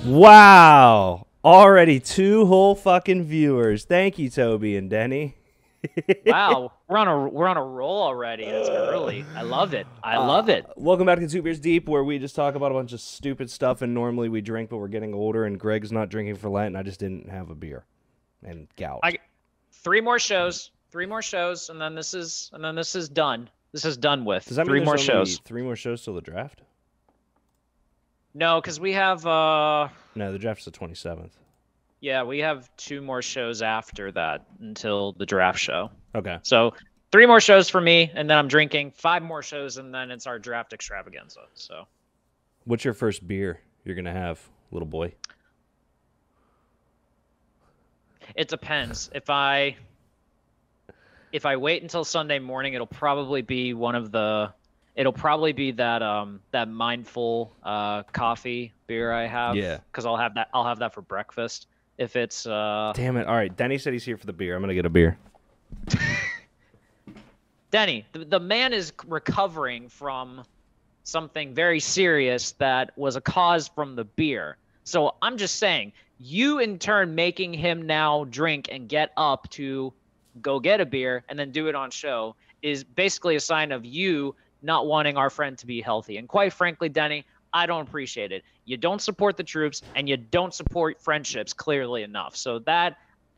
Wow. Already 2 whole fucking viewers. Thank you, Toby and Denny. Wow, we're on a roll already. It's early. I love it. I love it. Welcome back to Two Beers Deep, where we just talk about a bunch of stupid stuff, and normally we drink, but we're getting older, and Greg's not drinking for Lent, and I just didn't have a beer. And gout. 3 more shows, and then this is done. This is done with. Does that mean 3 more shows. 3 more shows till the draft? No, because we have No, the draft's the 27th. Yeah, we have 2 more shows after that until the draft show. Okay. So 3 more shows for me, and then I'm drinking. 5 more shows, and then it's our draft extravaganza. So, what's your first beer you're gonna have, little boy? it depends. If I wait until Sunday morning, it'll probably be that mindful coffee beer I have. Yeah. Because I'll have that for breakfast. If it's Damn it! All right, Denny said he's here for the beer. I'm gonna get a beer. Denny, the man is recovering from something very serious that was a cause from the beer. So I'm just saying, you in turn making him now drink and get up to go get a beer and then do it on show is basically a sign of you not wanting our friend to be healthy. And quite frankly, Denny, I don't appreciate it. You don't support the troops and you don't support friendships clearly enough. So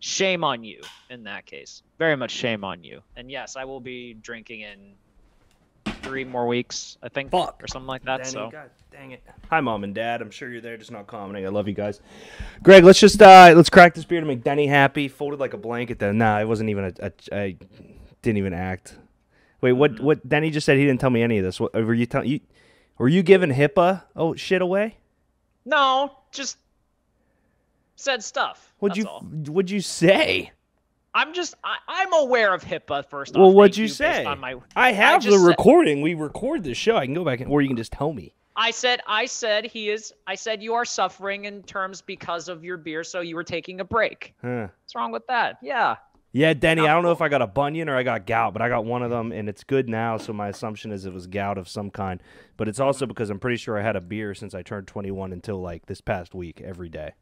shame on you in that case. Very much shame on you. And yes, I will be drinking in 3 more weeks, I think, or something like that. Danny, so God dang it. Hi, Mom and Dad. I'm sure you're there, just not commenting. I love you guys. Greg, let's crack this beer to make Denny happy. Folded like a blanket then. Nah, it wasn't even I didn't even act. Wait, what Denny just said? He didn't tell me any of this. What were you telling you? Were you giving HIPAA shit away? No, just said stuff. What'd you say? I'm aware of HIPAA first off. Well, what'd you say? I have the recording. We record the show. I can go back or you can just tell me. I said you are suffering in terms because of your beer, so you were taking a break. Huh. What's wrong with that? Yeah. Yeah, Denny, I don't know if I got a bunion or I got gout, but I got one of them, and it's good now, so my assumption is it was gout of some kind. But it's also because I'm pretty sure I had a beer since I turned 21 until, like, this past week, every day.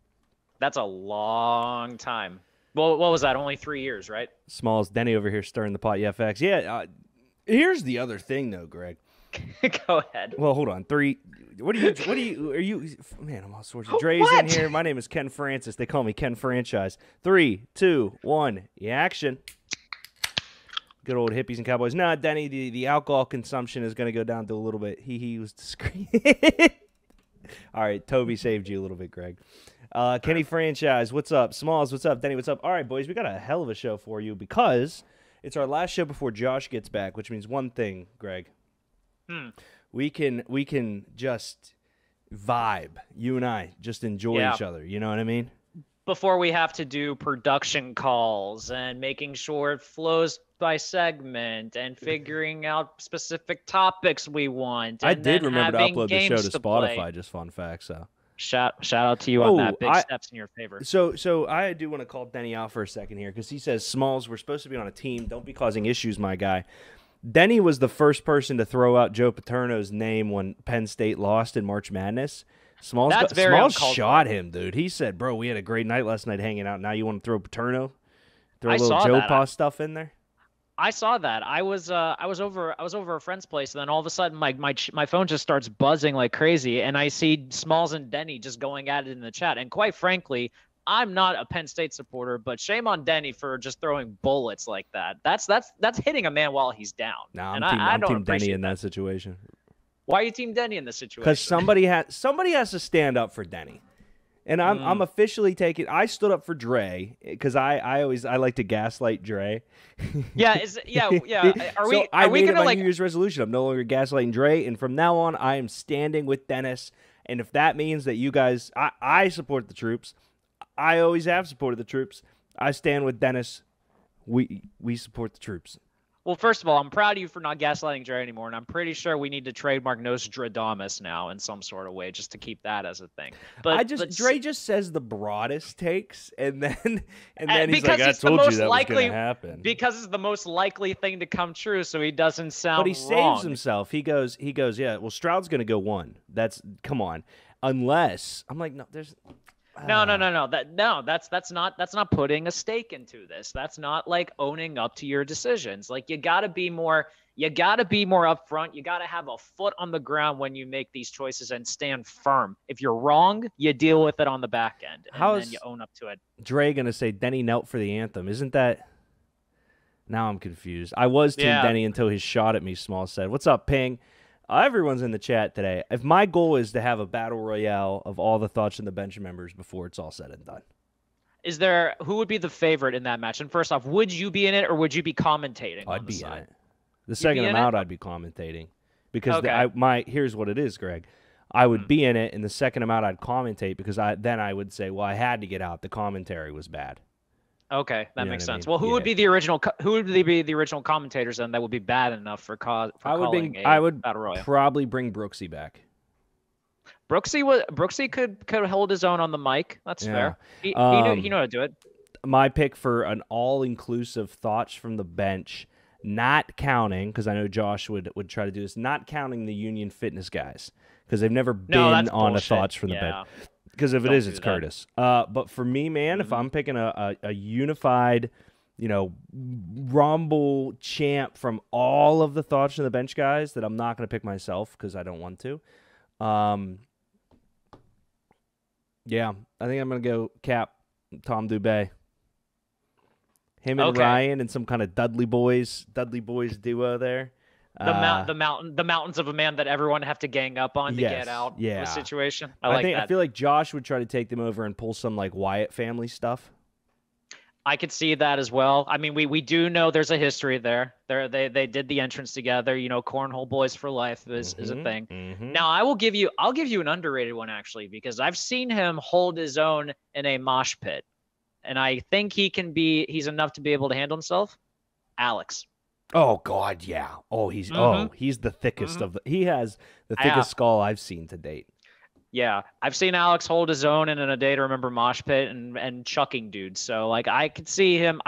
That's a long time. Well, what was that? Only 3 years, right? Smalls, Denny over here stirring the pot. Yeah, facts. Yeah, here's the other thing, though, Greg. Go ahead. Well, hold on. Are you, man, I'm all sorts of Dre's in here. My name is Ken Francis. They call me Ken Franchise. 3, 2, 1, action. Good old hippies and cowboys. Nah, Denny, the alcohol consumption is going to go down to a little bit. He was discreet. All right, Toby saved you a little bit, Greg. Kenny Franchise, what's up? Smalls, what's up? Denny, what's up? All right, boys, we got a hell of a show for you because it's our last show before Josh gets back, which means one thing, Greg. We can just vibe. You and I just enjoy each other. You know what I mean? Before we have to do production calls and making sure it flows by segment and figuring out specific topics we want. I did remember to upload the show to Spotify. Just fun fact. So shout out to you on that. Big steps in your favor. So I do want to call Denny out for a second here because he says, Smalls, we're supposed to be on a team. Don't be causing issues, my guy. Denny was the first person to throw out Joe Paterno's name when Penn State lost in March Madness. Smalls shot him, dude. He said, bro, we had a great night last night hanging out. Now you want to throw Paterno? Throw a little Joe Pa stuff in there? I saw that. I was over a friend's place, and then all of a sudden my phone just starts buzzing like crazy, and I see Smalls and Denny just going at it in the chat. And quite frankly, I'm not a Penn State supporter, but shame on Denny for just throwing bullets like that. That's hitting a man while he's down. No, I'm team Denny in that situation. Why are you team Denny in this situation? Because somebody has to stand up for Denny. And I'm officially taking. I stood up for Dre because I like to gaslight Dre. Yeah. Are we gonna New Year's resolution? I'm no longer gaslighting Dre, and from now on, I am standing with Dennis. And if that means that you guys, I support the troops. I always have supported the troops. I stand with Dennis. We support the troops. Well, first of all, I'm proud of you for not gaslighting Dre anymore, and I'm pretty sure we need to trademark Nostradamus now in some sort of way just to keep that as a thing. But Dre just says the broadest takes, and then he's like, "I because told you that was going to happen." Because it's the most likely thing to come true, so he doesn't sound. But he wrong. saves himself. He goes, yeah. Well, Stroud's going to go 1. Come on, unless I'm like, no, there's. No. That's not putting a stake into this. That's not like owning up to your decisions. Like you gotta be more upfront. You gotta have a foot on the ground when you make these choices and stand firm. If you're wrong, you deal with it on the back end, and then you own up to it. Dre gonna say Denny knelt for the anthem? Isn't that? Now I'm confused. I was Team Denny until his shot at me. Small said, "What's up, Ping?" Everyone's in the chat today. If my goal is to have a battle royale of all the Thoughts on the Bench members before it's all said and done. Who would be the favorite in that match? And first off, would you be in it or would you be commentating? I'd be in it. The second I'm out, I'd be commentating. Because here's what it is, Greg. I would be in it, and the second I'm out, I'd commentate because I would say, well, I had to get out. The commentary was bad. Okay, that makes sense. Well, who would be the original? Who would be the original commentators then? That would be bad enough for calling I would battle royale. Probably bring Brooksy back. Brooksy could hold his own on the mic. That's fair. He knew how to do it. My pick for an all-inclusive Thoughts from the Bench, not counting, because I know Josh would try to do this, not counting the Union Fitness guys, because they've never been on a Thoughts from the Bench. Because if it's Curtis. But for me, man, if I'm picking a unified, Rumble champ from all of the Thoughts from the Bench guys that I'm not going to pick myself because I don't want to. Yeah, I think I'm going to go Cap Tom Dubé. Him and Ryan and some kind of Dudley Boys duo there. The mountains of a man that everyone have to gang up on to get out of a situation. I feel like Josh would try to take them over and pull some like Wyatt family stuff. I could see that as well. I mean, we do know there's a history there. They did the entrance together. Cornhole Boys for Life is a thing. Mm-hmm. Now I'll give you an underrated one actually because I've seen him hold his own in a mosh pit, and I think he's enough to be able to handle himself. Alex. Oh God, yeah. Oh, he's the thickest of he has the thickest skull I've seen to date. Yeah, I've seen Alex hold his own in A Day to Remember mosh pit and chucking dudes. So like I could see him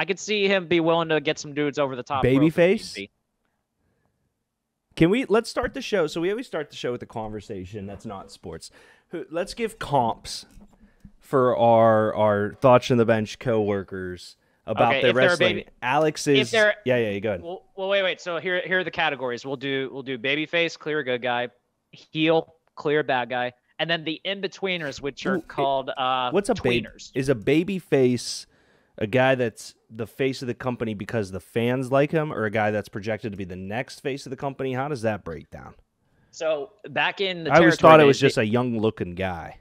be willing to get some dudes over the top. Babyface. Let's start the show. So we always start the show with a conversation that's not sports. Let's give comps for our Thoughts on the Bench coworkers about their wrestling. Alex is go ahead. Well, wait. So here are the categories. We'll do babyface, clear good guy, heel, clear bad guy, and then the in-betweeners, which are called what's a tweeners. Is a babyface a guy that's the face of the company because the fans like him, or a guy that's projected to be the next face of the company? How does that break down? So back in the I always thought it was just a young-looking guy.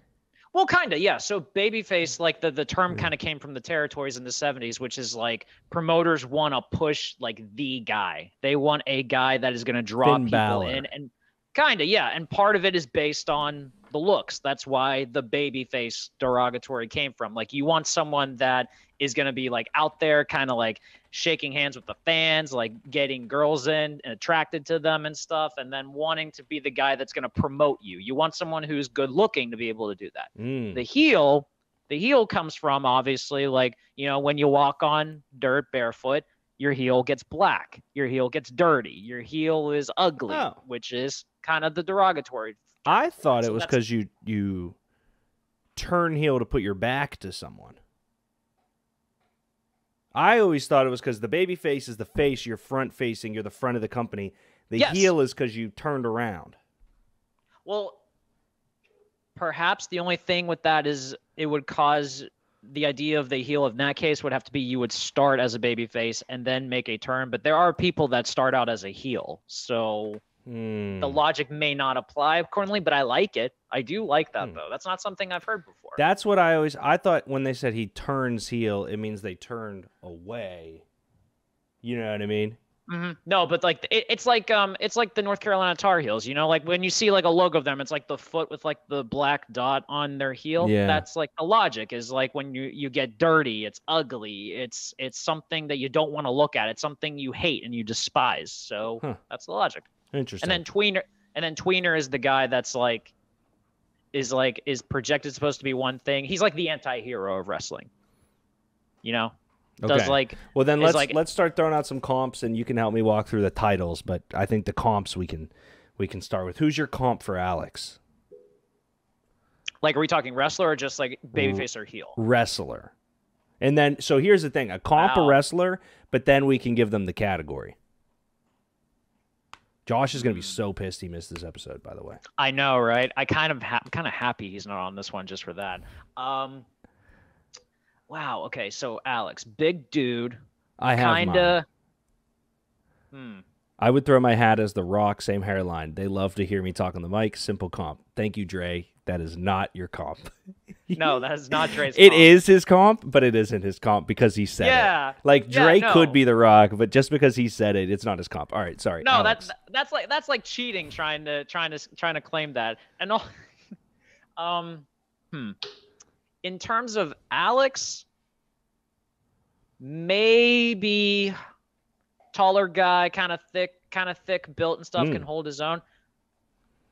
Well, kind of, yeah. So babyface, like the term kind of came from the territories in the 70s, which is like promoters want to push like the guy. They want a guy that is going to draw people in, and kind of, yeah. And part of it is based on the looks. That's why the babyface derogatory came from. Like you want someone that is going to be like out there kind of like shaking hands with the fans, like getting girls in and attracted to them and stuff, and then wanting to be the guy that's going to promote you. You want someone who's good looking to be able to do that. The heel comes from obviously like, when you walk on dirt barefoot, your heel gets black, your heel gets dirty, your heel is ugly, which is kind of the derogatory. I thought it was because you turn heel to put your back to someone. I always thought it was because the baby face is the face, you're front facing, you're the front of the company. The heel is because you turned around. Well, perhaps the only thing with that is it would cause the idea of the heel. In that case would have to be you would start as a baby face and then make a turn. But there are people that start out as a heel. So the logic may not apply accordingly, but I like it. I do like that, though. That's not something I've heard before. That's what I thought when they said he turns heel, it means they turned away. You know what I mean? No, but like it's like the North Carolina Tar Heels. You know, like when you see like a logo of them, it's like the foot with like the black dot on their heel. Yeah. That's like the logic is like when you get dirty, it's ugly, it's something that you don't want to look at. It's something you hate and you despise. So that's the logic. Interesting. And then Tweener is the guy that's like is projected supposed to be one thing. He's like the anti-hero of wrestling. You know? Okay. Does like well then let's start throwing out some comps and you can help me walk through the titles, but I think the comps we can start with. Who's your comp for Alex? Like, are we talking wrestler or just like babyface or heel? Wrestler. And then so here's the thing, a comp a wrestler, but then we can give them the category. Josh is going to be so pissed he missed this episode, by the way. I know, right? I'm kind of happy he's not on this one just for that. Wow. Okay. So Alex, big dude. I have kinda. I would throw my hat as The Rock, same hairline. They love to hear me talk on the mic. Simple comp. Thank you, Dre. That is not your comp. No, that is not Dre's comp. It is his comp, but it isn't his comp because he said it. Like Dre could be The Rock, but just because he said it, it's not his comp. All right, sorry. No, Alex. that's like cheating, trying to claim that. And all, in terms of Alex, maybe taller guy, kind of thick built and stuff, can hold his own.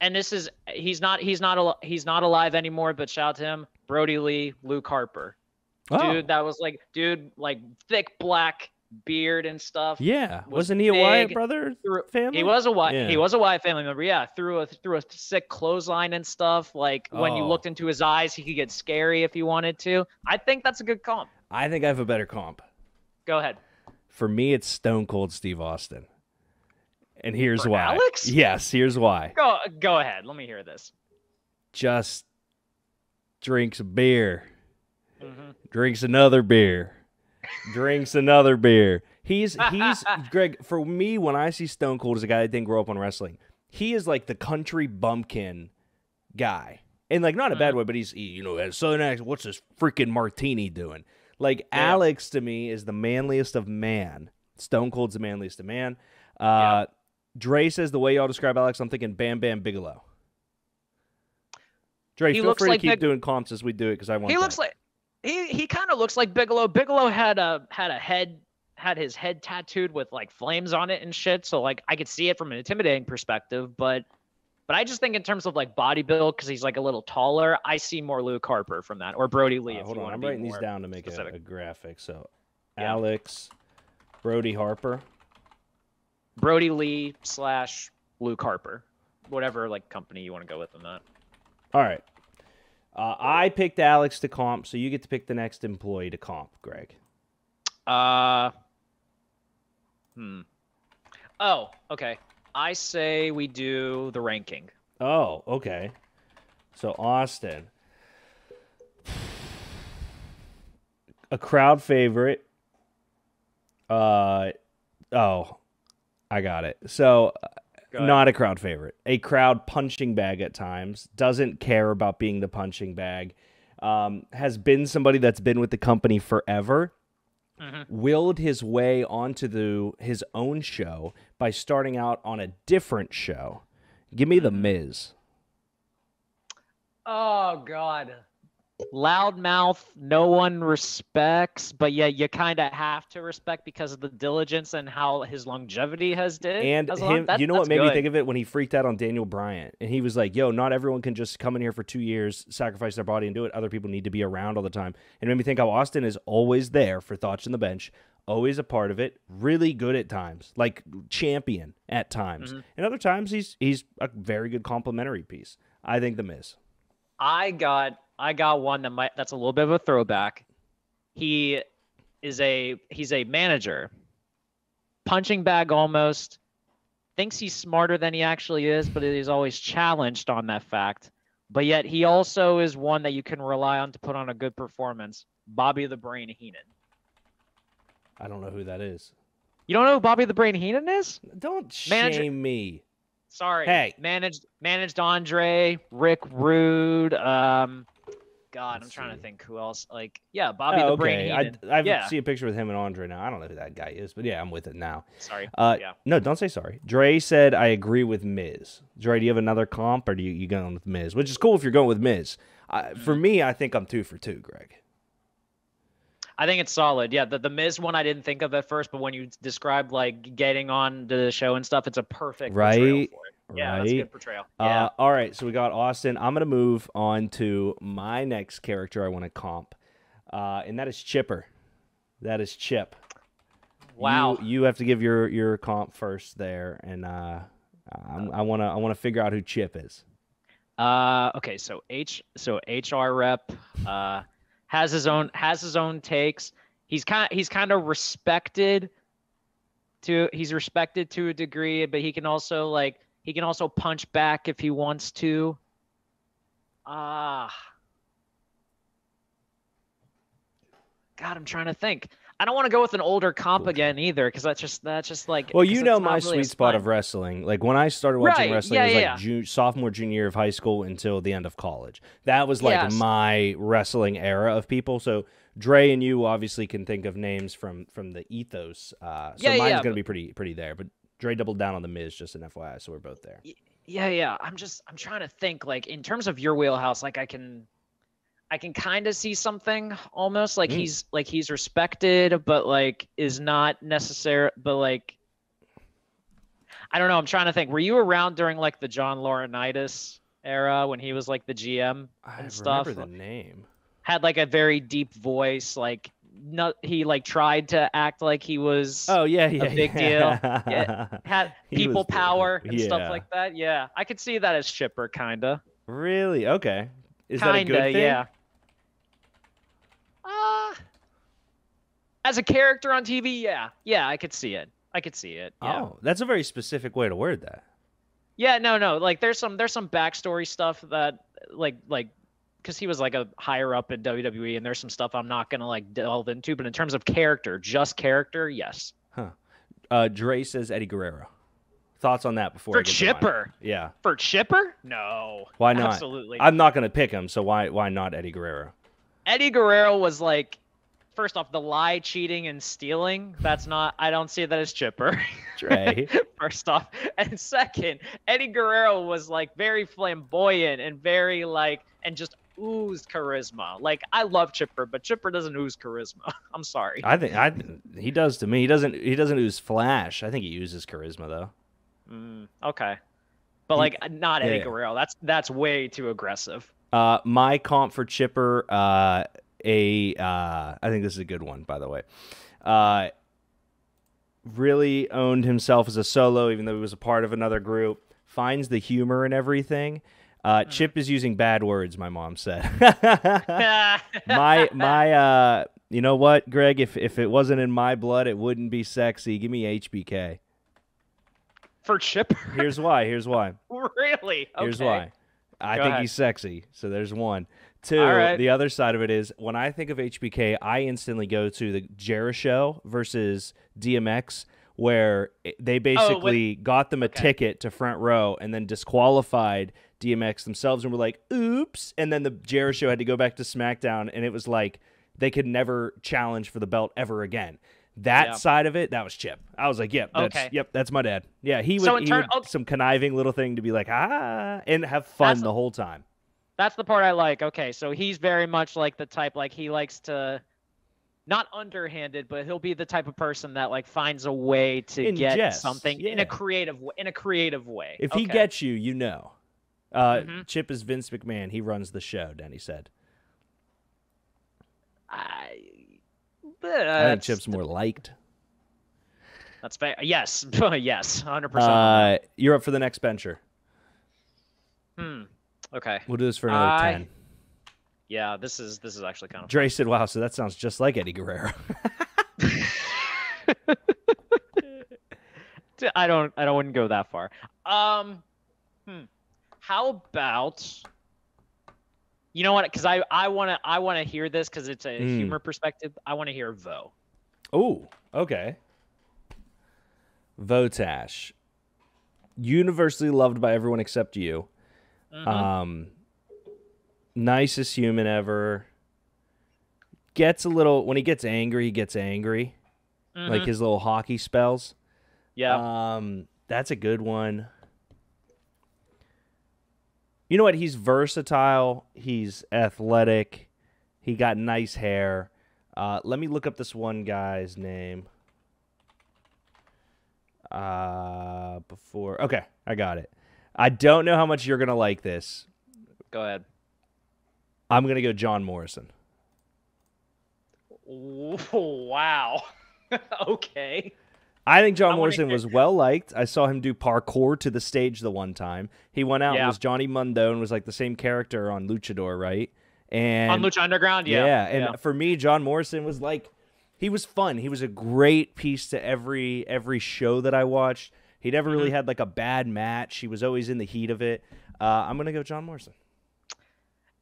And this is he's not alive anymore, but shout out to him, Brody Lee, Luke Harper. Oh. Dude, that was like thick black beard and stuff. Yeah, wasn't he a Wyatt brother family? He was a Wyatt family member. Yeah, through a sick clothesline and stuff. Like when you looked into his eyes, he could get scary if he wanted to. I think that's a good comp. I think I have a better comp. Go ahead. For me, it's Stone Cold Steve Austin. And here's why. Alex? Yes, here's why. Go ahead. Let me hear this. Just drinks a beer. Drinks another beer. Drinks another beer. He's Greg, for me, when I see Stone Cold as a guy that didn't grow up on wrestling, he is like the country bumpkin guy. And like not a bad way, but he's has southern accent. What's this freaking martini doing? Like Alex to me is the manliest of man. Stone Cold's the manliest of man. Dre says the way y'all describe Alex, I'm thinking Bam Bam Bigelow. Dre, feel free to keep doing comps as we do it because I want. He looks like he kind of looks like Bigelow. Bigelow had his head tattooed with like flames on it and shit. So like I could see it from an intimidating perspective, but I just think in terms of like body build, because he's like a little taller, I see more Luke Harper from that, or Brody Lee. Hold on, I'm writing these down to make a graphic. So Alex, Brody Harper. Brody Lee / Luke Harper, whatever like company you want to go with on that. All right. I picked Alex to comp, so you get to pick the next employee to comp, Greg. Oh, okay. I say we do the ranking. Oh, okay. So Austin, a crowd favorite. I got it. So, not a crowd favorite. A crowd punching bag at times. Doesn't care about being the punching bag. Has been somebody that's been with the company forever. Willed his way onto his own show by starting out on a different show. Give me the Miz. Oh, God. Loudmouth, no one respects, but yet you kind of have to respect because of the diligence and how his longevity has did. And him, you know what made me think of it? When he freaked out on Daniel Bryan. And he was like, yo, not everyone can just come in here for 2 years, sacrifice their body and do it. Other people need to be around all the time. And it made me think how Austin is always there for Thoughts on the Bench, always a part of it, really good at times, like champion at times. And other times he's a very good complimentary piece. I think the Miz. I got one that's a little bit of a throwback. He's a manager. Punching bag almost. Thinks he's smarter than he actually is, but he's always challenged on that fact. But yet he also is one that you can rely on to put on a good performance. Bobby the Brain Heenan. I don't know who that is. You don't know who Bobby the Brain Heenan is? Don't shame me. Sorry. Hey. Managed Andre, Rick Rude, God, Let's I'm trying to see. think who else. Like, yeah, Bobby Oh, the Brain okay. Heenan. I Yeah. see a picture with him and Andre now. I don't know who that guy is, but yeah, I'm with it now. Sorry. Yeah. No, don't say sorry. Dre said, I agree with Miz. Dre, do you have another comp, or do you going with Miz? Which is cool if you're going with Miz. For me, I think I'm 2 for 2, Greg. I think it's solid. Yeah, the Miz one I didn't think of at first, but when you described like getting on to the show and stuff, it's a perfect portrayal for it. Yeah, that's a good portrayal. Yeah. All right, so we got Austin. I'm going to move on to my next character I want to comp, and that is Chipper. That is Chip. Wow. You have to give your comp first there, and I want to figure out who Chip is. Okay, so HR rep has his own takes. He's kind of respected to a degree, but he can also punch back if he wants to. God, I'm trying to think. I don't want to go with an older comp again either, because that's just like. Well, you know my really sweet spot of wrestling. Like when I started watching wrestling, it was like sophomore, junior of high school until the end of college. That was like my wrestling era of people. So Dre and you obviously can think of names from the ethos. So mine's gonna be pretty there. But Dre doubled down on the Miz, just an FYI, so we're both there. Yeah. I'm trying to think, like, in terms of your wheelhouse, like I can kind of see something almost like he's respected, but like is not necessary. But like, I don't know. I'm trying to think. Were you around during like the John Laurinaitis era when he was like the GM and stuff? I remember the name. Had like a very deep voice. Like, he like tried to act like he was. Oh yeah, a big deal. Yeah, had people power and yeah. stuff like that. Yeah, I could see that as Chipper, kinda. Really? Okay. Is that a good thing? Yeah. As a character on TV, yeah, I could see it. Yeah. Oh, that's a very specific way to word that. Yeah, no. Like, there's some backstory stuff that like because he was like a higher up in WWE, and there's some stuff I'm not gonna like delve into. But in terms of character, just character, yes. Huh. Dre says Eddie Guerrero. Thoughts on that before for I get Chipper? Yeah. For Chipper? No. Why not? Absolutely. I'm not gonna pick him, so why not Eddie Guerrero? Eddie Guerrero was like, first off, the lie, cheating, and stealing. That's not. I don't see that as Chipper. Dre. First off, and second, Eddie Guerrero was like very flamboyant and very like, and just oozed charisma. Like, I love Chipper, but Chipper doesn't ooze charisma. I'm sorry. I think he does to me. He doesn't ooze flash. I think he oozes charisma though. Okay, but like not Eddie Guerrero. That's way too aggressive. My comp for Chipper, I think this is a good one, by the way. Really owned himself as a solo, even though he was a part of another group. Finds the humor in everything. Chip is using bad words, my mom said. my you know what, Greg? If it wasn't in my blood, it wouldn't be sexy. Give me HBK. For Chipper? Here's why. Really? Okay. Here's why. I think he's sexy. So there's one. Two, the other side of it is, when I think of HBK, I instantly go to the Jericho versus DMX, where they basically got them a ticket to front row and then disqualified DMX themselves and were like, oops. And then the Jericho had to go back to SmackDown, and it was like they could never challenge for the belt ever again. That side of it, that was Chip. I was like, that's my dad. Yeah, he would some conniving little thing to be like, and have fun the whole time. That's the part I like. Okay, so he's very much like the type, like, he likes to, not underhanded, but he'll be the type of person that like finds a way to get something in a creative way. If he gets you, you know. Chip is Vince McMahon. He runs the show, Denny said. I think Chip's more liked. That's fair. Yes. Yes. 100%. You're up for the next bencher. Okay. We'll do this for another 10. Yeah, this is actually kind of Dre said, wow, so that sounds just like Eddie Guerrero. I wouldn't go that far. How about, you know what? Because I want to hear this because it's a humor perspective. I want to hear Vo. Oh, okay. Votash, universally loved by everyone except you. Nicest human ever. Gets a little when he gets angry. He gets angry, like his little hockey spells. Yeah. That's a good one. You know what? He's versatile. He's athletic. He got nice hair. Let me look up this one guy's name. Okay, I got it. I don't know how much you're gonna like this. Go ahead. I'm gonna go John Morrison. Wow. Okay. I think John Morrison was well liked. I saw him do parkour to the stage the one time. He went out and was Johnny Mundo and was like the same character on Luchador, right? And on Lucha Underground, and for me, John Morrison was like, he was fun. He was a great piece to every show that I watched. He never really had like a bad match. He was always in the heat of it. I'm gonna go John Morrison.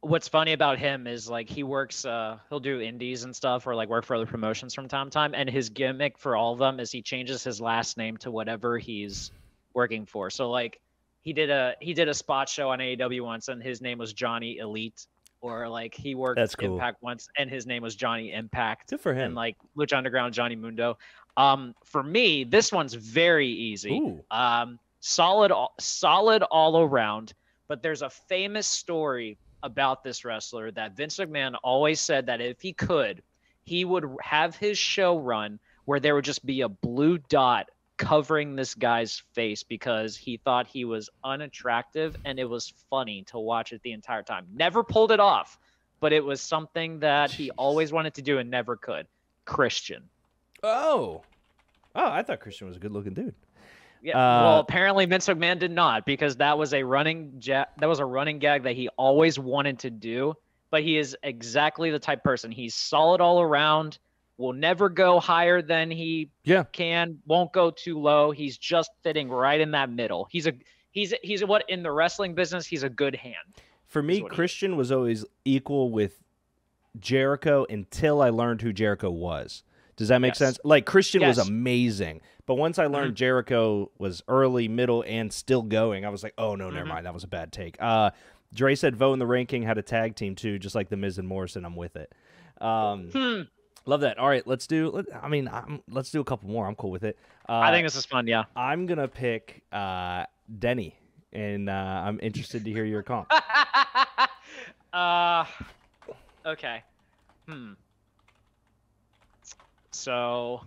What's funny about him is like he works he'll do indies and stuff or like work for other promotions from time to time, and his gimmick for all of them is he changes his last name to whatever he's working for. So like he did a spot show on AEW once and his name was Johnny Elite, or like he worked Impact once and his name was Johnny Impact. Good for him. And like Lucha Underground, Johnny Mundo. For me, this one's very easy. Solid all around, but there's a famous story about this wrestler that Vince McMahon always said that if he could, he would have his show run where there would just be a blue dot covering this guy's face because he thought he was unattractive and it was funny to watch it the entire time. Never pulled it off, but it was something that he always wanted to do and never could. Christian. Oh, I thought Christian was a good-looking dude. Yeah, well, apparently Vince McMahon did not, because that was a running gag that he always wanted to do. But he is exactly the type of person. He's solid all around. Will never go higher than he can. Won't go too low. He's just fitting right in that middle. He's what in the wrestling business. He's a good hand. For me, Christian was always equal with Jericho until I learned who Jericho was. Does that make sense? Like, Christian was amazing. But once I learned Jericho was early, middle, and still going, I was like, oh, no, never mind. That was a bad take. Dre said Vo in the ranking had a tag team, too, just like The Miz and Morrison. I'm with it. Love that. All right, let's do a couple more. I'm cool with it. I think this is fun, yeah. I'm going to pick Denny, and I'm interested to hear your comp. Okay. So,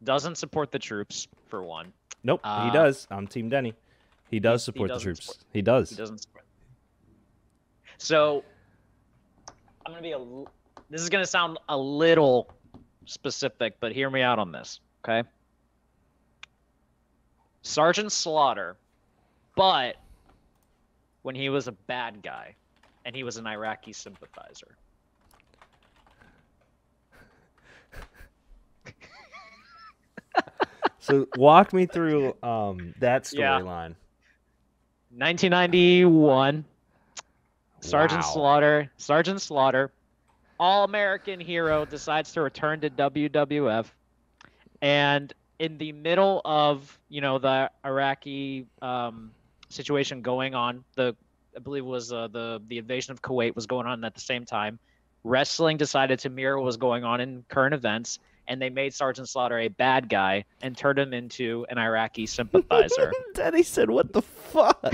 doesn't support the troops, for one. Nope, he does. I'm Team Denny. He does support the troops. He does. He doesn't support. So, I'm going to be this is going to sound a little specific, but hear me out on this, okay? Sergeant Slaughter, but when he was a bad guy, and he was an Iraqi sympathizer. So walk me through that storyline. 1991. Sergeant Slaughter, all-American hero, decides to return to WWF, and in the middle of the Iraqi situation going on, I believe it was the invasion of Kuwait was going on at the same time. Wrestling decided to mirror what was going on in current events, and they made Sergeant Slaughter a bad guy and turned him into an Iraqi sympathizer. Daddy said, "What the fuck?"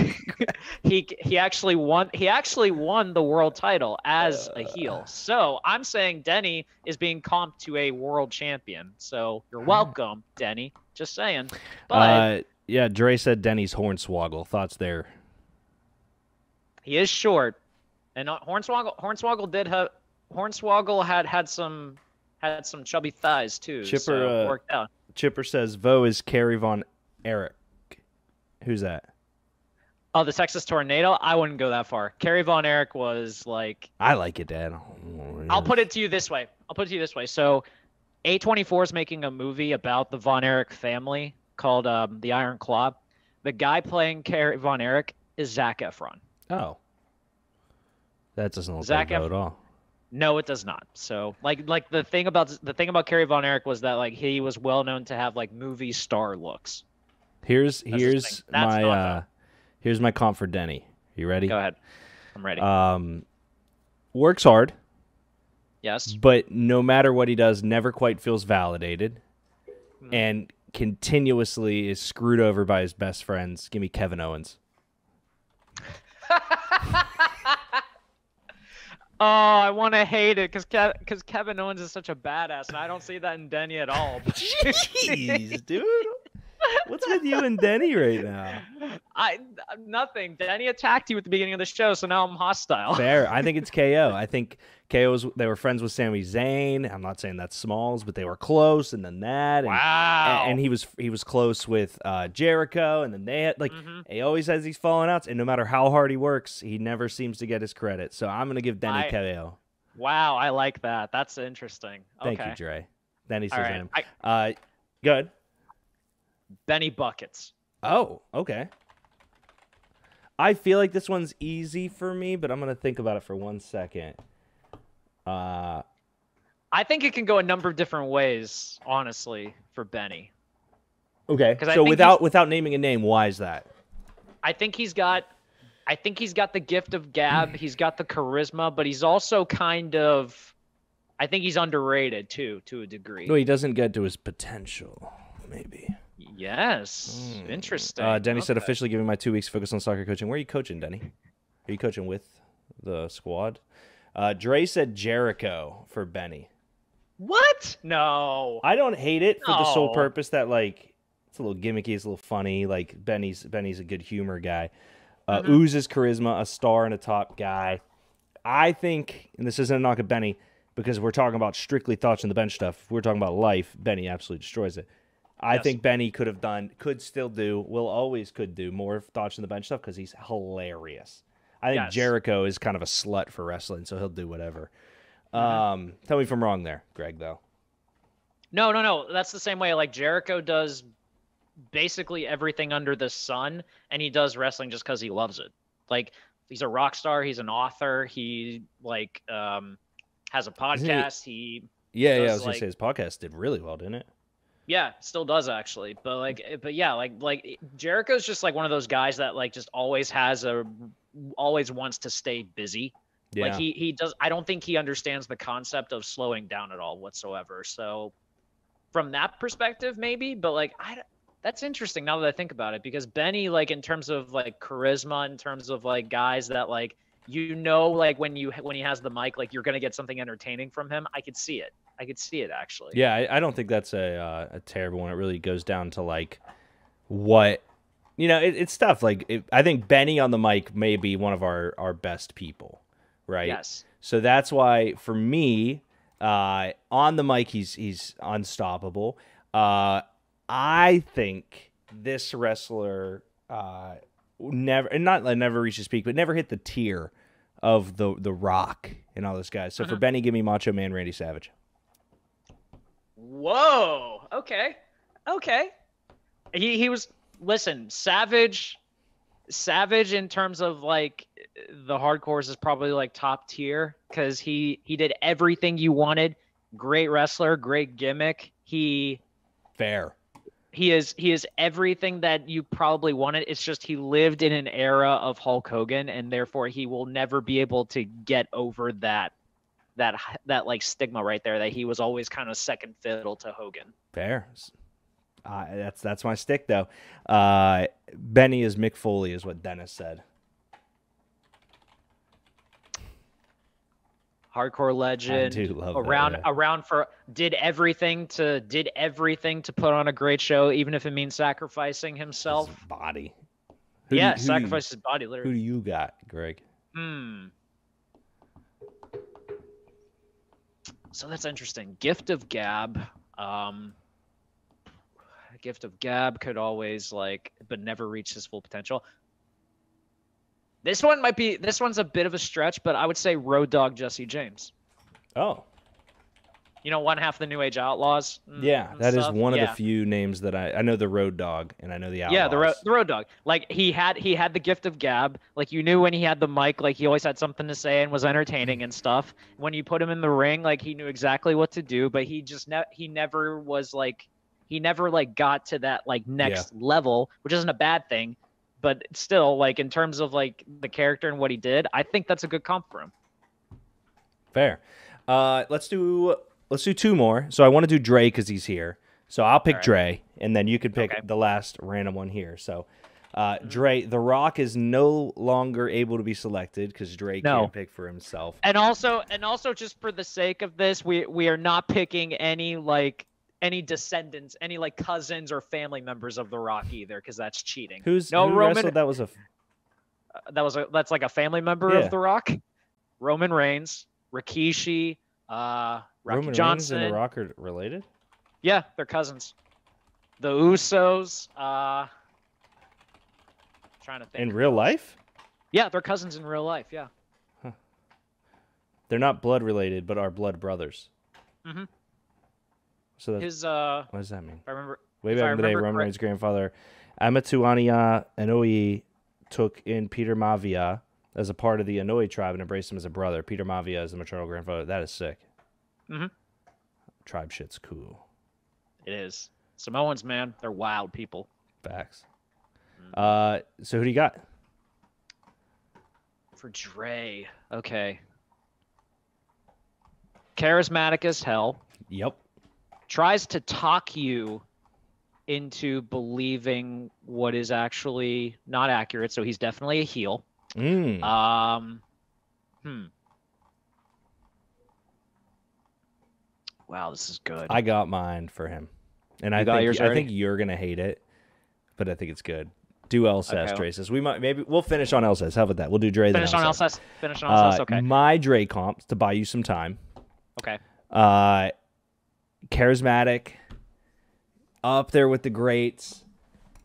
he actually won the world title as a heel. So I'm saying Denny is being comped to a world champion. So you're welcome, Denny. Just saying. But yeah, Dre said Denny's Hornswoggle. Thoughts there? He is short, and Hornswoggle had some chubby thighs too. So worked out. Chipper says Vo is Kerry Von Erich. Who's that? Oh, the Texas Tornado. I wouldn't go that far. Kerry Von Erich was like. I like it, Dad. I'll put it to you this way. So, A24 is making a movie about the Von Erich family called The Iron Claw. The guy playing Kerry Von Erich is Zac Efron. Oh. That doesn't look like Vo at all. No, it does not. So, like the thing about Kerry Von Erich was that like he was well known to have like movie star looks. Here's my comp for Denny. You ready? Go ahead. I'm ready. Works hard. Yes. But no matter what he does, never quite feels validated. And continuously is screwed over by his best friends. Give me Kevin Owens. Oh, I want to hate it because Kevin Owens is such a badass, and I don't see that in Denny at all. Jeez, dude. What's with you and Denny right now? Nothing. Denny attacked you at the beginning of the show, so now I'm hostile. Fair. I think it's KO. I think they were friends with Sami Zayn. I'm not saying that's Smalls, but they were close, and then that. And, Wow. And he was close with Jericho, and then they had he always has these falling outs, and no matter how hard he works, he never seems to get his credit. So I'm gonna give Denny KO. Wow, I like that. That's interesting. Thank okay. you, Dre. Denny says him. Right. Good. Benny Buckets. Oh, okay. I feel like this one's easy for me, but I'm going to think about it for 1 second. I think it can go a number of different ways, honestly, for Benny. Okay. So without naming a name, why is that? I think he's got the gift of gab. He's got the charisma, but he's also I think he's underrated too, to a degree. No, he doesn't get to his potential, maybe. Yes. Interesting. Denny said, officially giving my 2 weeks focus on soccer coaching. Where are you coaching, Denny? Are you coaching with the squad? Dre said Jericho for Benny. What? No. I don't hate it for the sole purpose that, it's a little gimmicky, it's a little funny. Benny's a good humor guy. Oozes charisma, a star and a top guy. I think, and this isn't a knock at Benny, because we're talking about strictly thoughts on the bench stuff. If we're talking about life, Benny absolutely destroys it. I think Benny could still do more thoughts on the bench stuff because he's hilarious. I think Jericho is kind of a slut for wrestling, so he'll do whatever. Tell me if I'm wrong there, Greg, though. No. That's the same way. Like, Jericho does basically everything under the sun, and he does wrestling just because he loves it. Like, he's a rock star. He's an author. He, has a podcast. I was going to say his podcast did really well, didn't it? Yeah, still does actually. But Jericho's just one of those guys that just always wants to stay busy. Yeah. He does. I don't think he understands the concept of slowing down at all whatsoever. So from that perspective, maybe, but that's interesting now that I think about it, because Benny, in terms of charisma, in terms of guys that when he has the mic, you're going to get something entertaining from him. I could see it. Actually. Yeah, I don't think that's a terrible one. It really goes down to what, it's tough. I think Benny on the mic may be one of our best people, right? Yes. So that's why for me, on the mic he's unstoppable. I think this wrestler never reached his peak, but never hit the tier of the Rock and all those guys. So for Benny, give me Macho Man Randy Savage. Whoa. Okay. He was Savage in terms of the hardcores is probably top tier because he did everything you wanted. Great wrestler, great gimmick. Fair. He is everything that you probably wanted. It's just he lived in an era of Hulk Hogan, and therefore he will never be able to get over that stigma right there, that he was always kind of second fiddle to Hogan. Fair. That's my stick though. Benny is Mick Foley is what Dennis said. Hardcore legend. I do love that, around for did everything to put on a great show, even if it means sacrificing himself. His body. Sacrifice his body, literally. Who do you got, Greg? So that's interesting. Gift of gab. Gift of gab could always but never reach his full potential. This one's a bit of a stretch, but I would say Road Dogg Jesse James. Oh. One half the New Age Outlaws. Yeah, that is one of the few names that I know the Road Dogg and I know the Outlaws. Yeah, the Road Dogg. He had the gift of gab. You knew when he had the mic, he always had something to say and was entertaining and stuff. When you put him in the ring, he knew exactly what to do, but he just he never got to that next level, which isn't a bad thing. but still, like in terms of like the character and what he did, I think that's a good comp for him. Fair. Let's do 2 more. So I want to do Dre because he's here. So I'll pick Dre, and then you can pick the last random one here. So Dre, The Rock is no longer able to be selected because Dre can't pick for himself. And also, just for the sake of this, we are not picking any descendants, any like cousins or family members of The Rock either, because that's cheating. Who Roman wrestled? That was that's like a family member of The Rock. Roman Reigns, Rikishi, Rocky Roman Johnson. Reigns and The Rock are related? Yeah, they're cousins. The Usos. Trying to think. In real life? Yeah, they're cousins in real life. Yeah. Huh. They're not blood related, but are blood brothers. Mm-hmm. So his what does that mean? If I remember. Way back in the day, Roman Reigns' grandfather, Amatuania Inouye, took in Peter Mavia as a part of the Inouye tribe and embraced him as a brother. Peter Mavia is the maternal grandfather. That is sick. Mm-hmm. Tribe shit's cool. It is. Samoans, man, they're wild people. Facts. So who do you got? For Dre. Okay. Charismatic as hell. Yep. Tries to talk you into believing what is actually not accurate, so he's definitely a heel. Wow, this is good. I got mine for him. And I think you're gonna hate it, but I think it's good. Do Elsas, Dre says. We'll finish on Elsas. How about that? We'll do Dre. Finish on Elsas. Finish on Elsas. Okay. My Dre comp to buy you some time. Okay. Charismatic, up there with the greats.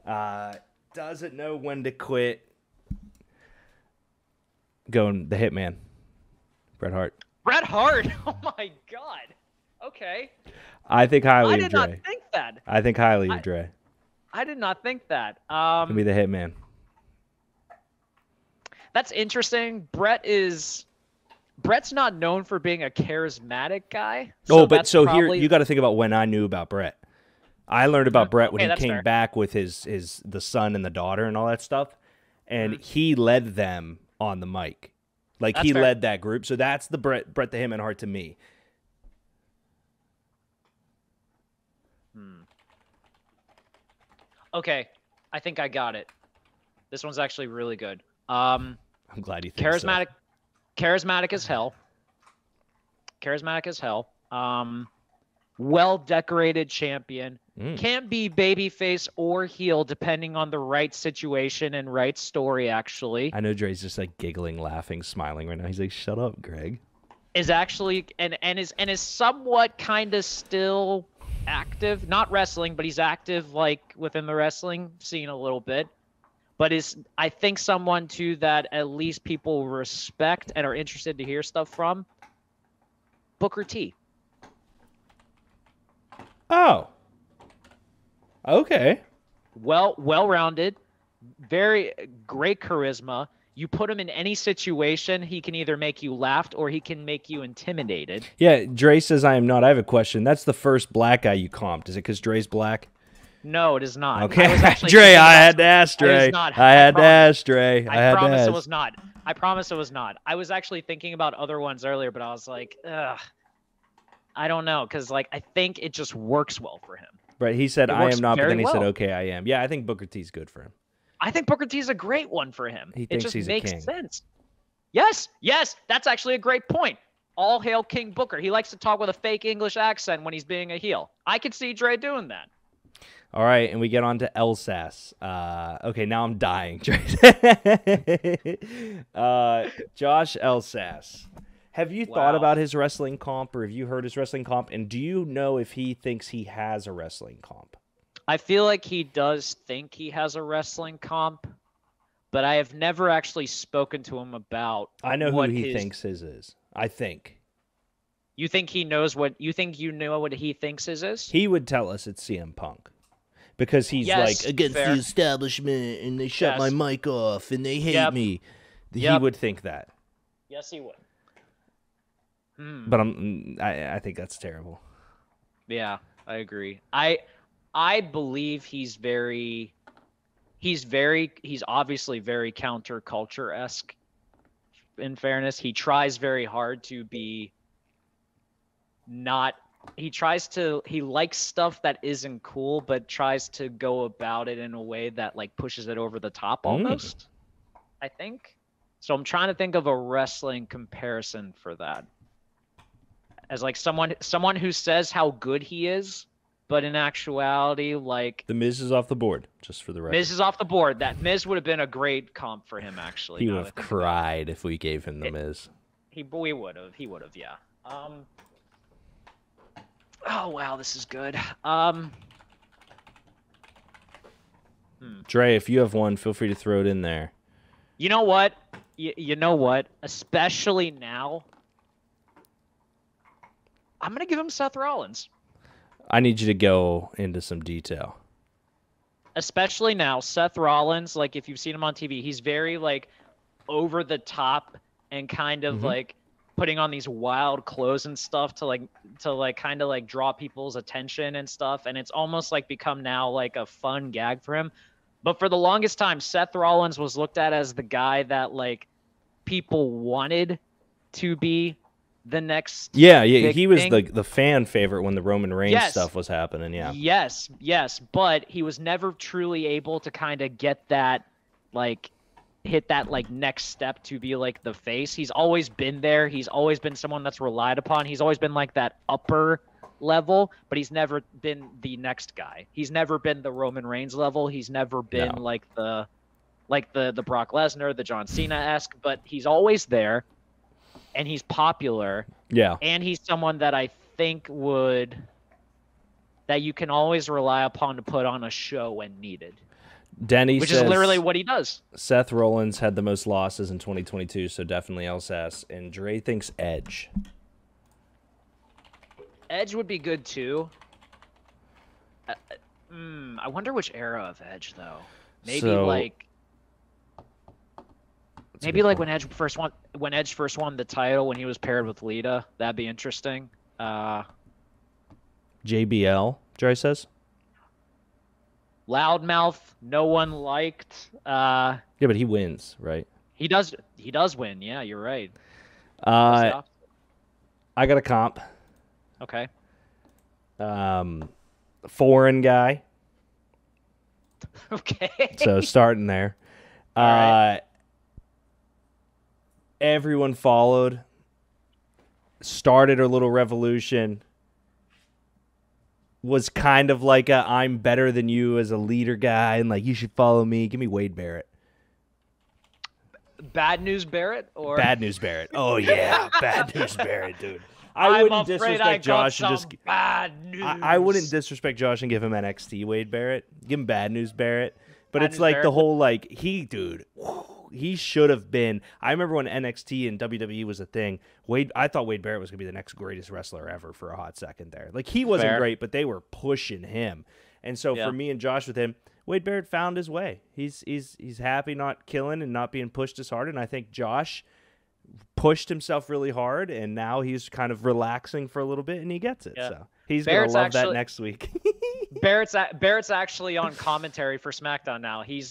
Doesn't know when to quit. Going the Hitman, Bret Hart. Bret Hart. Oh my God. Okay. I think highly of Dre. I did not think that. I think highly of Dre. I did not think that. Can be the Hitman. That's interesting. Brett's not known for being a charismatic guy. So here you got to think about when I knew about Bret. I learned about Bret when he came back with the son and the daughter and all that stuff, and he led them on the mic, like he led that group. So that's the Bret the Hitman Hart to me. Okay, I think I got it. This one's actually really good. I'm glad you think charismatic, so. Charismatic as hell. Charismatic as hell. Well-decorated champion. Can't be babyface or heel depending on the right situation and right story, actually. I know Dre's just like giggling, laughing, smiling right now. He's like, shut up, Greg. Is actually and is somewhat kind of still active, not wrestling, but he's active like within the wrestling scene a little bit. But is, I think, someone too that at least people respect and are interested to hear stuff from. Booker T. Oh. Okay. Well-rounded, very great charisma. You put him in any situation, he can either make you laugh or he can make you intimidated. Yeah, Dre says I am not. I have a question. That's the first black guy you comped. Is it because Dre's black? No, it is not. Okay. Dre, I had to ask Dre. I had to ask Dre. I promise it was not. I promise it was not. I was actually thinking about other ones earlier, but I was like, ugh. I don't know, because like I think it just works well for him. Right. He said I am not, but then he said, okay, I am. Yeah, I think Booker T's good for him. I think Booker T is a great one for him. He thinks he's a king. It just makes sense. Yes, that's actually a great point. All hail King Booker. He likes to talk with a fake English accent when he's being a heel. I could see Dre doing that. All right, and we get on to Elsas. Okay, now I'm dying. Josh Elsas. Have you thought about his wrestling comp, or have you heard his wrestling comp? And do you know if he thinks he has a wrestling comp? I feel like he does think he has a wrestling comp, but I have never actually spoken to him about. I know who he thinks his is. I think. You think he knows what you think? You know what he thinks his is? He would tell us it's CM Punk, because he's like against the establishment, and they shut my mic off, and they hate me. He would think that. Yes, he would. But I think that's terrible. Yeah, I agree. I believe he's very he's obviously very counterculture-esque. In fairness, he tries very hard to be not. He likes stuff that isn't cool, but tries to go about it in a way that like pushes it over the top almost. I think. So I'm trying to think of a wrestling comparison for that. As like someone who says how good he is, but in actuality, like The Miz is off the board, just for the record. Miz is off the board. That Miz would have been a great comp for him, actually. He would have cried if we gave him the Miz. We would have. He would have, yeah. Oh wow, this is good. Dre, if you have one, feel free to throw it in there. You know what? You know what? Especially now, I'm gonna give him Seth Rollins. I need you to go into some detail. Especially now, Seth Rollins. Like if you've seen him on TV, he's very like over the top and kind of like putting on these wild clothes and stuff to kind of like draw people's attention and stuff. And it's almost like become now like a fun gag for him. But for the longest time, Seth Rollins was looked at as the guy that like people wanted to be the next. Yeah, he was the fan favorite when the Roman Reigns stuff was happening. Yeah. Yes, but he was never truly able to kind of get that like hit that like next step to be like the face. He's always been there. He's always been someone that's relied upon. He's always been like that upper level, but he's never been the next guy. He's never been the Roman Reigns level. He's never been like the Brock Lesnar, the John Cena-esque, but he's always there and he's popular. Yeah. And he's someone that I think that you can always rely upon to put on a show when needed. Denny Which says, is literally what he does. Seth Rollins had the most losses in 2022, so definitely LSS. And Dre thinks Edge. Edge would be good too. I wonder which era of Edge though. Maybe when Edge first won the title when he was paired with Lita. That'd be interesting. JBL, Dre says. Loudmouth, no one liked. Yeah, but he wins, right? He does win. Yeah, you're right. I got a comp. Okay. Foreign guy. Okay. So starting there. All right. Everyone followed. Started a little revolution. Was kind of like a I'm better than you as a leader guy and like you should follow me. Give me Wade Barrett. Bad News Barrett or Bad News Barrett. Oh yeah, Bad News Barrett, dude. I wouldn't disrespect Josh and just bad news. I wouldn't disrespect Josh and give him NXT Wade Barrett. Give him Bad News Barrett. But Bad it's News like Barrett. the whole like he should have been. I remember when NXT and WWE was a thing. I thought Wade Barrett was gonna be the next greatest wrestler ever for a hot second there. Like he wasn't great, but they were pushing him. And so for me and Josh with him, Wade Barrett found his way. He's happy not killing and not being pushed as hard. And I think Josh pushed himself really hard, and now he's kind of relaxing for a little bit, and he gets it. Yeah. So he's going to love that next week. Barrett's actually on commentary for SmackDown now. He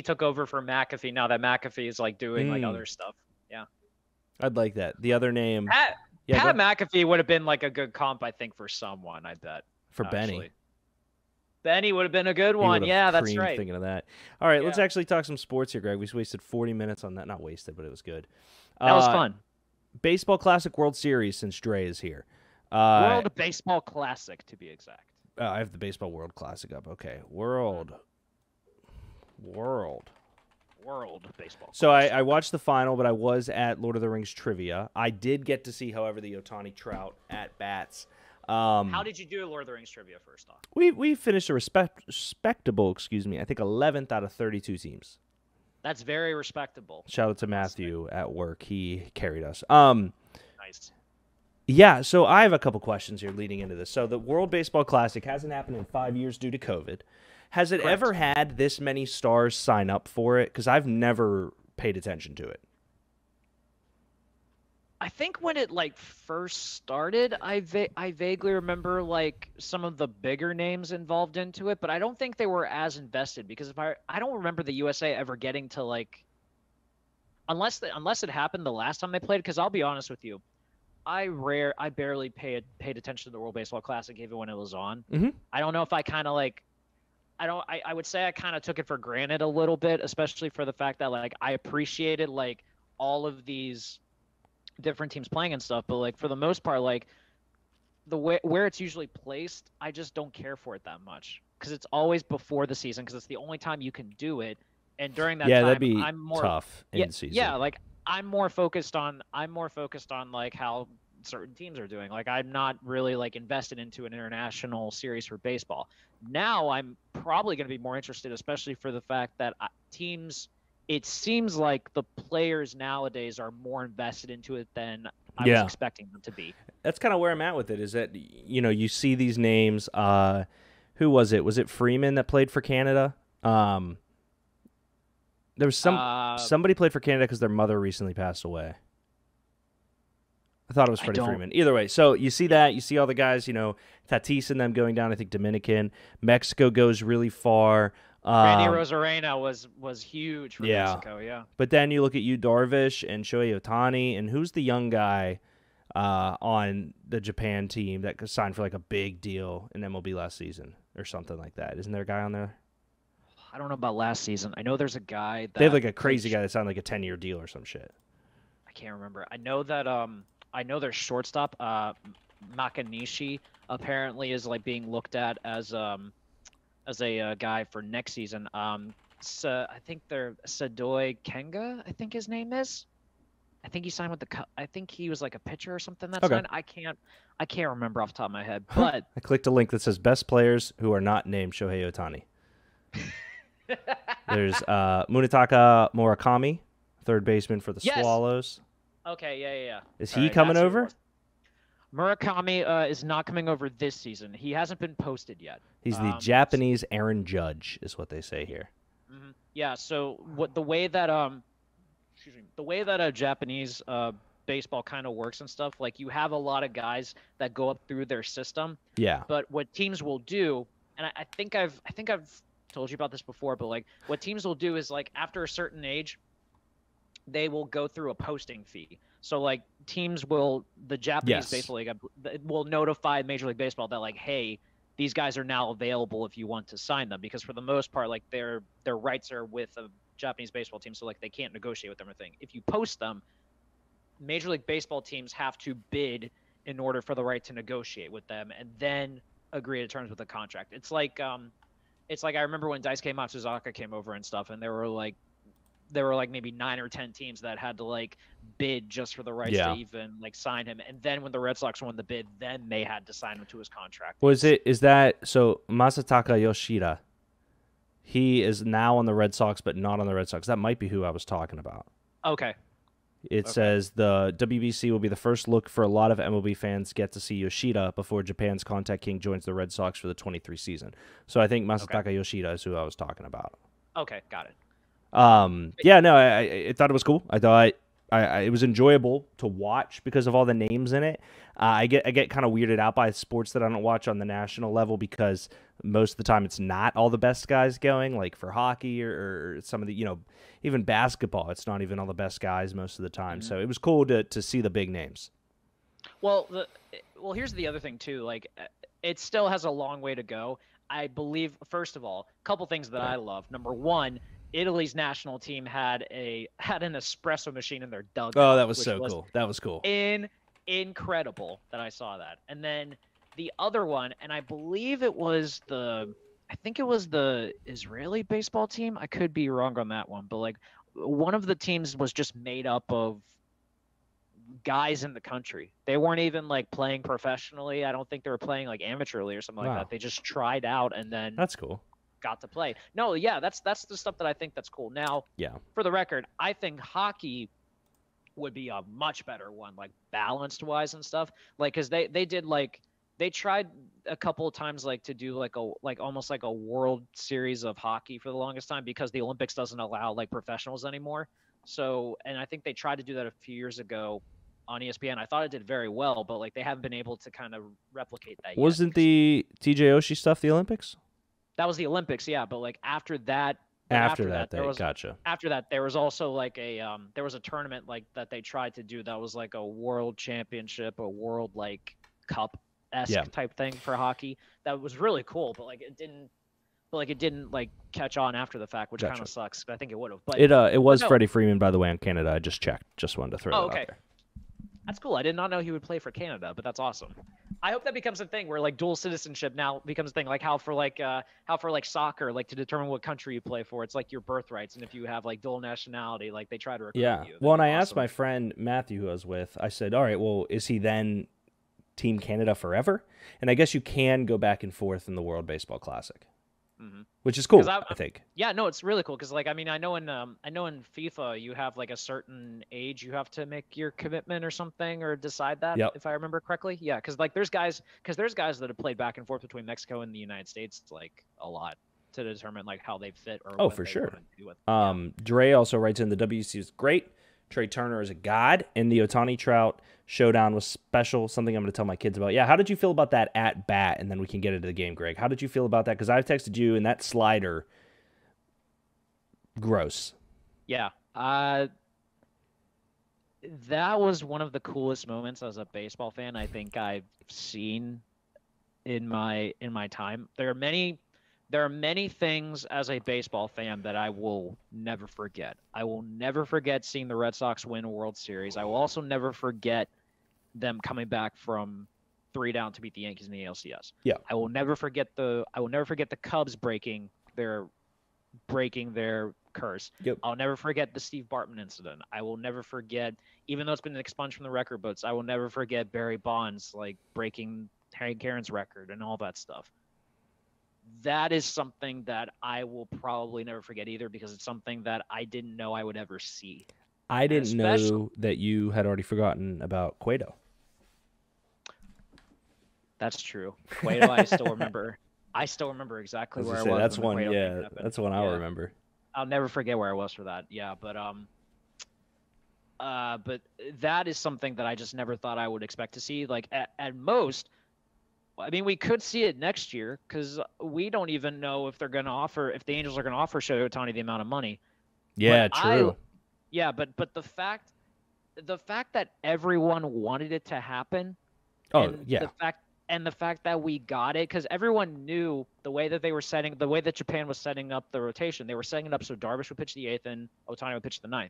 took over for McAfee now that McAfee is like doing like other stuff. Yeah. I'd like that. The other name. Pat McAfee would have been like a good comp, I think, for someone, I bet. For Benny. Benny would have been a good one. Yeah, that's right. Thinking of that. All right, let's actually talk some sports here, Greg. We wasted 40 minutes on that. Not wasted, but it was good. That was fun. Baseball Classic World Series since Dre is here. World Baseball Classic, to be exact. I have the Baseball World Classic up. Okay. World Baseball. So I watched the final, but I was at Lord of the Rings trivia. I did get to see, however, the Ohtani Trout at bats. How did you do Lord of the Rings trivia first off? We finished a respectable, I think 11th out of 32 teams. That's very respectable. Shout out to Matthew at work. He carried us. Nice. Yeah, so I have a couple questions here leading into this. So the World Baseball Classic hasn't happened in 5 years due to COVID. Has it ever had this many stars sign up for it? Because I've never paid attention to it. I think when it like first started, I vaguely remember like some of the bigger names involved into it, but I don't think they were as invested because if I don't remember the USA ever getting to like unless it happened the last time they played. Because I'll be honest with you, I barely paid attention to the World Baseball Classic even when it was on. Mm-hmm. I don't know if I kind of like I would say I kind of took it for granted a little bit, especially for the fact that like I appreciated like all of these different teams playing and stuff, but like for the most part, like the way where it's usually placed, I just don't care for it that much because it's always before the season because it's the only time you can do it, and during that Yeah, time, that'd be I'm more tough in season. yeah, like I'm more focused on like how certain teams are doing. Like I'm not really like invested into an international series for baseball. Now I'm probably going to be more interested, especially for the fact that teams. It seems like the players nowadays are more invested into it than I was expecting them to be. That's kind of where I'm at with it. Is that you see these names. Who was it? Was it Freeman that played for Canada? There was somebody played for Canada because their mother recently passed away. I thought it was Freddie Freeman. Either way, so you see that. You see all the guys, Tatis and them going down. I think Dominican. Mexico goes really far. Randy Rosarena was huge for Mexico, yeah. But then you look at Yu Darvish and Shohei Ohtani, and who's the young guy on the Japan team that signed for like a big deal in MLB last season or something like that? Isn't there a guy on there? I don't know about last season. I know there's a guy that they have like a crazy guy that signed like a 10-year deal or some shit. I can't remember. I know that I know their shortstop Makanishi apparently is like being looked at as a guy for next season. So I think they're Sadoi Kenga, I think his name is. I think he signed with I think he was like a pitcher or something that signed. I can't remember off the top of my head. But I clicked a link that says best players who are not named Shohei Ohtani. There's Munetaka Murakami, third baseman for the Swallows. Okay, yeah. Is he coming over? Murakami is not coming over this season. He hasn't been posted yet. He's the Japanese Aaron Judge, is what they say here. Mm-hmm. Yeah. So the way that a Japanese baseball kind of works and stuff, like you have a lot of guys that go up through their system. Yeah. But what teams will do, and I think I've told you about this before, but like what teams will do is like after a certain age, they will go through a posting fee. So like teams the Japanese baseball league will notify Major League Baseball that like, hey, these guys are now available if you want to sign them, because for the most part, like their rights are with a Japanese baseball team, so like they can't negotiate with them or thing. If you post them, Major League Baseball teams have to bid in order for the right to negotiate with them and then agree to terms with the contract. It's like I remember when Daisuke Matsuzaka came over and stuff, and there were like maybe 9 or 10 teams that had to like bid just for the rights to even like sign him. And then when the Red Sox won the bid, then they had to sign him to his contract. So Masataka Yoshida, he is now on the Red Sox, but not on the Red Sox. That might be who I was talking about. Okay. It says the WBC will be the first look for a lot of MLB fans get to see Yoshida before Japan's Contact King joins the Red Sox for the 23 season. So I think Masataka Yoshida is who I was talking about. Okay, got it. I thought it was cool. I thought it was enjoyable to watch because of all the names in it. I get kind of weirded out by sports that I don't watch on the national level because most of the time it's not all the best guys going, like for hockey or some of the, even basketball, it's not even all the best guys most of the time. Mm-hmm. So it was cool to see the big names. Well, here's the other thing too. Like, it still has a long way to go. I believe, first of all, a couple things that I love. Number one, Italy's national team had an espresso machine in their dugout. Oh, that was so cool. That was cool. Incredible that I saw that. And then the other one, and I believe it was the Israeli baseball team. I could be wrong on that one, but like one of the teams was just made up of guys in the country. They weren't even like playing professionally. I don't think they were playing like amateurly or something like that. They just tried out and then that's cool. Got to play. No, yeah, that's the stuff that I think that's cool. Now, for the record, I think hockey would be a much better one, like balanced wise and stuff. Like, cause they tried a couple of times like to do like almost like a World Series of hockey for the longest time because the Olympics doesn't allow like professionals anymore. So, and I think they tried to do that a few years ago on ESPN. I thought it did very well, but like they haven't been able to kind of replicate that yet. Wasn't the TJ Oshie stuff the Olympics? That was the Olympics, yeah. But like after that, gotcha. After that, there was also like there was a tournament like that they tried to do that was like a world championship, a world like cup-esque type thing for hockey. That was really cool, but like it didn't like catch on after the fact, which kind of sucks. I think it would have. But it was Freddie Freeman, by the way, on Canada. I just checked. Just wanted to throw that out there. That's cool. I did not know he would play for Canada, but that's awesome. I hope that becomes a thing where like dual citizenship now becomes a thing, like how for soccer, like to determine what country you play for, it's like your birthrights, and if you have like dual nationality, like they try to recruit you. Yeah. Well, and I asked my friend Matthew, who I was with, I said, all right, well, is he then Team Canada forever? And I guess you can go back and forth in the World Baseball Classic. Which is cool, I think. Yeah, no, it's really cool because, like, I mean, I know in FIFA you have like a certain age you have to make your commitment or something or decide that, if I remember correctly. Yeah, because like there's guys that have played back and forth between Mexico and the United States like a lot to determine like how they fit or what for they sure. want to do with them. Dre also writes in the WC is great. Trey Turner is a god, and the Ohtani Trout showdown was special, something I'm going to tell my kids about. Yeah, how did you feel about that at bat? And then we can get into the game, Greg. How did you feel about that? Because I've texted you, and that slider, gross. Yeah. That was one of the coolest moments as a baseball fan I think I've seen in my time. There are many things as a baseball fan that I will never forget. I will never forget seeing the Red Sox win a World Series. I will also never forget them coming back from 3 down to beat the Yankees in the ALCS. Yeah. I will never forget the Cubs breaking their curse. Yep. I'll never forget the Steve Bartman incident. I will never forget, even though it's been expunged from the record books, I will never forget Barry Bonds like breaking Hank Aaron's record and all that stuff. That is something that I will probably never forget either because it's something that I didn't know I would ever see. I didn't know that you had already forgotten about Cueto. That's true. Cueto, I still remember. I still remember exactly where I was. That's one. Yeah, that's one I'll remember. I'll never forget where I was for that. Yeah, but that is something that I just never thought I would expect to see. Like at most. I mean, we could see it next year because we don't even know if the Angels are going to offer Shohei Ohtani the amount of money. Yeah, true. But the fact that everyone wanted it to happen. The fact that we got it, because everyone knew the way that Japan was setting up the rotation. They were setting it up so Darvish would pitch the 8th and Ohtani would pitch the 9th.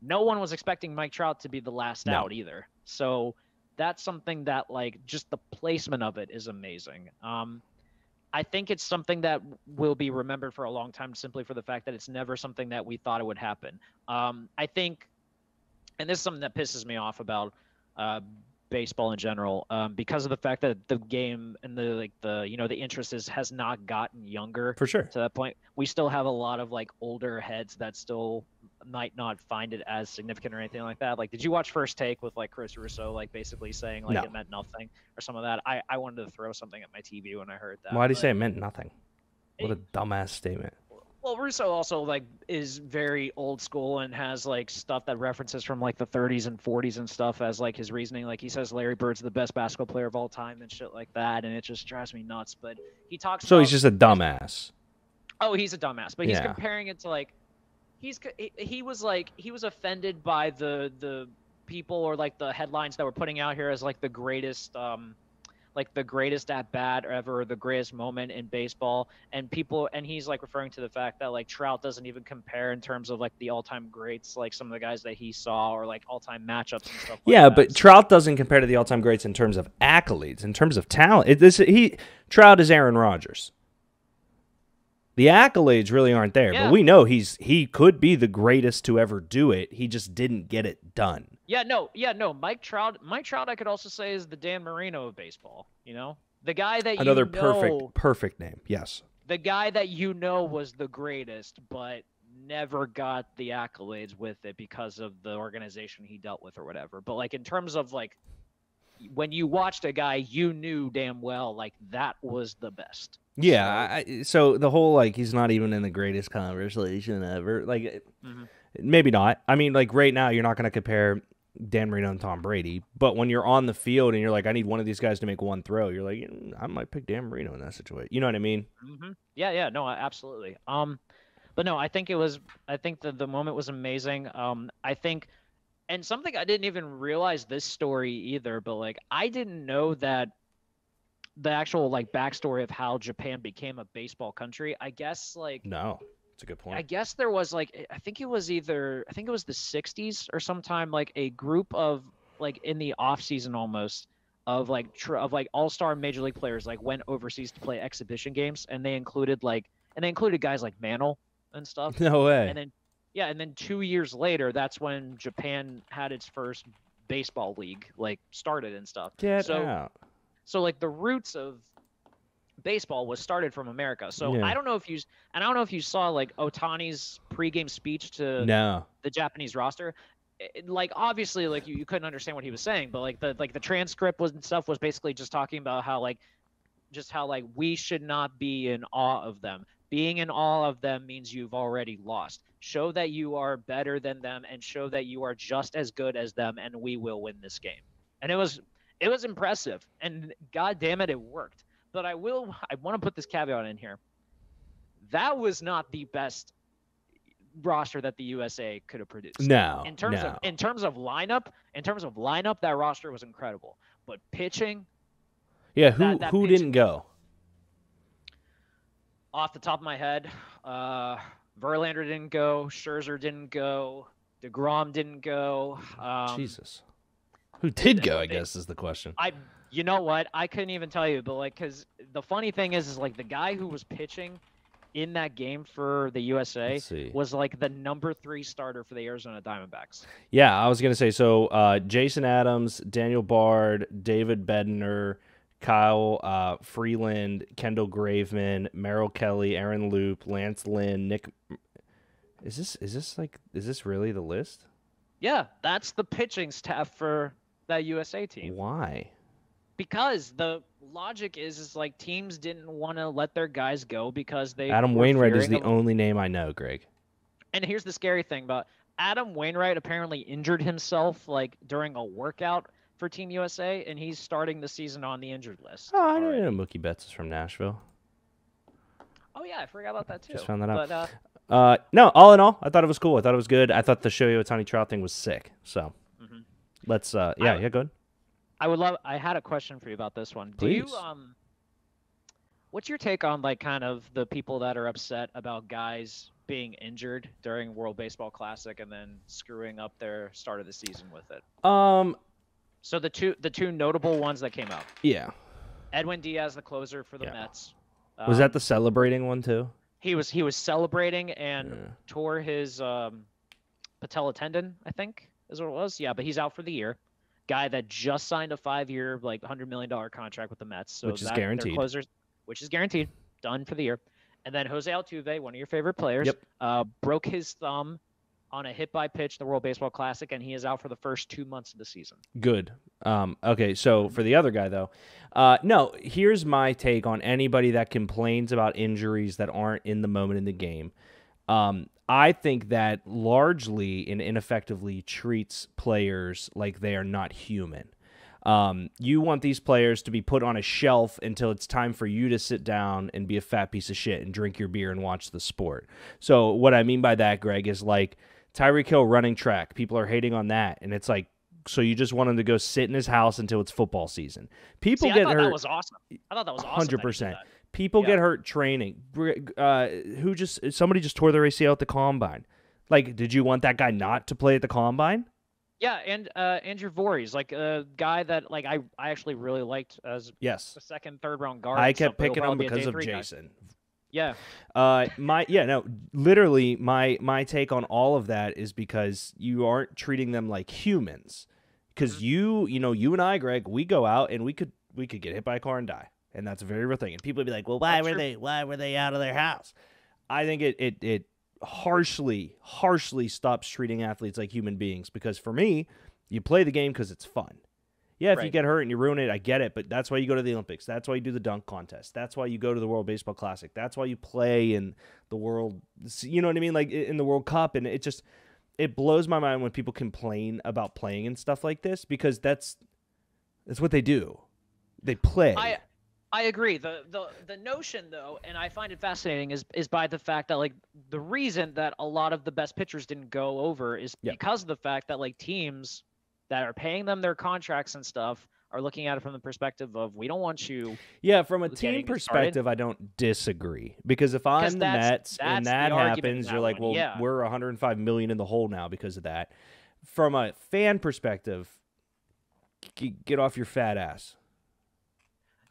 No one was expecting Mike Trout to be the last out either. So that's something that, like, just the placement of it is amazing. I think it's something that will be remembered for a long time simply for the fact that it's never something that we thought it would happen. I think, and this is something that pisses me off about baseball in general, because of the fact that the game and the interest has not gotten younger. For sure. To that point, we still have a lot of like older heads that still might not find it as significant or anything like that. Like, did you watch First Take with like Chris Russo, like basically saying like it meant nothing or some of that? I wanted to throw something at my TV when I heard that. Why did he say it meant nothing? What a dumbass statement. Well, Russo also like is very old school and has like stuff that references from like the 30s and 40s and stuff as like his reasoning. Like he says Larry Bird's the best basketball player of all time and shit like that, and it just drives me nuts. But he talks. So he's just a dumbass. Oh, he's a dumbass, but he's comparing it to like he was offended by the people or like the headlines that were putting out here as like the greatest at bat ever, the greatest moment in baseball, and he's like referring to the fact that like Trout doesn't even compare in terms of like the all-time greats, like some of the guys that he saw, or like all-time matchups and stuff. Yeah, but Trout doesn't compare to the all-time greats in terms of accolades, in terms of talent. Trout is Aaron Rodgers. The accolades really aren't there, but we know he could be the greatest to ever do it. He just didn't get it done. No. Mike Trout, I could also say is the Dan Marino of baseball. You know, the guy that perfect name. Yes, the guy that was the greatest, but never got the accolades with it because of the organization he dealt with or whatever. But like in terms of like when you watched a guy, you knew damn well like that was the best. Yeah, so the whole like he's not even in the greatest conversation ever. Like maybe not. I mean, like right now you're not going to compare Dan Marino and Tom Brady. But when you're on the field and you're like, I need one of these guys to make one throw, you're like, I might pick Dan Marino in that situation. You know what I mean? Mm-hmm. Yeah, no, absolutely. But no, I think the moment was amazing. I think, and something I didn't even realize this story either, but like I didn't know that the actual like backstory of how Japan became a baseball country. I guess like No, it's a good point. I guess there was like I think it was the 60s or sometime like a group of like in the off season almost of like all-star major league players like went overseas to play exhibition games, and they included guys like Mantle and stuff. No way. And then 2 years later, that's when Japan had its first baseball league like started and stuff. Get out. So like the roots of baseball was started from America. So Yeah. I don't know if you saw like Otani's pregame speech to the Japanese roster. Like obviously like you couldn't understand what he was saying, but like the transcript was and stuff was basically just talking about how we should not be in awe of them. Being in awe of them means you've already lost. Show that you are better than them and show that you are just as good as them, and we will win this game. And it was impressive, and god damn it worked. But I want to put this caveat in here. That was not the best roster that the USA could have produced. No. In terms of lineup, that roster was incredible. But pitching, yeah, who didn't go? Off the top of my head, Verlander didn't go, Scherzer didn't go, DeGrom didn't go. Jesus. Who did go, I guess, is the question. You know what? I couldn't even tell you, but like, because the funny thing is like the guy who was pitching in that game for the USA was like the number 3 starter for the Arizona Diamondbacks. Yeah, I was gonna say so. Jason Adams, Daniel Bard, David Bednar, Kyle Freeland, Kendall Graveman, Merrill Kelly, Aaron Loop, Lance Lynn, Nick. Is this really the list? Yeah, that's the pitching staff for that USA team. Why? Because the logic is like teams didn't want to let their guys go because they. Adam Wainwright is the only name I know, Greg. And here's the scary thing about Adam Wainwright apparently injured himself like during a workout for Team USA, and he's starting the season on the injured list. Oh, I didn't know Mookie Betts is from Nashville. Oh yeah, I forgot about that too. Just found that out. But, no, all in all, I thought it was cool. I thought it was good. I thought the Shohei Ohtani Trout thing was sick. So let's go ahead. I had a question for you about this one. Please. Do you what's your take on like kind of the people that are upset about guys being injured during World Baseball Classic and then screwing up their start of the season with it? So the two notable ones that came out. Yeah. Edwin Diaz, the closer for the Mets. Was that the celebrating one too? He was celebrating and tore his patella tendon, I think is what it was. Yeah, but he's out for the year. Guy that just signed a 5-year, like $100 million contract with the Mets. So which is guaranteed. Which is guaranteed. Done for the year. And then Jose Altuve, one of your favorite players, broke his thumb on a hit by pitch, the World Baseball Classic, and he is out for the first 2 months of the season. Good. Okay, so for the other guy, though, no, here's my take on anybody that complains about injuries that aren't in the moment in the game. I think that largely and ineffectively treats players like they are not human. You want these players to be put on a shelf until it's time for you to sit down and be a fat piece of shit and drink your beer and watch the sport. So what I mean by that, Greg, is like Tyreek Hill running track. People are hating on that, and it's like, so you just want him to go sit in his house until it's football season. People get hurt. That was awesome. I thought that was awesome. 100%. People get hurt training. Somebody just tore their ACL at the combine. Like, did you want that guy not to play at the combine? Yeah, and Andrew Voorhees, like a guy that like I actually really liked as a second, third round guard. I kept picking him because of Jason. Yeah. Literally my take on all of that is because you aren't treating them like humans. Because you and I, Greg, we go out and we could get hit by a car and die. And that's a very real thing. And people would be like, well, why were they out of their house? I think it harshly stops treating athletes like human beings, because for me, you play the game because it's fun. Yeah, if you get hurt and you ruin it, I get it, but that's why you go to the Olympics. That's why you do the dunk contest. That's why you go to the World Baseball Classic. That's why you play in the World, you know what I mean? Like in the World Cup, and it blows my mind when people complain about playing and stuff like this, because that's what they do. They play. I agree. The notion, though, and I find it fascinating, is by the fact that, like, the reason that a lot of the best pitchers didn't go over is because of the fact that, like, teams that are paying them their contracts and stuff are looking at it from the perspective of, we don't want you. Yeah, from a team perspective, I don't disagree, because if I'm the Mets and that happens, you're like, well, we're $105 million in the hole now because of that. From a fan perspective, get off your fat ass.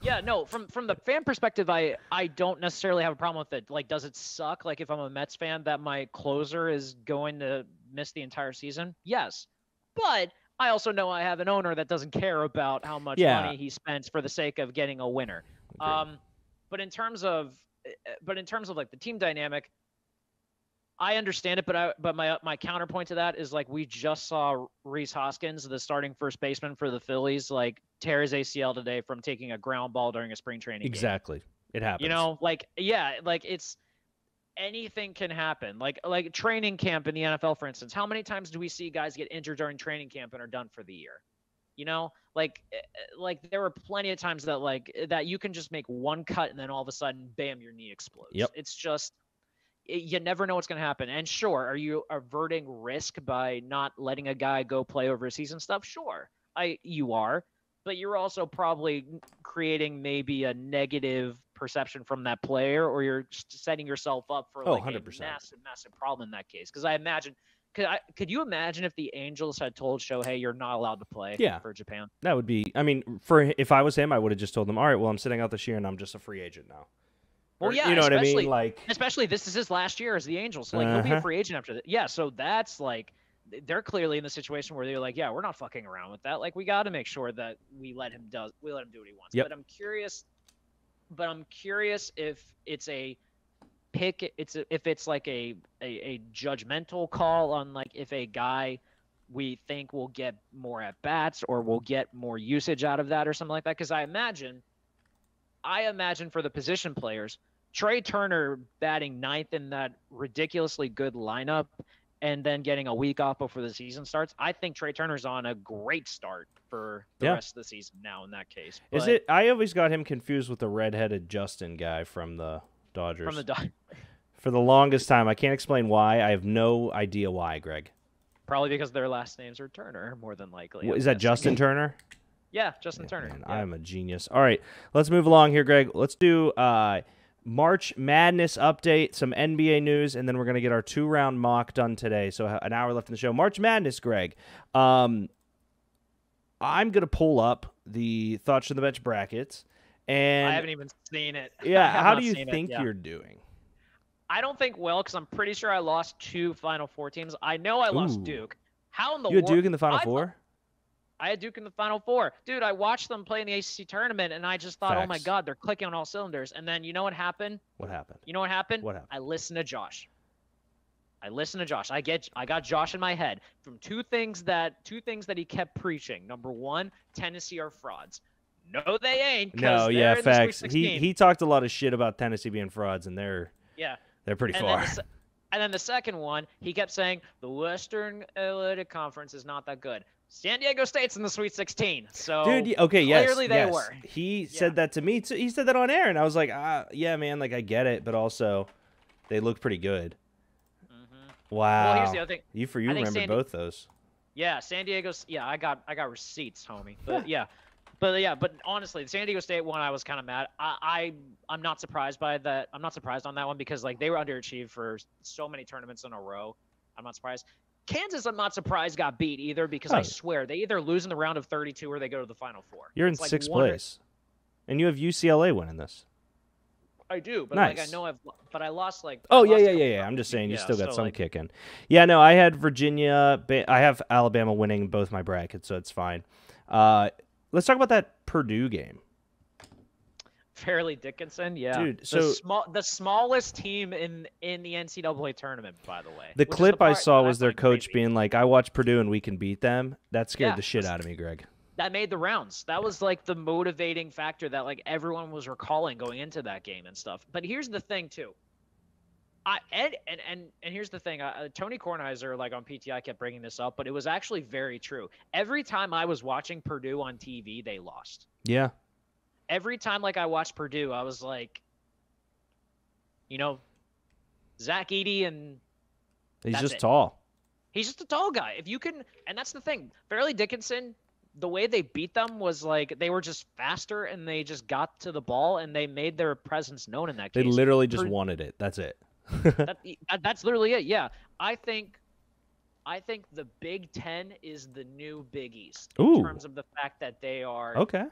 Yeah, no, from the fan perspective, I don't necessarily have a problem with it. Like, does it suck? Like, if I'm a Mets fan that my closer is going to miss the entire season? Yes. But I also know I have an owner that doesn't care about how much money he spends for the sake of getting a winner. But in terms of like the team dynamic, I understand it, but my counterpoint to that is, like, we just saw Rhys Hoskins, the starting first baseman for the Phillies, like, tear his ACL today from taking a ground ball during a spring training game. Exactly. It happens. You know, like, yeah, like, it's anything can happen. Like training camp in the NFL, for instance. How many times do we see guys get injured during training camp and are done for the year? You know, like there were plenty of times that you can just make one cut and then all of a sudden, bam, your knee explodes. Yep. It's just, you never know what's going to happen. And sure, are you averting risk by not letting a guy go play over a season stuff? Sure, you are, but you're also probably creating maybe a negative perception from that player, or you're setting yourself up for like 100%. a massive problem in that case. Because I imagine, could you imagine if the Angels had told Shohei, you're not allowed to play for Japan? That would be, I mean, if I was him, I would have just told them, all right, well, I'm sitting out this year and I'm just a free agent now. Well, yeah, you know what I mean? Like, especially this is his last year as the Angels. So, like, he'll be a free agent after that. Yeah, so that's like, they're clearly in the situation where they're like, yeah, we're not fucking around with that. Like, we got to make sure that we let him do what he wants. Yep. But I'm curious if it's a pick. If it's like a judgmental call on, like, if a guy we think will get more at bats or will get more usage out of that or something like that. Because I imagine for the position players, Trey Turner batting ninth in that ridiculously good lineup and then getting a week off before the season starts. I think Trey Turner's on a great start for the rest of the season now in that case. But I always got him confused with the redheaded Justin guy from the Dodgers. For the longest time. I can't explain why. I have no idea why, Greg. Probably because their last names are Turner, more than likely. Is that Justin Turner? Yeah, Justin Turner. Man, yeah. I'm a genius. All right, let's move along here, Greg. Let's do March Madness update, some NBA news, and then we're going to get our 2-round mock done today. So an hour left in the show. March Madness, Greg. I'm going to pull up the Thoughts from the Bench brackets. And I haven't even seen it. Yeah, how do you think you're doing? I don't think well, because I'm pretty sure I lost 2 Final Four teams. I know I lost Duke. How in the world? You had Duke in the Final Four? I had Duke in the Final Four. Dude, I watched them play in the ACC tournament, and I just thought, oh, my God, they're clicking on all cylinders. And then you know what happened? What happened? You know what happened? What happened? I listened to Josh. I got Josh in my head from two things that he kept preaching. Number one, Tennessee are frauds. No, they ain't. No, yeah, facts. He talked a lot of shit about Tennessee being frauds, and they're pretty far. And then the second one, he kept saying the Western Athletic Conference is not that good. San Diego State's in the Sweet 16. So dude, okay, clearly they were. He said that to me. He said that on air, and I was like, yeah, man, like I get it, but also they look pretty good. Mm-hmm. Wow. Well, here's the other thing. You remember both those. Yeah, San Diego's. Yeah, I got receipts, homie. But yeah. But honestly, the San Diego State one, I was kind of mad. I'm not surprised by that. I'm not surprised on that one because like they were underachieved for so many tournaments in a row. I'm not surprised. Kansas, I'm not surprised got beat either because I swear they either lose in the round of 32 or they go to the Final Four. You're in sixth place, and you have UCLA winning this. I do, but nice. like I know I lost like. Oh yeah. I'm just saying you still got some kicking. Yeah, no, I had Virginia. I have Alabama winning both my brackets, so it's fine. Let's talk about that Purdue game. Fairleigh Dickinson, yeah. Dude, so the smallest team in the NCAA tournament, by the way. The clip I saw was their coach being like, I watched Purdue and we can beat them. That scared the shit out of me, Greg. That made the rounds. That was like the motivating factor that like everyone was recalling going into that game and stuff. But here's the thing too. And here's the thing. Tony Kornheiser, like on PTI, kept bringing this up, but it was actually very true. Every time I was watching Purdue on TV, they lost. Yeah. Every time, like, I watched Purdue, I was like, Zach Edey, and he's just tall. He's just a tall guy. If you can, and that's the thing. Fairleigh Dickinson, the way they beat them was like they were just faster and they just got to the ball and they made their presence known in that case. They literally just wanted it. That's it. That's literally it. Yeah, I think the Big Ten is the new Big East in terms of the fact that they're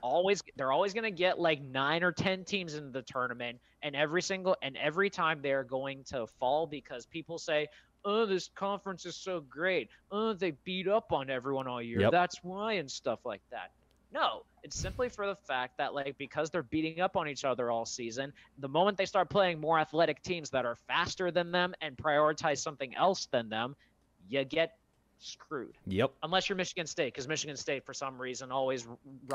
always going to get like 9 or 10 teams in the tournament, and every time they're going to fall because people say, "Oh, this conference is so great. Oh, they beat up on everyone all year. That's why," and stuff like that. No, it's simply for the fact that, like, because they're beating up on each other all season, the moment they start playing more athletic teams that are faster than them and prioritize something else than them, you get screwed. Yep. Unless you're Michigan State, because Michigan State, for some reason, always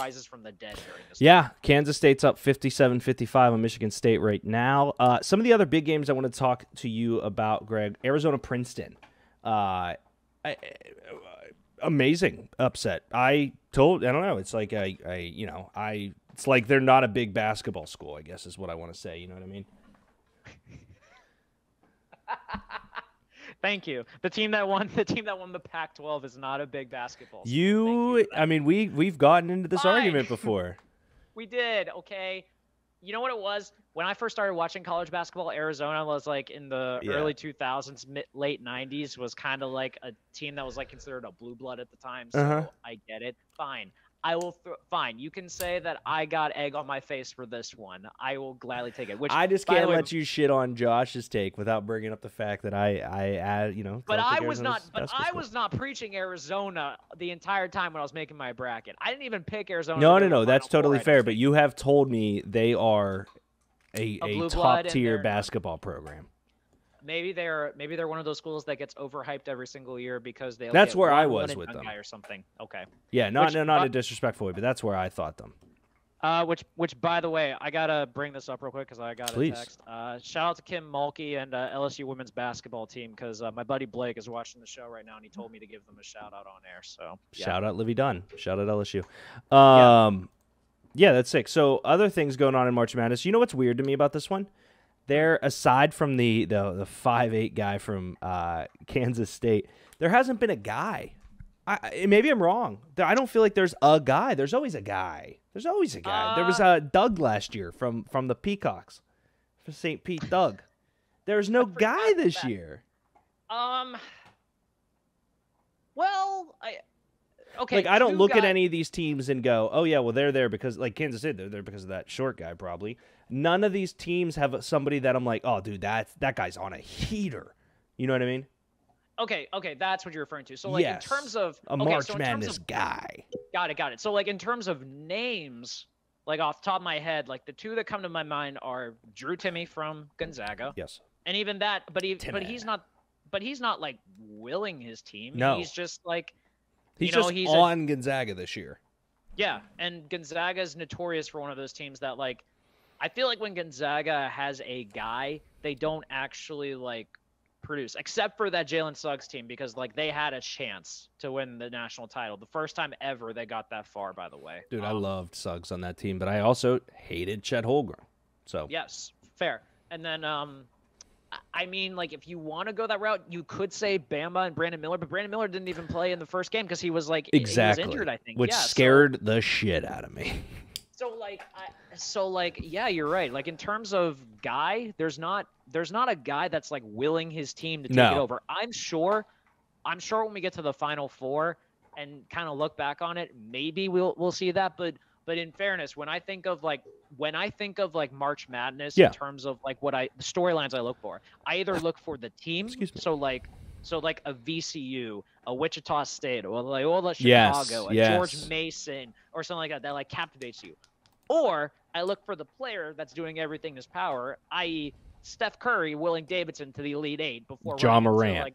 rises from the dead during this. Yeah, Kansas State's up 57-55 on Michigan State right now. Some of the other big games I want to talk to you about, Greg. Arizona-Princeton. Amazing upset. I don't know. It's like it's like they're not a big basketball school, I guess is what I want to say. You know what I mean? Thank you. The team that won the Pac-12 is not a big basketball school. I mean, we've gotten into this argument before. We did. Okay. You know what it was? When I first started watching college basketball, Arizona was like in the early 2000s, late 90s, was kind of like a team that was like considered a blue blood at the time. So I get it. Fine. Fine. You can say that I got egg on my face for this one. I will gladly take it. Which I just can't let you shit on Josh's take without bringing up the fact that I But I was not. But I was not preaching Arizona the entire time when I was making my bracket. I didn't even pick Arizona. No. That's totally fair. But you have told me they are a top tier basketball program. Maybe they're one of those schools that gets overhyped every single year because they. That's where I was with them or something. Okay. Yeah, not in a disrespectful way, but that's where I thought them. Which by the way, I gotta bring this up real quick because I got a text. Shout out to Kim Mulkey and LSU women's basketball team because my buddy Blake is watching the show right now and he told me to give them a shout out on air. So shout out Livy Dunn. Shout out LSU. Yeah, that's sick. So other things going on in March Madness. You know what's weird to me about this one? There, aside from the 5'8" guy from Kansas State, there hasn't been a guy. Maybe I'm wrong. I don't feel like there's a guy. There's always a guy. There was Doug last year from the Peacocks, for St. Pete. Doug. There's no guy this year. Well, okay. Like, I don't look at any of these teams and go, oh yeah, well they're there because, like, Kansas City, they're there because of that short guy probably. None of these teams have somebody that I'm like, oh dude, that guy's on a heater. You know what I mean? Okay, that's what you're referring to. So, like, in terms of a March Madness guy. Got it. So, like, in terms of names, like, off the top of my head, like, the two that come to my mind are Drew Timme from Gonzaga. Yes. And even that, but he's not like willing his team. No. He's just like he's on Gonzaga this year. Yeah, and Gonzaga is notorious for one of those teams that, like, I feel like when Gonzaga has a guy, they don't actually, like, produce, except for that Jalen Suggs team, because, like, they had a chance to win the national title. The first time ever they got that far, by the way. Dude, I loved Suggs on that team, but I also hated Chet Holmgren. So yes, fair. And then, I mean, like, if you want to go that route, you could say Bama and Brandon Miller, but Brandon Miller didn't even play in the first game because he was, like, he was injured, I think. Which scared the shit out of me. So, yeah, you're right. Like, in terms of guy, there's not a guy that's, like, willing his team to take it over. I'm sure when we get to the Final Four and kind of look back on it, maybe we'll see that. But in fairness, when I think of March Madness in terms of, like, the storylines I look for, I either look for the team. So like a VCU, a Wichita State, or Loyola Chicago, a George Mason, or something like that like captivates you. Or I look for the player that's doing everything in his power, i.e. Steph Curry willing Davidson to the Elite Eight before Ja Morant. Like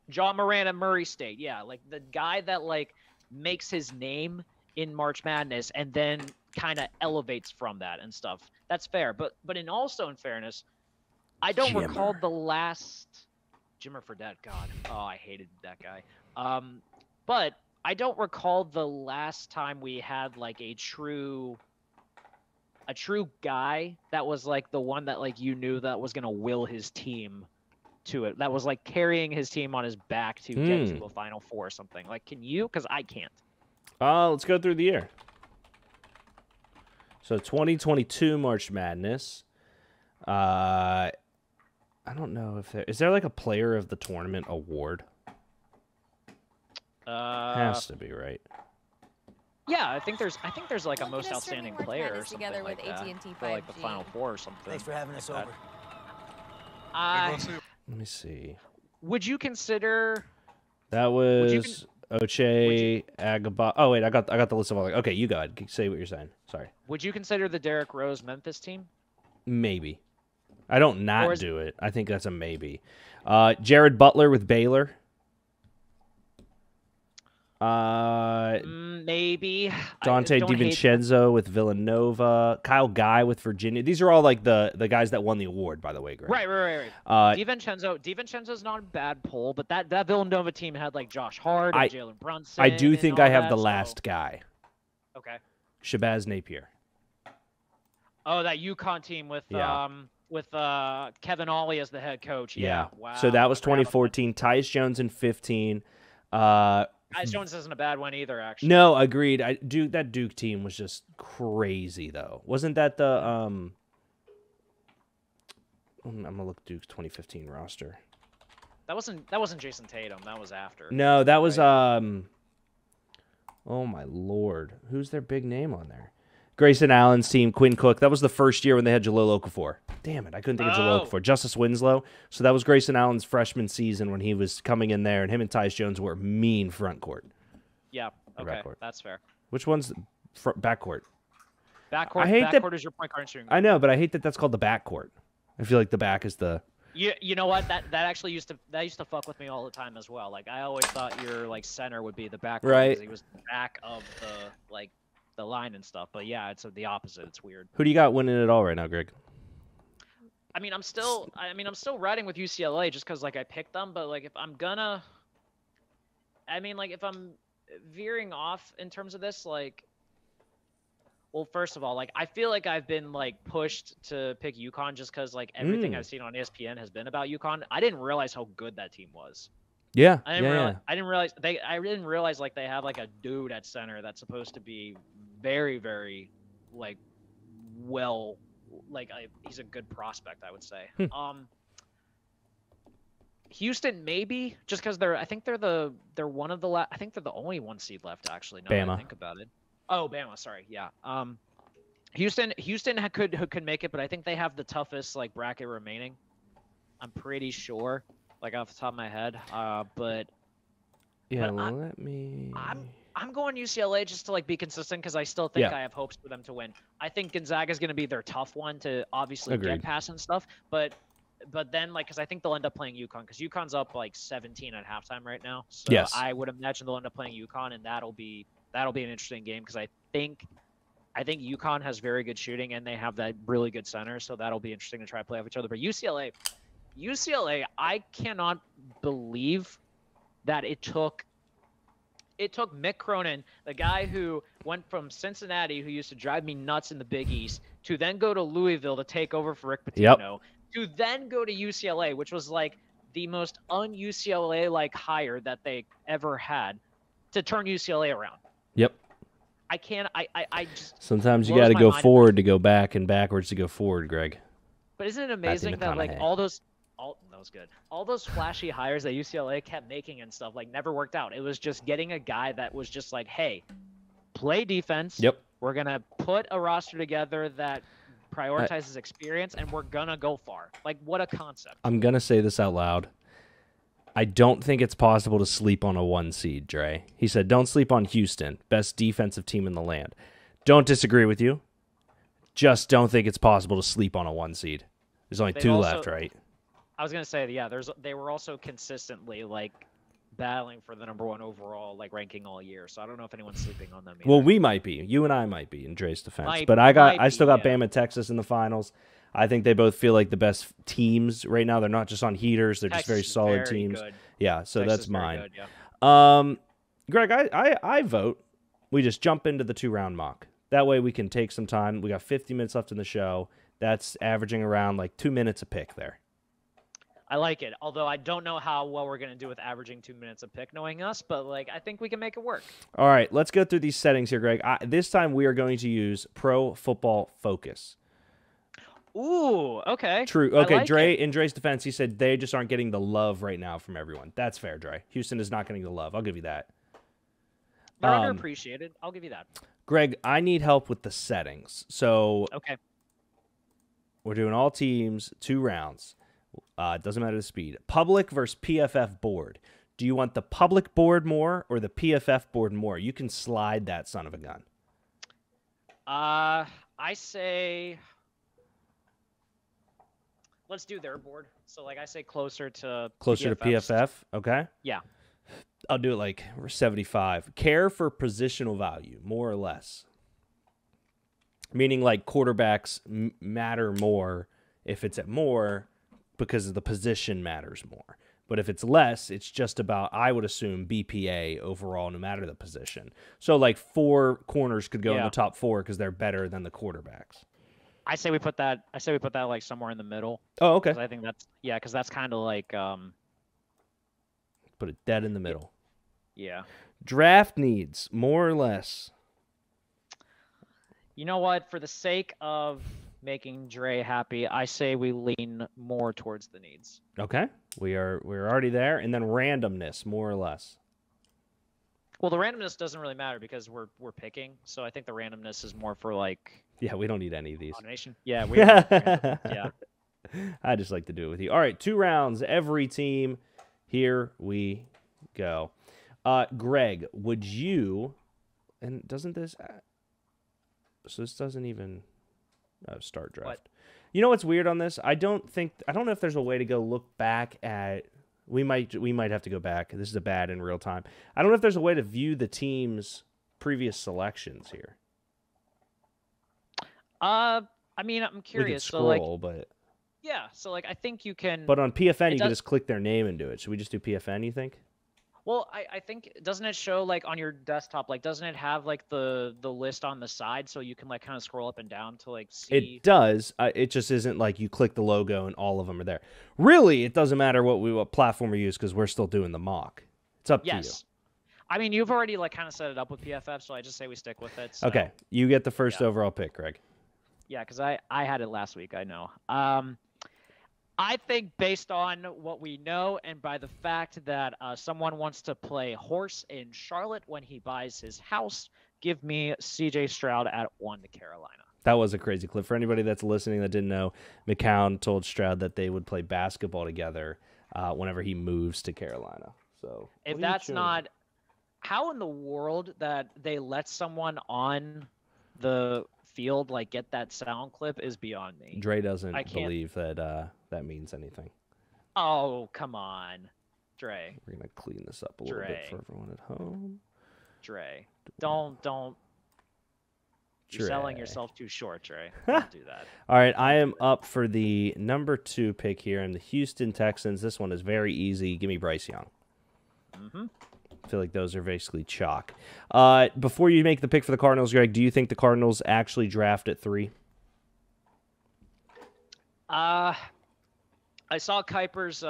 Ja Morant at Murray State. Yeah, like the guy that, like, makes his name in March Madness and then kind of elevates from that and stuff. That's fair. But in fairness, I don't Jimmer. recall the last Jimmer Fredette. God, oh, I hated that guy. But I don't recall the last time we had like a true guy that was like the one that like you knew that was gonna will his team to it. That was like carrying his team on his back to get to a Final Four or something. Like, can you? Because I can't. Let's go through the year. So 2022 March Madness. I don't know if is there like a player of the tournament award? Has to be, right? Yeah, I think there's like a most outstanding player or something together like with that AT&T for like the 5G. Final Four or something. Thanks for having us over. Let me see. Would you consider? That was Oche Agaba. Oh wait, I got the list of all. Okay, you go ahead. Say what you're saying. Sorry. Would you consider the Derrick Rose Memphis team? Maybe. I don't do it. I think that's a maybe. Jared Butler with Baylor. Maybe. Dante DiVincenzo with Villanova. Kyle Guy with Virginia. These are all like the guys that won the award, by the way, Greg. Right. DiVincenzo's not a bad pull, but that Villanova team had like Josh Hart and Jalen Brunson. I do think I have the last guy. Okay. Shabazz Napier. Oh, that UConn team with Kevin Ollie as the head coach. Yeah. Wow. So that was 2014. Tyus Jones in 15. Tyus Jones isn't a bad one either, actually. No, agreed. That Duke team was just crazy, though. Wasn't that the I'm gonna look Duke's 2015 roster. That wasn't Jason Tatum. That was after. No, that was oh my lord, who's their big name on there? Grayson Allen's team, Quinn Cook. That was the first year when they had Jahlil Okafor. Damn it, I couldn't think of Jahlil Okafor. Justice Winslow. So that was Grayson Allen's freshman season when he was coming in there, and him and Tyus Jones were mean front court. Yeah, okay, that's fair. Which one's backcourt? Backcourt is your point guard shooting. I know, but I hate that that's called the backcourt. I feel like the back is the... You know what? That actually used to fuck with me all the time as well. Like, I always thought your like center would be the backcourt because he was the back of the line and stuff, but yeah, it's the opposite. It's weird. Who do you got winning it all right now, Greg? I mean, I'm still riding with UCLA just because like I picked them, but like if I'm veering off in terms of this, like, well, first of all, like I feel like I've been like pushed to pick UConn just because like everything I've seen on ESPN has been about UConn. I didn't realize how good that team was. Yeah, I didn't realize like they have like a dude at center that's supposed to be very, very like well, like he's a good prospect, I would say. Houston maybe just because they're one of the I think they're the only one seed left actually. Now that I think about it. Oh, Bama, sorry, yeah. Houston could make it, but I think they have the toughest like bracket remaining. I'm pretty sure. Like off the top of my head, but yeah, I'm going UCLA just to like be consistent because I still think I have hopes for them to win. I think Gonzaga is going to be their tough one to obviously get past and stuff, but then like because I think they'll end up playing UConn because UConn's up like 17 at halftime right now, so I would imagine they'll end up playing UConn and that'll be an interesting game because I think UConn has very good shooting and they have that really good center, so that'll be interesting to try to play off each other. But UCLA, I cannot believe that it took Mick Cronin, the guy who went from Cincinnati, who used to drive me nuts in the Big East, to then go to Louisville to take over for Rick Pitino, to then go to UCLA, which was like the most un-UCLA like hire that they ever had, to turn UCLA around. Yep. I can't. I just. Sometimes you got to go forward to go back and backwards to go forward, Greg. But isn't it amazing that like that was good. All those flashy hires that UCLA kept making and stuff like never worked out. It was just getting a guy that was just like, hey, play defense. Yep. We're gonna put a roster together that prioritizes experience, and we're gonna go far. Like, what a concept. I'm gonna say this out loud. I don't think it's possible to sleep on a 1 seed, Dre. He said, don't sleep on Houston, best defensive team in the land. Don't disagree with you. Just don't think it's possible to sleep on a 1 seed. There's only 2 left, right? I was gonna say, yeah. They were also consistently like battling for the #1 overall like ranking all year. So I don't know if anyone's sleeping on them either. Well, we might be. You and I might be in Dre's defense. But I still got Bama, Texas in the finals. I think they both feel like the best teams right now. They're not just on heaters; they're just very solid teams. Good. Yeah, so Texas that's mine. Good, yeah. Greg, I vote we just jump into the 2-round mock. That way we can take some time. We got 50 minutes left in the show. That's averaging around like 2 minutes a pick there. I like it, although I don't know how well we're going to do with averaging 2 minutes a pick, knowing us, but like I think we can make it work. All right, let's go through these settings here, Greg. This time we are going to use Pro Football Focus. Ooh, okay. True. Okay, like Dre, in Dre's defense, he said they just aren't getting the love right now from everyone. That's fair, Dre. Houston is not getting the love. I'll give you that. They're underappreciated. I'll give you that. Greg, I need help with the settings. So okay, we're doing all teams, 2 rounds. Doesn't matter the speed. Public versus PFF board. Do you want the public board more or the PFF board more? You can slide that son of a gun. I say let's do their board. So like I say closer to PFF. Okay. Yeah. I'll do it like 75. Care for positional value, more or less. Meaning like quarterbacks matter more if it's at more because the position matters more. But if it's less, it's just about, I would assume, BPA overall, no matter the position. So like 4 corners could go in the top 4 because they're better than the quarterbacks. I say we put that like somewhere in the middle. Oh, okay. I think because that's kind of like put it dead in the middle. Yeah. Draft needs, more or less. You know what? For the sake of making Dre happy, I say we lean more towards the needs. Okay. We're already there. And then randomness, more or less. Well, the randomness doesn't really matter because we're picking. So I think the randomness is more for like. Yeah, we don't need any of these. Automation. Yeah, we yeah. I just like to do it with you. All right, 2 rounds, every team. Here we go. Greg, would you? And doesn't this? So this doesn't even start draft. What? You know what's weird on this? I don't know if there's a way to go look back at. We might have to go back. This is a bad in real time. I don't know if there's a way to view the team's previous selections here. I mean, I'm curious. We could scroll, but yeah. So like, I think you can. But on PFN, you can just click their name and do it. Should we just do PFN? You think? Well, I think, doesn't it show like on your desktop, like doesn't it have like the list on the side so you can like kind of scroll up and down to like see? It does. It just isn't like you click the logo and all of them are there. Really, it doesn't matter what platform we use because we're still doing the mock. It's up to you. I mean, you've already like kind of set it up with PFF, so I just say we stick with it. So. Okay, you get the first overall pick, Greg. Yeah, because I had it last week. I know. I think based on what we know and by the fact that someone wants to play horse in Charlotte when he buys his house, give me C.J. Stroud at 1 to Carolina. That was a crazy clip. For anybody that's listening that didn't know, McCown told Stroud that they would play basketball together whenever he moves to Carolina. So if that's not how in the world that they let someone on the field like get that sound clip is beyond me. Dre doesn't believe that that means anything. Oh, come on, Dre. We're gonna clean this up a little bit for everyone at home. Dre, don't. You're selling yourself too short, Dre. Don't do that. All right, I am up for the number 2 pick here in the Houston Texans. This one is very easy. Give me Bryce Young. Mm-hmm. I feel like those are basically chalk. Before you make the pick for the Cardinals, Greg, do you think the Cardinals actually draft at 3? I saw Kuiper's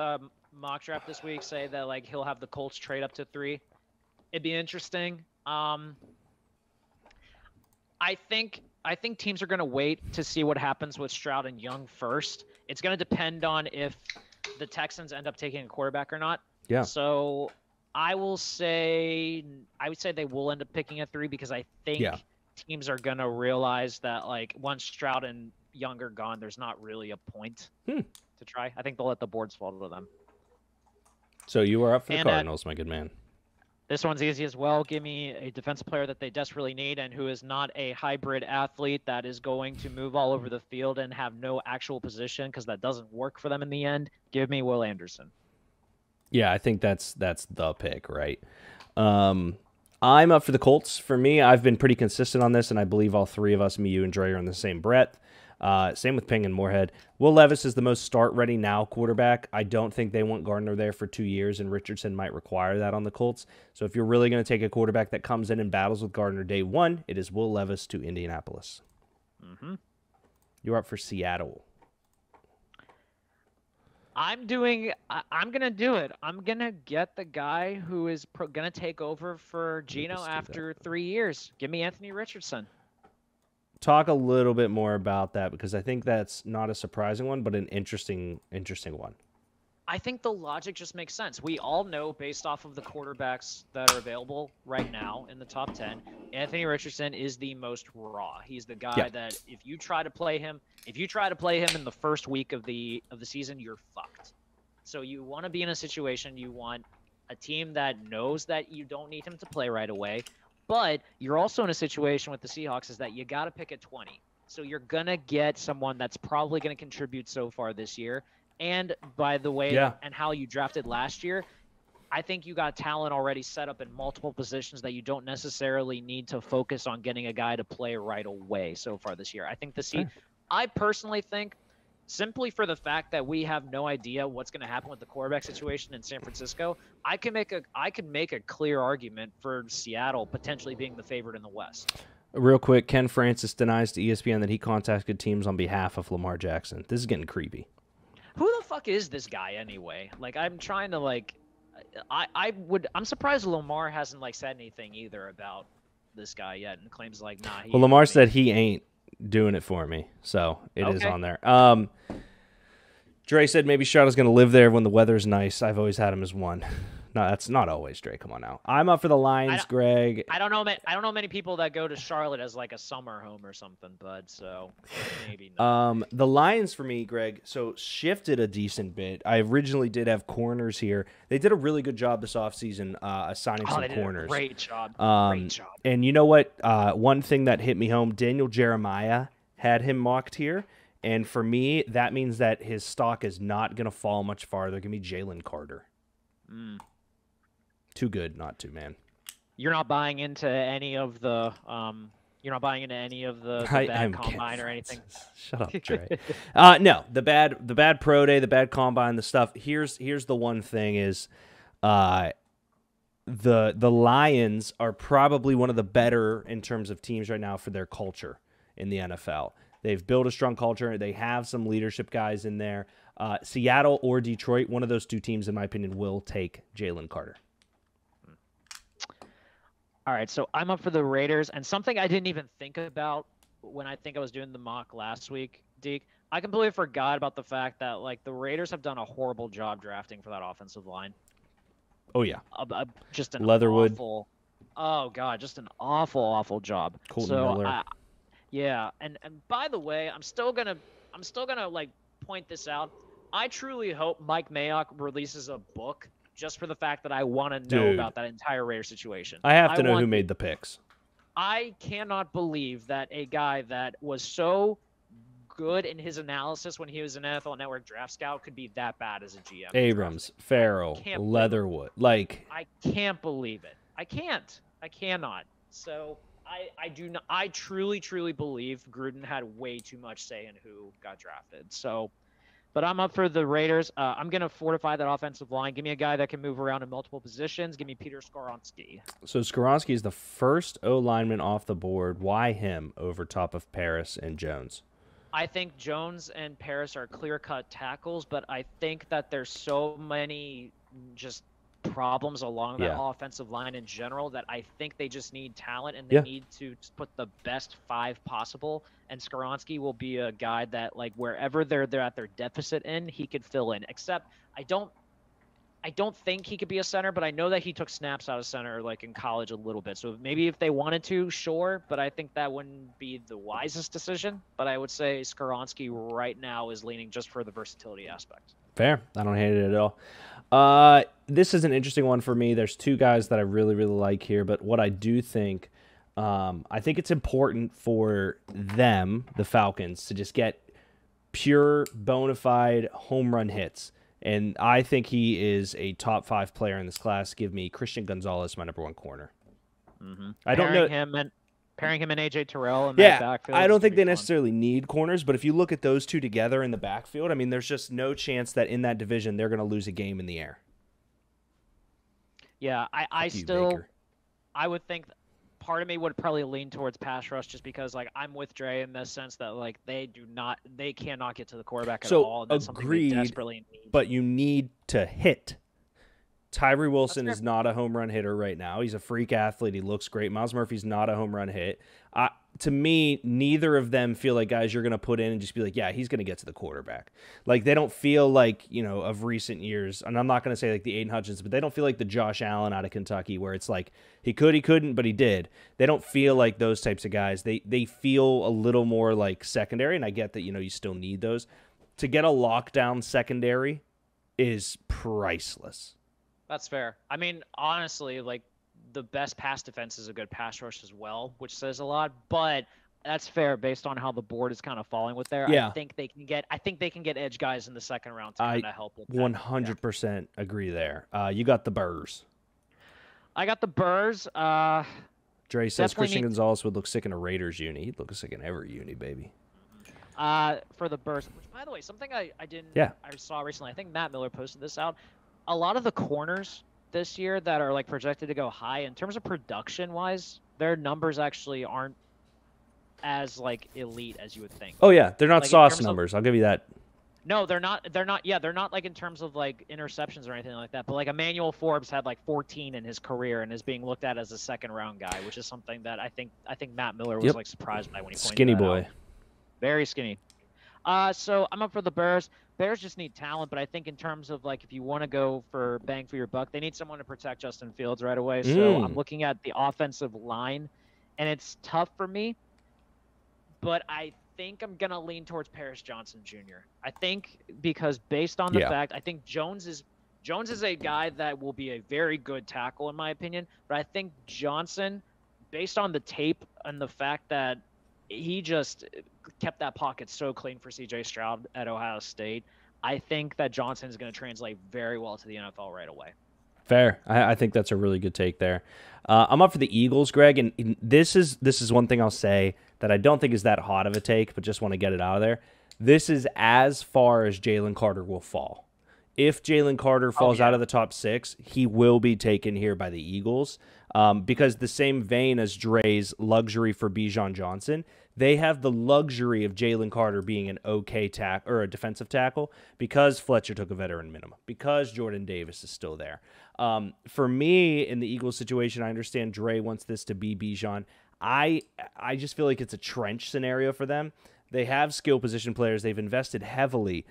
mock draft this week say that like he'll have the Colts trade up to 3. It'd be interesting. I think teams are going to wait to see what happens with Stroud and Young first. It's going to depend on if the Texans end up taking a quarterback or not. Yeah. So I would say they will end up picking at 3 because I think teams are going to realize that like once Stroud and Young are gone, there's not really a point to try. I think they'll let the boards fall to them. So you are up for the Cardinals, my good man. This one's easy as well. Give me a defensive player that they desperately need and who is not a hybrid athlete that is going to move all over the field and have no actual position because that doesn't work for them in the end. Give me Will Anderson. Yeah, I think that's the pick, right? I'm up for the Colts. For me, I've been pretty consistent on this, and I believe all 3 of us, me, you, and Dre, are on the same breadth. Same with Ping and Moorhead. Will Levis is the most start-ready now quarterback. I don't think they want Gardner there for 2 years, and Richardson might require that on the Colts. So if you're really going to take a quarterback that comes in and battles with Gardner day one, it is Will Levis to Indianapolis. Mm-hmm. You're up for Seattle. I'm going to do it. I'm going to get the guy who is going to take over for Geno after 3 years. Give me Anthony Richardson. Talk a little bit more about that, because I think that's not a surprising one, but an interesting one. I think the logic just makes sense. We all know, based off of the quarterbacks that are available right now in the top 10, Anthony Richardson is the most raw. He's the guy that if you try to play him in the first week of the season, you're fucked. So you want to be in a situation, you want a team that knows that you don't need him to play right away, but you're also in a situation with the Seahawks is that you got to pick at 20. So you're going to get someone that's probably going to contribute so far this year. And by the way, and how you drafted last year, I think you got talent already set up in multiple positions that you don't necessarily need to focus on getting a guy to play right away so far this year. I think I personally think, simply for the fact that we have no idea what's going to happen with the quarterback situation in San Francisco, I could make a clear argument for Seattle potentially being the favorite in the West. Real quick, Ken Francis denies to ESPN that he contacted teams on behalf of Lamar Jackson. This is getting creepy. Who the fuck is this guy anyway? Like, I'm trying to I'm surprised Lamar hasn't said anything either about this guy yet, and claims Well, Lamar said he ain't doing it for me, so it is on there. Dre said maybe Charlotte's going to live there when the weather's nice. I've always had him as one. No, that's not always, Dre. Come on now. I'm up for the Lions, Greg. I don't know many people that go to Charlotte as a summer home or something, bud. So maybe not. The Lions for me, Greg, so shifted a decent bit. I originally did have corners here. They did a really good job this offseason assigning some corners. Great job. Great job. And you know what? One thing that hit me home, Daniel Jeremiah had him mocked here. And for me, that means that his stock is not going to fall much farther. Give me Jalen Carter. Too good not to, man. You're not buying into any of the bad combine or anything. Shut up, Trey. No, the bad pro day, the bad combine, the stuff. Here's the one thing is, the Lions are probably one of the better in terms of teams right now for their culture in the NFL. They've built a strong culture. They have some leadership guys in there. Seattle or Detroit, one of those two teams, in my opinion, will take Jalen Carter. All right, so I'm up for the Raiders, and something I didn't even think about when I was doing the mock last week, Deke, I completely forgot about the fact that the Raiders have done a horrible job drafting for that offensive line. Oh yeah, just an Leatherwood. Just an awful job. Colton Miller. And by the way, I'm still gonna point this out. I truly hope Mike Mayock releases a book just for the fact that I want to know about that entire Raider situation. I have to know who made the picks. I cannot believe that a guy that was so good in his analysis when he was an NFL Network draft scout could be that bad as a GM. Abrams, Farrell, Leatherwood. I can't believe it. I cannot. So I truly believe Gruden had way too much say in who got drafted. So, but I'm up for the Raiders. I'm going to fortify that offensive line. Give me a guy that can move around in multiple positions. Give me Peter Skoronski. So Skoronski is the first O-lineman off the board. Why him over top of Paris and Jones? I think Jones and Paris are clear-cut tackles, but I think that there's so many just problems along that offensive line in general that I think they just need talent, and they need to put the best five possible. And Skoronski will be a guy that, wherever they're at their deficit in, he could fill in. Except I don't think he could be a center, but I know that he took snaps out of center in college a little bit. So maybe if they wanted to, sure, but I think that wouldn't be the wisest decision. But I would say Skoronski right now is leaning just for the versatility aspect. Fair. I don't hate it at all. This is an interesting one for me. There's two guys that I really, really like here, but what I do think, I think it's important for them, the Falcons, to just get pure, bona fide home run hits. And I think he is a top 5 player in this class. Give me Christian Gonzalez, my number 1 corner. Mm-hmm. I don't know. pairing him and AJ Terrell in that backfield. I don't think they necessarily need corners, but if you look at those two together in the backfield, I mean, there's just no chance that in that division they're going to lose a game in the air. Yeah, I would think part of me would probably lean towards pass rush just because, like, I'm with Dre in the sense that, like, they cannot get to the quarterback at all. And that's agreed, something they desperately need. But you need to hit. Tyree Wilson is not a home run hitter right now. He's a freak athlete. He looks great. Miles Murphy's not a home run hit. To me, neither of them feel like guys you're going to put in and just be like, yeah, he's going to get to the quarterback. Like, they don't feel like, of recent years, and I'm not going to say like the Aiden Hutchins, but they don't feel like the Josh Allen out of Kentucky where it's like he could, he couldn't, but he did. They don't feel like those types of guys. They feel a little more like secondary, and I get that, you still need those. To get a lockdown secondary is priceless. That's fair. I mean, honestly, like, the best pass defense is a good pass rush as well, which says a lot. But that's fair based on how the board is kind of falling with there. Yeah. I think they can get edge guys in the second round to kind of help with that. 100% agree there. You got the Burrs. I got the Burrs. Dre says Christian Gonzalez would look sick in a Raiders uni. He'd look sick in every uni, baby. For the Burrs, which, by the way, something I saw recently. I think Matt Miller posted this out. A lot of the corners this year that are like projected to go high in terms of production wise, their numbers actually aren't as like elite as you would think. Oh yeah, they're not like sauce numbers. I'll give you that. No, they're not. Yeah, they're not like in terms of like interceptions or anything like that. But like Emmanuel Forbes had like 14 in his career and is being looked at as a second round guy, which is something that I think Matt Miller was like surprised by when he pointed skinny that boy, out. Very skinny. So I'm up for the Bears. Bears just need talent, but I think in terms of like if you want to go for bang for your buck, they need someone to protect Justin Fields right away. So I'm looking at the offensive line, and it's tough for me, but I think I'm gonna lean towards Paris Johnson Jr. I think because based on the fact, I think Jones is a guy that will be a very good tackle in my opinion, but I think Johnson, based on the tape and the fact that he just kept that pocket so clean for C.J. Stroud at Ohio State, I think that Johnson is going to translate very well to the NFL right away. Fair. I think that's a really good take there. I'm up for the Eagles, Greg, and this is one thing I'll say that I don't think is that hot of a take, but just want to get it out of there. This is as far as Jalen Carter will fall. If Jalen Carter falls out of the top 6, he will be taken here by the Eagles because the same vein as Dre's luxury for Bijan Johnson, they have the luxury of Jalen Carter being an okay tackle or a defensive tackle because Fletcher took a veteran minimum, because Jordan Davis is still there. For me, in the Eagles situation, I understand Dre wants this to be Bijan. I just feel like it's a trench scenario for them. They have skill position players. They've invested heavily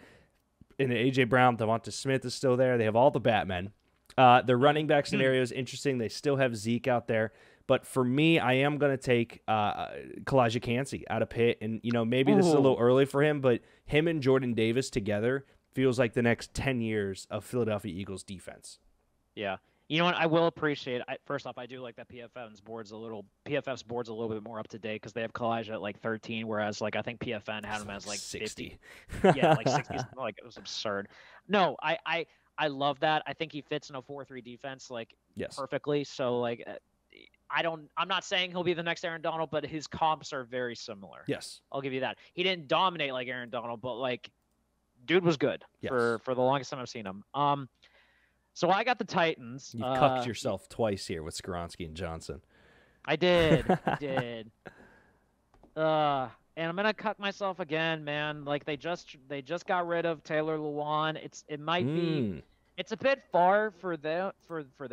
in A.J. Brown. Devonta Smith is still there. They have all the Batmen. Their running back scenario is interesting. They still have Zeke out there. But for me, I am going to take Kalijah Kancey out of Pitt. And, maybe this is a little early for him, but him and Jordan Davis together feels like the next 10 years of Philadelphia Eagles defense. Yeah. You know what? I will appreciate. First off, I do like that PFF's board's a little bit more up to date because they have Kalijah at like 13, whereas like I think PFN had him as like 60. 50. Yeah, like 60. Like it was absurd. No, I love that. I think he fits in a 4-3 defense like perfectly. So like I'm not saying he'll be the next Aaron Donald, but his comps are very similar. Yes, I'll give you that. He didn't dominate like Aaron Donald, but like dude was good for the longest time I've seen him. So I got the Titans. You cucked yourself twice here with Skoronski and Johnson. I did. And I'm gonna cuck myself again, man. Like they just got rid of Taylor Lewan. It might be. It's a bit far for their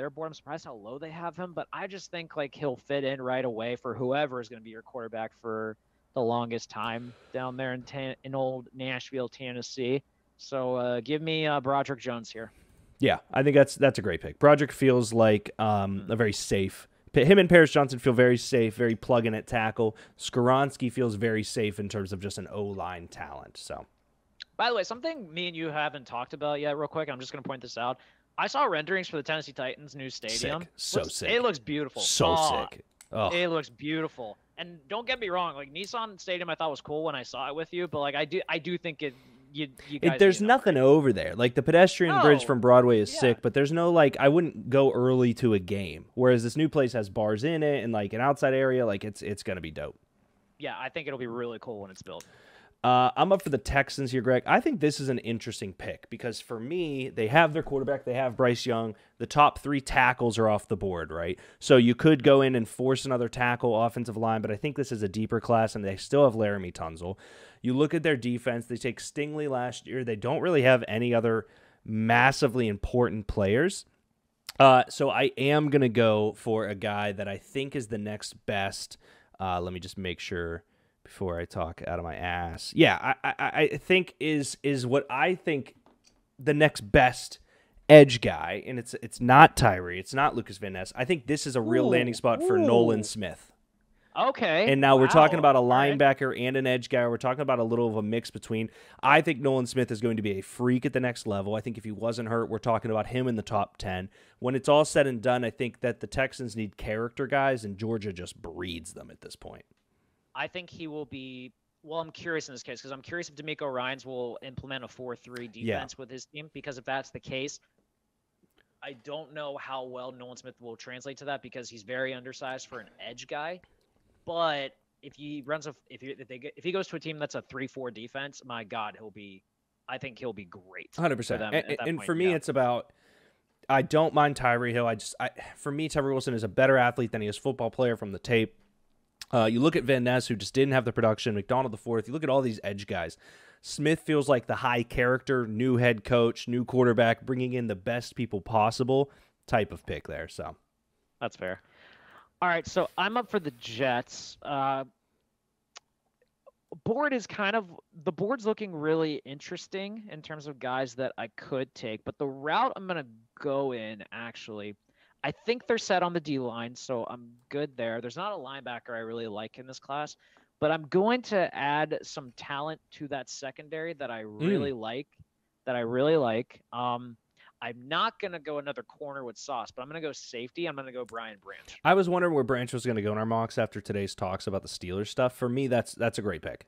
board. I'm surprised how low they have him, but I just think like he'll fit in right away for whoever is going to be your quarterback for the longest time down there in old Nashville, Tennessee. So give me Broderick Jones here. Yeah, I think that's a great pick. Broderick feels like a very safe. Him and Paris Johnson feel very safe, very plug-in at tackle. Skoronski feels very safe in terms of just an O-line talent. So, by the way, something me and you haven't talked about yet, real quick. I'm just going to point this out. I saw renderings for the Tennessee Titans' new stadium. Sick. It looks beautiful. Sick. Oh. It looks beautiful. And don't get me wrong, like Nissan Stadium, I thought was cool when I saw it with you, but like I do think you guys. There's nothing over there. Like the pedestrian bridge from Broadway is sick, but there's no like. I wouldn't go early to a game. Whereas this new place has bars in it and like an outside area. Like it's gonna be dope. Yeah, I think it'll be really cool when it's built. I'm up for the Texans here, Greg. I think this is an interesting pick because for me, they have their quarterback. They have Bryce Young. The top 3 tackles are off the board, right? So you could go in and force another tackle, offensive line, but I think this is a deeper class, and they still have Laramie Tunzel. You look at their defense. They take Stingley last year. They don't really have any other massively important players. So I am going to go for a guy that I think is the next best. Let me just make sure before I talk out of my ass. Yeah, I think is what I think the next best edge guy, and it's not Tyree, it's not Lucas Van Ness. I think this is a real landing spot for Nolan Smith. Okay. And now we're talking about a linebacker and an edge guy. We're talking about a little of a mix between. I think Nolan Smith is going to be a freak at the next level. I think if he wasn't hurt, we're talking about him in the top 10. When it's all said and done, I think that the Texans need character guys, and Georgia just breeds them at this point. I think he will be. Well, I'm curious in this case because I'm curious if D'Amico Ryans will implement a 4-3 defense with his team. Because if that's the case, I don't know how well Nolan Smith will translate to that because he's very undersized for an edge guy. But if he runs if he goes to a team that's a 3-4 defense, my God, I think he'll be great. 100%. And for me, it's about. I don't mind Tyree Hill. For me, Tyree Wilson is a better athlete than he is football player from the tape. You look at Van Ness, who just didn't have the production, McDonald IV. You look at all these edge guys. Smith feels like the high character, new head coach, new quarterback, bringing in the best people possible type of pick there. So that's fair. All right, so I'm up for the Jets. The board's looking really interesting in terms of guys that I could take, but the route I'm going to go in, actually, I think they're set on the D-line, so I'm good there. There's not a linebacker I really like in this class, but I'm going to add some talent to that secondary that I really like. I'm not going to go another corner with Sauce, but I'm going to go safety. I'm going to go Brian Branch. I was wondering where Branch was going to go in our mocks after today's talks about the Steelers stuff. For me, that's a great pick.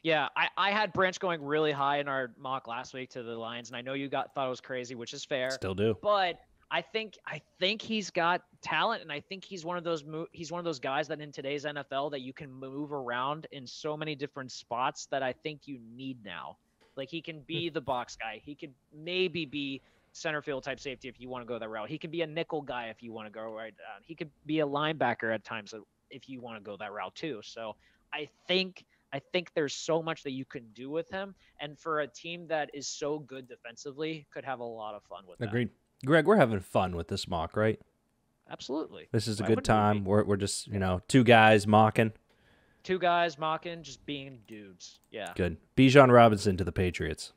Yeah, I had Branch going really high in our mock last week to the Lions, and I know you thought it was crazy, which is fair. Still do. But I think he's got talent, and I think he's one of those guys that in today's NFL that you can move around in so many different spots that I think you need now. Like he can be the box guy. He could maybe be center field type safety if you want to go that route. He could be a nickel guy if you want to go right down. He could be a linebacker at times if you want to go that route too. So I think there's so much that you can do with him, and for a team that is so good defensively, could have a lot of fun with that. Agreed. Greg, we're having fun with this mock, right? Absolutely. This is a good time. We're just, two guys mocking. Two guys mocking, just being dudes. Yeah. Good. Bijan Robinson to the Patriots.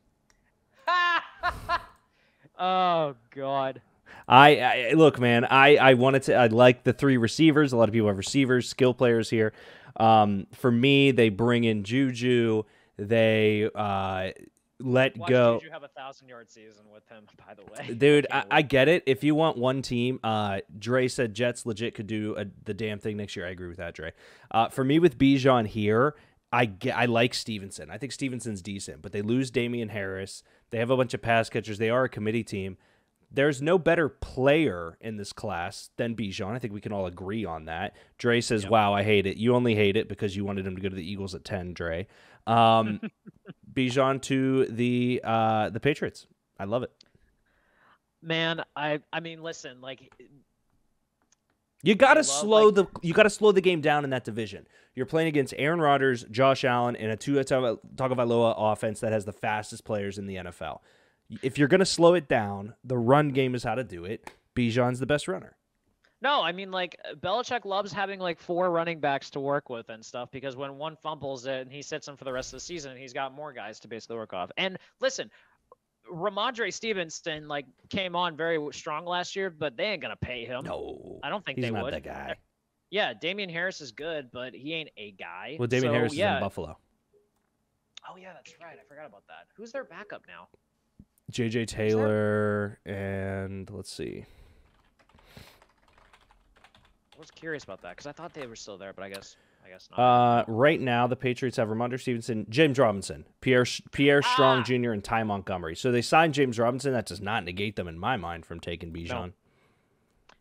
Oh, God. I look, man, I like the 3 receivers. A lot of people have receivers, skill players here. For me, they bring in Juju. They Watch go. Juju have a 1,000-yard season with him, by the way. Dude, I get it. If you want one team, Dre said Jets legit could do the damn thing next year. I agree with that, Dre. For me with Bijan here, I like Stevenson. I think Stevenson's decent, but they lose Damian Harris. They have a bunch of pass catchers. They are a committee team. There's no better player in this class than Bijan. I think we can all agree on that. Dre says, wow, I hate it. You only hate it because you wanted him to go to the Eagles at 10, Dre. Bijan to the Patriots. I love it. Man, I mean, listen, like you gotta slow the game down in that division. You're playing against Aaron Rodgers, Josh Allen, and a Tua Tagovailoa offense that has the fastest players in the NFL. If you're gonna slow it down, the run game is how to do it. Bijan's the best runner. No, I mean, like, Belichick loves having, like, 4 running backs to work with and stuff because when one fumbles it and he sits him for the rest of the season, he's got more guys to basically work off. And listen, Ramondre Stevenson, like, came on very strong last year, but they ain't going to pay him. No. I don't think they would. He's not that guy. Yeah, Damian Harris is good, but he ain't a guy. Well, Damian Harris is in Buffalo. Oh, yeah, that's right. I forgot about that. Who's their backup now? J.J. Taylor and let's see. I was curious about that because I thought they were still there, but I guess. I guess not. Right now, the Patriots have Ramondre Stevenson, James Robinson, Pierre Strong Jr., and Ty Montgomery. So they signed James Robinson. That does not negate them, in my mind, from taking Bijan.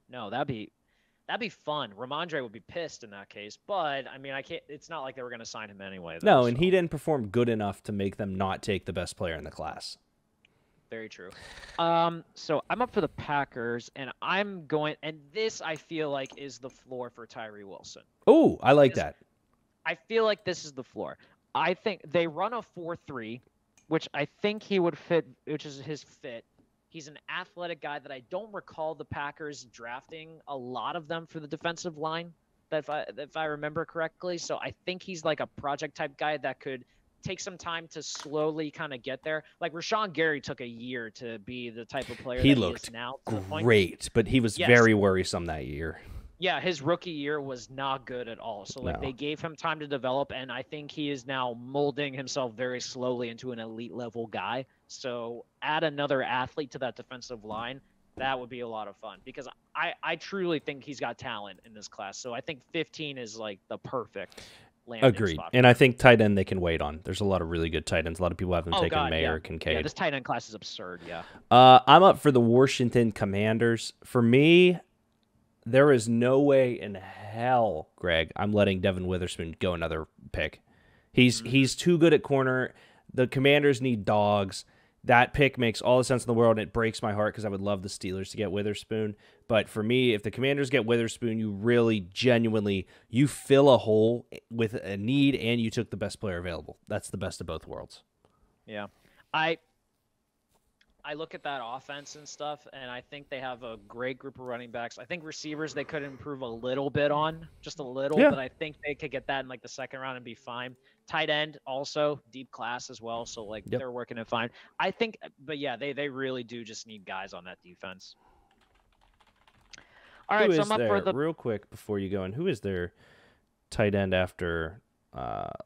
No, that'd be fun. Ramondre would be pissed in that case, but I mean, I can't. It's not like they were going to sign him anyway. No, and he didn't perform good enough to make them not take the best player in the class. Very true. So I'm up for the Packers, and I'm going. And this I feel like is the floor for Tyree Wilson. Oh, I like that. I feel like this is the floor. I think they run a 4-3, which I think he would fit, which is his fit. He's an athletic guy that I don't recall the Packers drafting a lot of them for the defensive line, if I remember correctly. So I think he's like a project type guy that could take some time to slowly kind of get there. Like Rashawn Gary took a year to be the type of player he that looked he is now. Great, but he was very worrisome that year. Yeah, his rookie year was not good at all. So they gave him time to develop, and I think he is now molding himself very slowly into an elite level guy. So add another athlete to that defensive line, that would be a lot of fun because I truly think he's got talent in this class. So I think 15 is like the perfect landing Agreed. spot. And I think tight end they can wait on. There's a lot of really good tight ends. A lot of people have them taking Mayer, Kincaid. Yeah, this tight end class is absurd, yeah. I'm up for the Washington Commanders. For me, there is no way in hell, Greg, I'm letting Devin Witherspoon go another pick. He's too good at corner. The Commanders need dogs. That pick makes all the sense in the world, and it breaks my heart because I would love the Steelers to get Witherspoon. But for me, if the Commanders get Witherspoon, you really, genuinely, you fill a hole with a need, and you took the best player available. That's the best of both worlds. Yeah. I look at that offense and stuff, and I think they have a great group of running backs. I think receivers they could improve a little bit on, just a little, but I think they could get that in like the second round and be fine. Tight end also deep class as well, so like they're working it fine. I think, but yeah, they really do just need guys on that defense. All right, so I'm up for the real quick before you go in. Who is their tight end after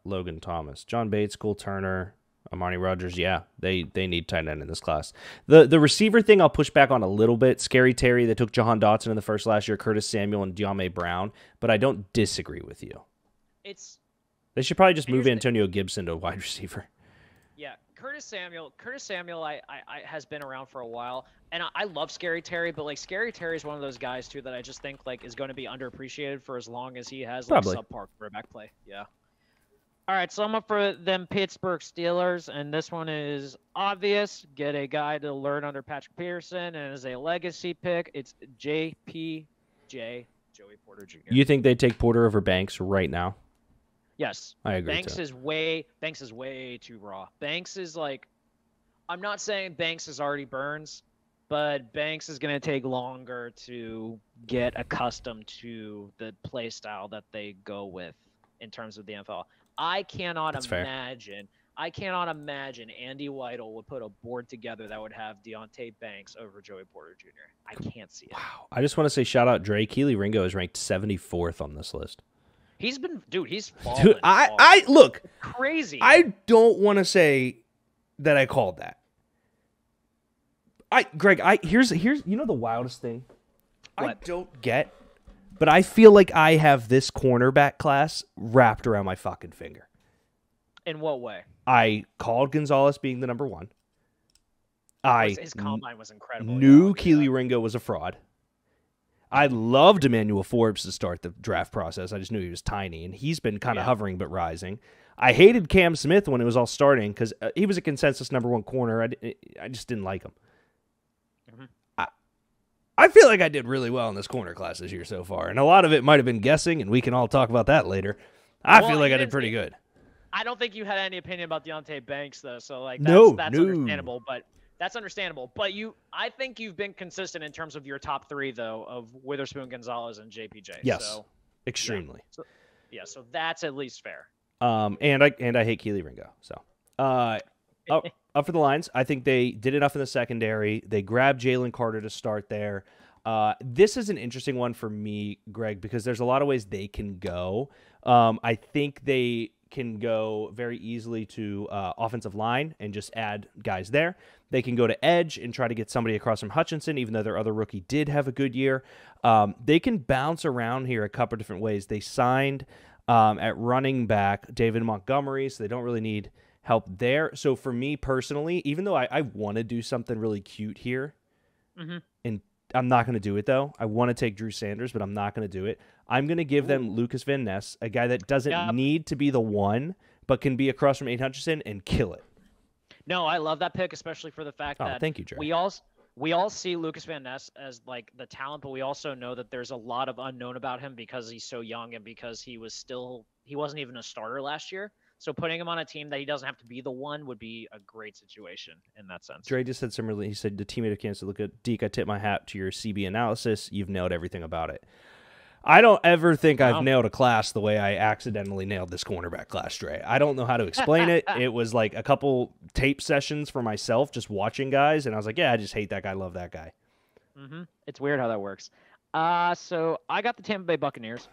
Logan Thomas? John Bates, Cole Turner. Amani Rodgers, yeah, they need tight end in this class. The receiver thing I'll push back on a little bit. Scary Terry, they took Jahan Dotson in the first last year, Curtis Samuel, and De'Ami Brown, but I don't disagree with you. They should probably just move Antonio Gibson to a wide receiver. Yeah, Curtis Samuel I has been around for a while, and I love Scary Terry, but like Scary Terry is one of those guys too that I just think like is going to be underappreciated for as long as he has like subpar quarterback play. Yeah. All right, so I'm up for them Pittsburgh Steelers, and this one is obvious. Get a guy to learn under Patrick Peterson, and as a legacy pick, it's JPJ, Joey Porter Jr. You think they take Porter over Banks right now? Yes. I agree. Banks is way too raw. Banks is like, I'm not saying Banks is already Burns, but Banks is going to take longer to get accustomed to the play style that they go with in terms of the NFL. I cannot imagine Andy Weidel would put a board together that would have Deontay Banks over Joey Porter Jr. I can't see it. Wow. I just want to say shout out Dre. Keely Ringo is ranked 74th on this list. He's fallen. Dude, I look. It's crazy. I don't want to say that I called that. Greg, here's you know the wildest thing? What? I don't get. But I feel like I have this cornerback class wrapped around my fucking finger. In what way? I called Gonzalez being the number one. His combine was incredible. Knew Keely Ringo was a fraud. I loved Emmanuel Forbes to start the draft process. I just knew he was tiny, and he's been kind of hovering but rising. I hated Cam Smith when it was all starting because he was a consensus number one corner. I just didn't like him. I feel like I did really well in this corner class this year so far, and a lot of it might have been guessing, and we can all talk about that later. I feel like I did pretty good. I don't think you had any opinion about Deontay Banks, though, so like that's understandable. But that's understandable. But I think you've been consistent in terms of your top three, though, of Witherspoon, Gonzalez, and JPJ. Yes, so, extremely. Yeah, so that's at least fair. And I hate Keely Ringo. So, up for the Lions. I think they did enough in the secondary. They grabbed Jalen Carter to start there. This is an interesting one for me, Greg, because there's a lot of ways they can go. I think they can go very easily to offensive line and just add guys there. They can go to edge and try to get somebody across from Hutchinson, even though their other rookie did have a good year. They can bounce around here a couple different ways. They signed At running back, David Montgomery, so they don't really need help there. So for me personally, even though I want to do something really cute here, and I'm not going to do it, though. I want to take Drew Sanders, but I'm not going to do it. I'm going to give them Lucas Van Ness, a guy that doesn't need to be the one, but can be across from Aiden Hutchinson and kill it. No, I love that pick, especially for the fact that thank you, Dre. We all see Lucas Van Ness as like the talent, but we also know that there's a lot of unknown about him because he's so young and because he wasn't even a starter last year. So putting him on a team that he doesn't have to be the one would be a great situation in that sense. Dre just said he said the teammate of Kansas, look at Deke, I tip my hat to your CB analysis. You've nailed everything about it. I don't ever think I've nailed a class the way I accidentally nailed this cornerback class, Dre. I don't know how to explain it. It was like a couple tape sessions for myself just watching guys, and I was like, yeah, I just hate that guy, love that guy. It's weird how that works. So I got the Tampa Bay Buccaneers.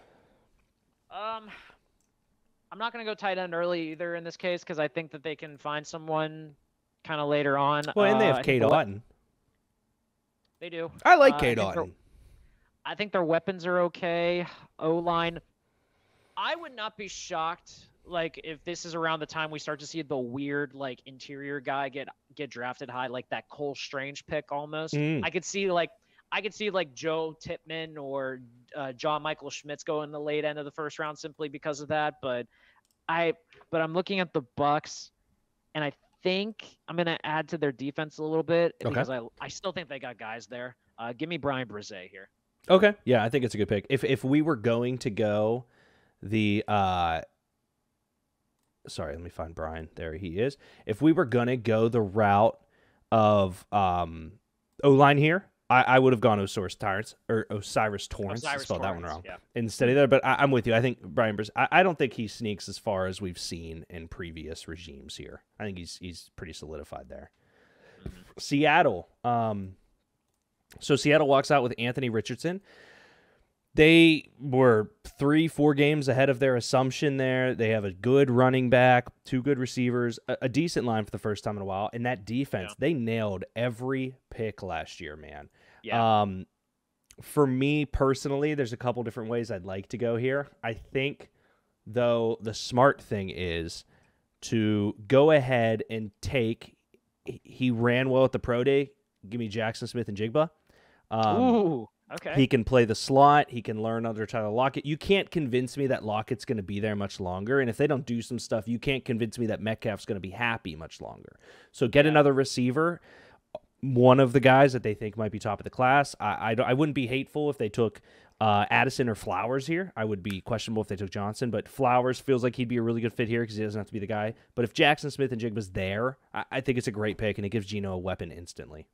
I'm not going to go tight end early either in this case because I think that they can find someone kind of later on. Well, and they have Cade Otton. They do. I like Cade Otton. I think their weapons are okay. O-line. I would not be shocked, like, if this is around the time we start to see the weird, like, interior guy get drafted high, like that Cole Strange pick almost. I could see Joe Tippmann or John Michael Schmitz go in the late end of the first round simply because of that. But I'm looking at the Bucks, and I think I'm going to add to their defense a little bit because I still think they got guys there. Give me Brian Brzee here. Okay. Yeah, I think it's a good pick. If we were going to go the sorry, let me find Brian. There he is. If we were going to go the route of O-line here, I would have gone Osiris Torrance. I spelled that one wrong. Yeah. Instead of that, but I'm with you. I think Brian Brzee, I don't think he sneaks as far as we've seen in previous regimes here. I think he's pretty solidified there. Seattle. So Seattle walks out with Anthony Richardson. They were 3-4 games ahead of their assumption there. They have a good running back, 2 good receivers, a decent line for the first time in a while. And that defense, they nailed every pick last year, man. Yeah. For me personally, there's a couple different ways I'd like to go here. I think, though, the smart thing is to go ahead and take – he ran well at the pro day. Give me Jackson Smith and Jigba. Ooh, okay. He can play the slot. He can learn under Tyler Lockett. You can't convince me that Lockett's going to be there much longer. And if they don't do some stuff, you can't convince me that Metcalf's going to be happy much longer. So get another receiver, one of the guys that they think might be top of the class. I wouldn't be hateful if they took Addison or Flowers here. I would be questionable if they took Johnson. But Flowers feels like he'd be a really good fit here because he doesn't have to be the guy. But if Jackson Smith and Jigba's there, I think it's a great pick, and it gives Geno a weapon instantly.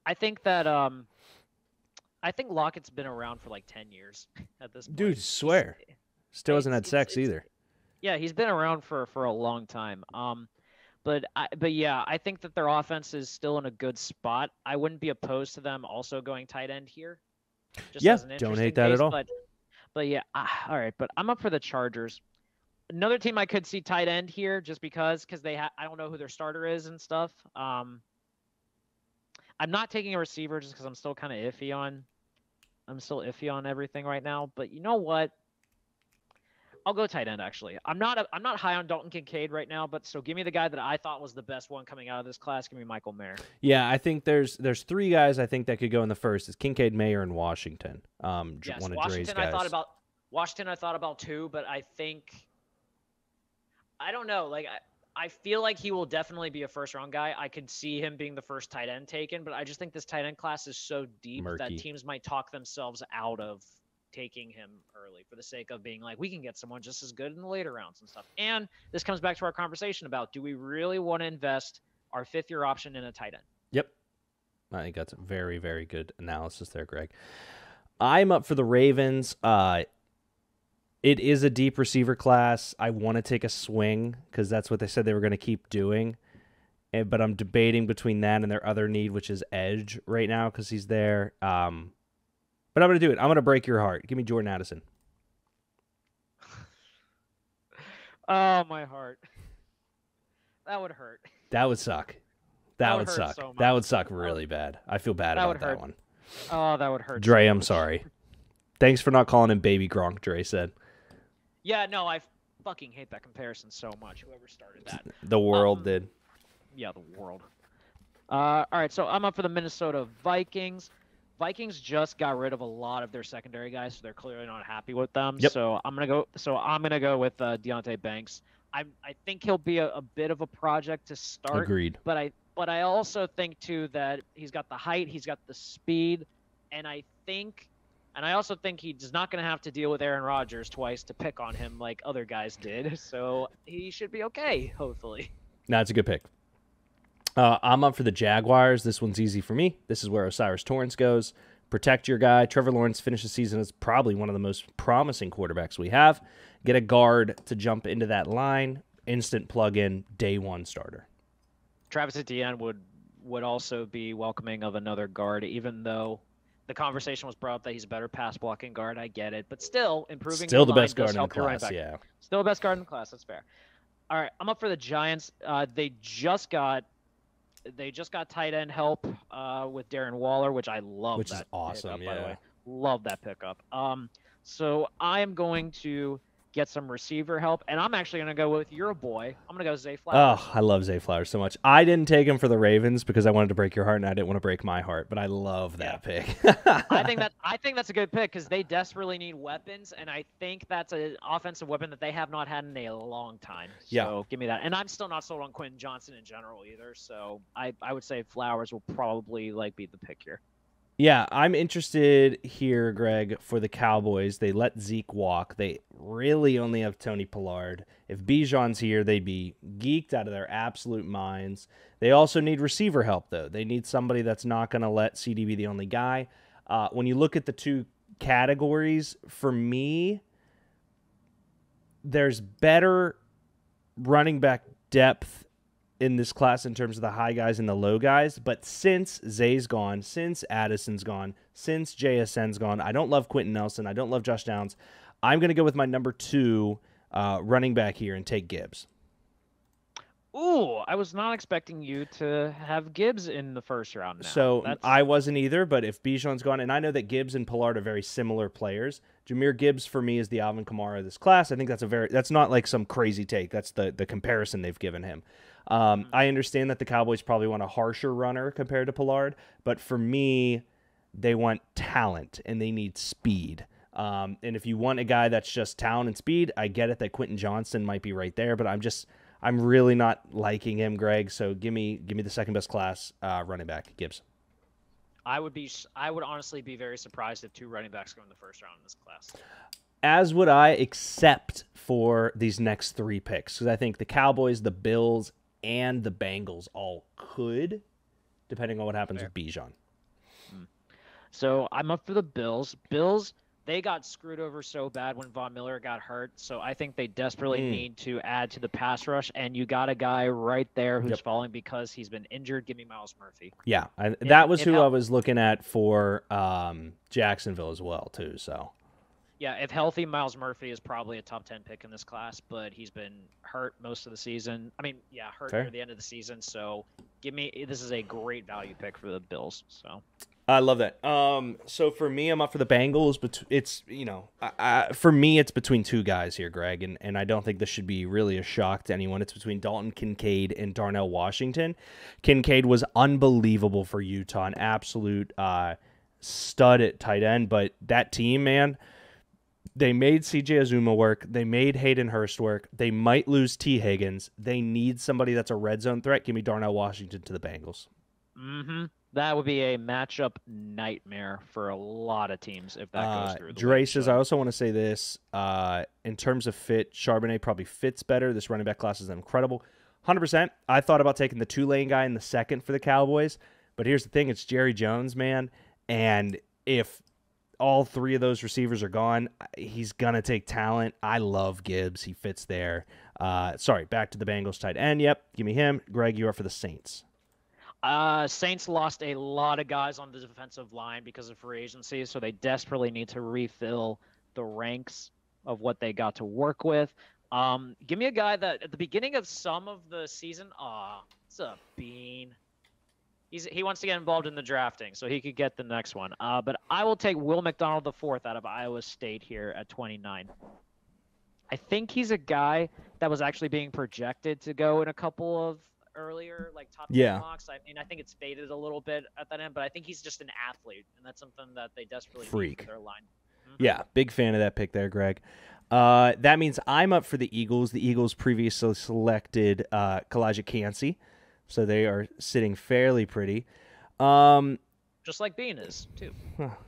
I think that I think Lockett's been around for like 10 years at this point. Dude, swear. Still hasn't had sex either. Yeah, he's been around for a long time. But yeah, I think that their offense is still in a good spot. I wouldn't be opposed to them also going tight end here. Don't hate that at all. But yeah, all right. But I'm up for the Chargers. Another team I could see tight end here just because I don't know who their starter is and stuff. I'm not taking a receiver just because I'm still kind of iffy on everything right now. But you know what? I'll go tight end actually. I'm not high on Dalton Kincaid right now, but so give me the guy that I thought was the best one coming out of this class. Give me Michael Mayer. Yeah, I think there's 3 guys I think that could go in the first. It's Kincaid, Mayer, and Washington. Yes, one of Washington Dre's guys. I thought about too, but I don't know. Like I feel like he will definitely be a first-round guy. I could see him being the first tight end taken, but I just think this tight end class is so deep that teams might talk themselves out of taking him early for the sake of being like, we can get someone just as good in the later rounds and stuff. And this comes back to our conversation about, do we really want to invest our 5th-year option in a tight end? Yep. I think that's a very, very good analysis there, Greg. I'm up for the Ravens. It is a deep receiver class. I want to take a swing because that's what they said they were going to keep doing. But I'm debating between that and their other need, which is edge right now because he's there. But I'm going to do it. I'm going to break your heart. Give me Jordan Addison. Oh, my heart. That would hurt. That would suck. That would suck. So that would suck really bad. I feel bad about that one. Oh, that would hurt. Dre, I'm sorry. Thanks for not calling him Baby Gronk, Dre said. Yeah, no, I fucking hate that comparison so much. Whoever started that. The world did. Yeah, the world. All right, so I'm up for the Minnesota Vikings. Vikings just got rid of a lot of their secondary guys, so they're clearly not happy with them. Yep. So I'm gonna go. So I'm gonna go with Deontay Banks. I think he'll be a bit of a project to start. Agreed. But I also think too that he's got the height, he's got the speed, and I also think he's not going to have to deal with Aaron Rodgers twice to pick on him like other guys did. So he should be okay, hopefully. No, it's a good pick. I'm up for the Jaguars. This one's easy for me. This is where Osiris Torrance goes. Protect your guy. Trevor Lawrence finished the season as probably one of the most promising quarterbacks we have. Get a guard to jump into that line. Instant plug-in, day one starter. Travis Etienne would also be welcoming of another guard, even though the conversation was brought up that he's a better pass blocking guard. I get it, but still improving. Still the best guard in the class. Yeah. Still the best guard in the class. That's fair. All right, I'm up for the Giants. They just got tight end help with Darren Waller, which I love. Which is awesome. By the way, love that pickup. So I am going to get some receiver help, and I'm actually going to go with your boy. I'm going to go Zay Flowers. Oh, I love Zay Flowers so much. I didn't take him for the Ravens because I wanted to break your heart, and I didn't want to break my heart. But I love that pick. I think that's a good pick because they desperately need weapons, and I think that's an offensive weapon that they have not had in a long time. So give me that. And I'm still not sold on Quentin Johnson in general either. So I would say Flowers will probably be the pick here. Yeah, I'm interested here, Greg, for the Cowboys. They let Zeke walk. They really only have Tony Pollard. If Bijan's here, they'd be geeked out of their absolute minds. They also need receiver help, though. They need somebody that's not going to let CD be the only guy. When you look at the two categories, for me, there's better running back depth in this class in terms of the high guys and the low guys, but since Zay's gone, since Addison's gone, since JSN's gone, I don't love Quentin Nelson, I don't love Josh Downs. I'm going to go with my number 2 running back here and take Gibbs. Ooh, I was not expecting you to have Gibbs in the first round now. So I wasn't either, but if Bijan's gone, and I know that Gibbs and Pollard are very similar players. Jameer Gibbs for me is the Alvin Kamara of this class. I think that's not like some crazy take. That's the comparison they've given him. I understand that the Cowboys probably want a harsher runner compared to Pollard, but for me, they want talent and they need speed. And if you want a guy that's just talent and speed, I get it that Quentin Johnson might be right there, but I'm really not liking him, Greg. So give me the second best class running back, Gibbs. I would honestly be very surprised if 2 running backs go in the first round in this class. As would I, except for these next 3 picks, because I think the Cowboys, the Bills, and the Bengals all could, depending on what happens with Bijan. So I'm up for the Bills. Bills, they got screwed over so bad when Von Miller got hurt, so I think they desperately need to add to the pass rush, and you got a guy right there who's falling because he's been injured. Give me Myles Murphy. Yeah, that was who I was looking at for Jacksonville as well, too. So. Yeah, if healthy, Myles Murphy is probably a top 10 pick in this class, but he's been hurt most of the season. Hurt near the end of the season. So this is a great value pick for the Bills. So I love that. So for me, I'm up for the Bengals, but it's for me it's between 2 guys here, Greg, and I don't think this should be really a shock to anyone. It's between Dalton Kincaid and Darnell Washington. Kincaid was unbelievable for Utah, an absolute stud at tight end, but that team, man. They made C.J. Azuma work. They made Hayden Hurst work. They might lose T. Higgins. They need somebody that's a red zone threat. Give me Darnell Washington to the Bengals. That would be a matchup nightmare for a lot of teams if that goes through. Dre says, I also want to say this. In terms of fit, Charbonnet probably fits better. This running back class is incredible. 100%. I thought about taking the Tulane guy in the second for the Cowboys, but here's the thing. It's Jerry Jones, man, and if all 3 of those receivers are gone, he's going to take talent. I love Gibbs. He fits there. Back to the Bengals tight end. Yep, give me him. Greg, you are for the Saints. Saints lost a lot of guys on the defensive line because of free agency, so they desperately need to refill the ranks of what they got to work with. Give me a guy that at the beginning of some of the season, it's a bean. He wants to get involved in the drafting, so he could get the next one. But I will take Will McDonald IV out of Iowa State here at 29. I think he's a guy that was actually being projected to go in a couple of earlier like top 10 Yeah. mocks. I mean, I think it's faded a little bit at that end, but I think he's just an athlete, and that's something that they desperately need for Freak. their line. Yeah, big fan of that pick there, Greg. That means I'm up for the Eagles. The Eagles previously selected Kalijah Cansey, so they are sitting fairly pretty. Just like Bean is, too.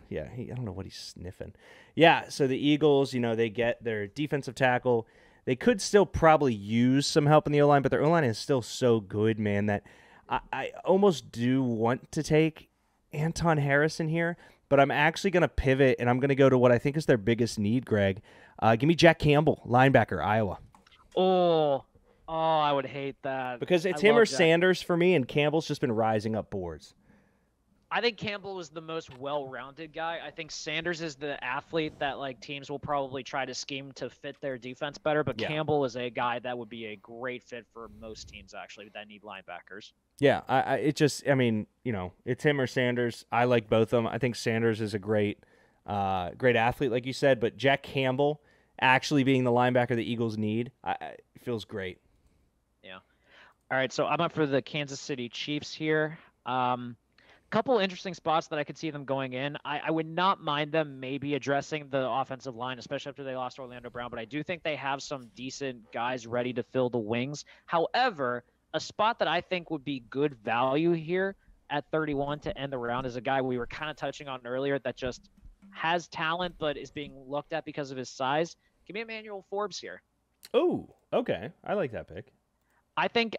Yeah, I don't know what he's sniffing. Yeah, so the Eagles, they get their defensive tackle. They could still probably use some help in the O-line, but their O-line is still so good, man, that I almost do want to take Anton Harrison here, but I'm actually going to pivot, and I'm going to go to what I think is their biggest need, Greg. Give me Jack Campbell, linebacker, Iowa. Oh, I would hate that. Because it's him or Sanders for me, and Campbell's just been rising up boards. I think Campbell was the most well-rounded guy. I think Sanders is the athlete that like teams will probably try to scheme to fit their defense better, but Campbell is a guy that would be a great fit for most teams actually that need linebackers. Yeah, it's him or Sanders. I like both of them. I think Sanders is a great athlete, like you said, but Jack Campbell actually being the linebacker the Eagles need, feels great. Yeah. All right, so I'm up for the Kansas City Chiefs here. Couple interesting spots that I could see them going in. I would not mind them maybe addressing the offensive line, especially after they lost Orlando Brown, but I do think they have some decent guys ready to fill the wings. However, a spot that I think would be good value here at 31 to end the round is a guy we were kind of touching on earlier that just has talent but is being looked at because of his size. Give me Emmanuel Forbes here. Oh, okay. I like that pick. I think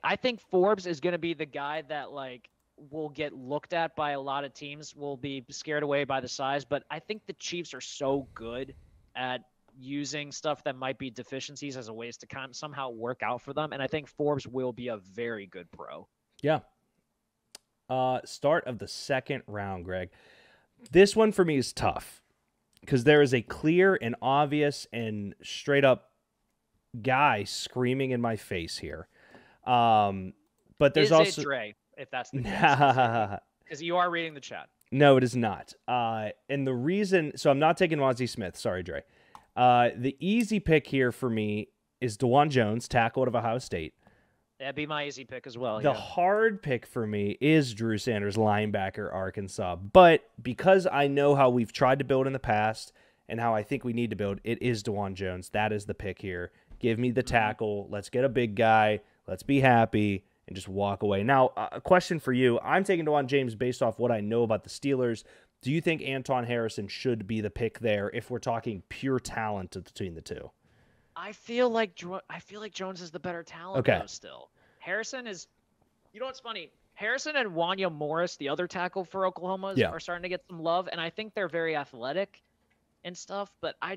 Forbes is going to be the guy that like will get looked at by a lot of teams, will be scared away by the size, but I think the Chiefs are so good at using stuff that might be deficiencies as a ways to kind of somehow work out for them, and I think Forbes will be a very good pro. Yeah. Start of the second round, Greg. This one for me is tough because there is a clear and obvious and straight up guy screaming in my face here. But there's also Dre, if that's the case, because you are reading the chat. No, it is not. And the reason, so I'm not taking Wazzie Smith. Sorry, Dre. The easy pick here for me is DeJuan Jones, tackle out of Ohio State. That'd be my easy pick as well. The hard pick for me is Drew Sanders, linebacker, Arkansas. But because I know how we've tried to build in the past and how I think we need to build, it is DeJuan Jones. That is the pick here. Give me the tackle. Let's get a big guy. Let's be happy and just walk away. Now, a question for you. I'm taking DeJuan James based off what I know about the Steelers. Do you think Anton Harrison should be the pick there if we're talking pure talent between the two? I feel like Jones is the better talent though still. Harrison is, you know what's funny? Harrison and Wanya Morris, the other tackle for Oklahoma, are starting to get some love, and I think they're very athletic and stuff, but I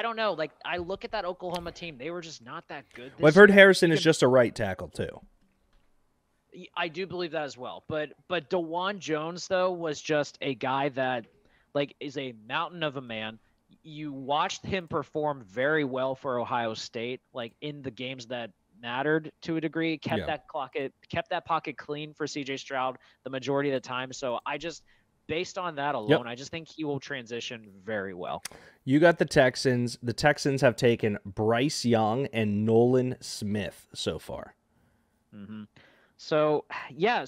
don't know. Like, I look at that Oklahoma team, they were just not that good this I've heard year. Harrison is just a right tackle too. I do believe that as well. But DeJuan Jones, though, was just a guy that, like, is a mountain of a man. You watched him perform very well for Ohio State, like, in the games that mattered to a degree, kept that pocket clean for C.J. Stroud the majority of the time. So based on that alone, I just think he will transition very well. You got the Texans. The Texans have taken Bryce Young and Nolan Smith so far. Mm-hmm. So,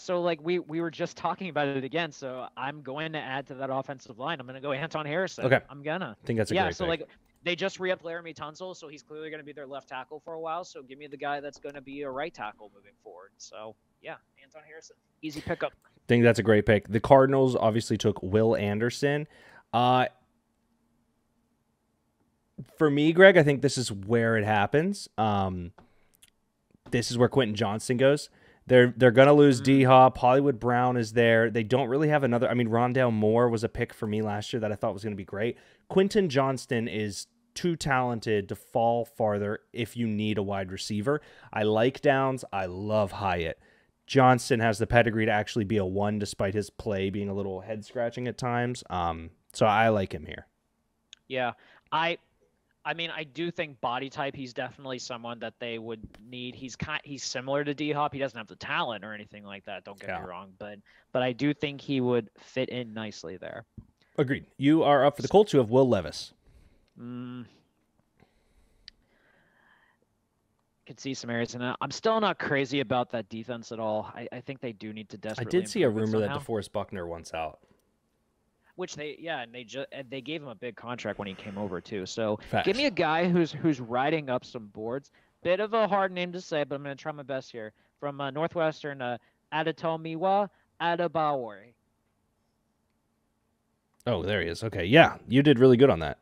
like we were just talking about it again. So I'm going to add to that offensive line. I'm going to go Anton Harrison. Okay. I think that's a great pick. like they just re-upped Laramie Tunsil, so he's clearly going to be their left tackle for a while. So give me the guy that's going to be a right tackle moving forward. So, yeah, Anton Harrison. Easy pickup. I think that's a great pick. The Cardinals obviously took Will Anderson. For me, Greg, I think this is where it happens. This is where Quentin Johnston goes. They're going to lose D-Hop. Hollywood Brown is there. They don't really have another. I mean, Rondale Moore was a pick for me last year that I thought was going to be great. Quentin Johnston is too talented to fall farther if you need a wide receiver. I like Downs. I love Hyatt. Johnston has the pedigree to actually be a 1 despite his play being a little head-scratching at times. So I like him here. Yeah, I mean, I do think body type, he's definitely someone that they would need. He's similar to D-Hop. He doesn't have the talent or anything like that, don't get me wrong. But I do think he would fit in nicely there. Agreed. You are up for the Colts. You have Will Levis. could see some areas in it. I'm still not crazy about that defense at all. I think they do need to I desperately did see a improve it rumor that somehow. DeForest Buckner wants out. Which and they gave him a big contract when he came over too. So Facts. give me a guy who's riding up some boards. Bit of a hard name to say, but I'm going to try my best here. From Northwestern, Adetomiwa Adebayor. Oh, there he is. Okay, yeah, you did really good on that.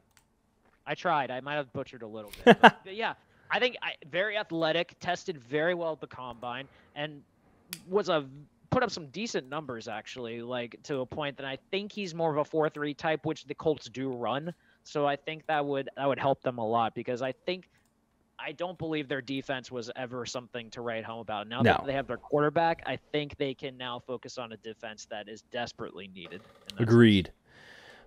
I tried. I might have butchered a little bit. But yeah, I think very athletic, tested very well at the combine, and put up some decent numbers actually, like to a point that I think he's more of a 4-3 type, which the Colts do run. So I think that would help them a lot because I don't believe their defense was ever something to write home about. Now that they have their quarterback, I think they can now focus on a defense that is desperately needed. Agreed. Sense.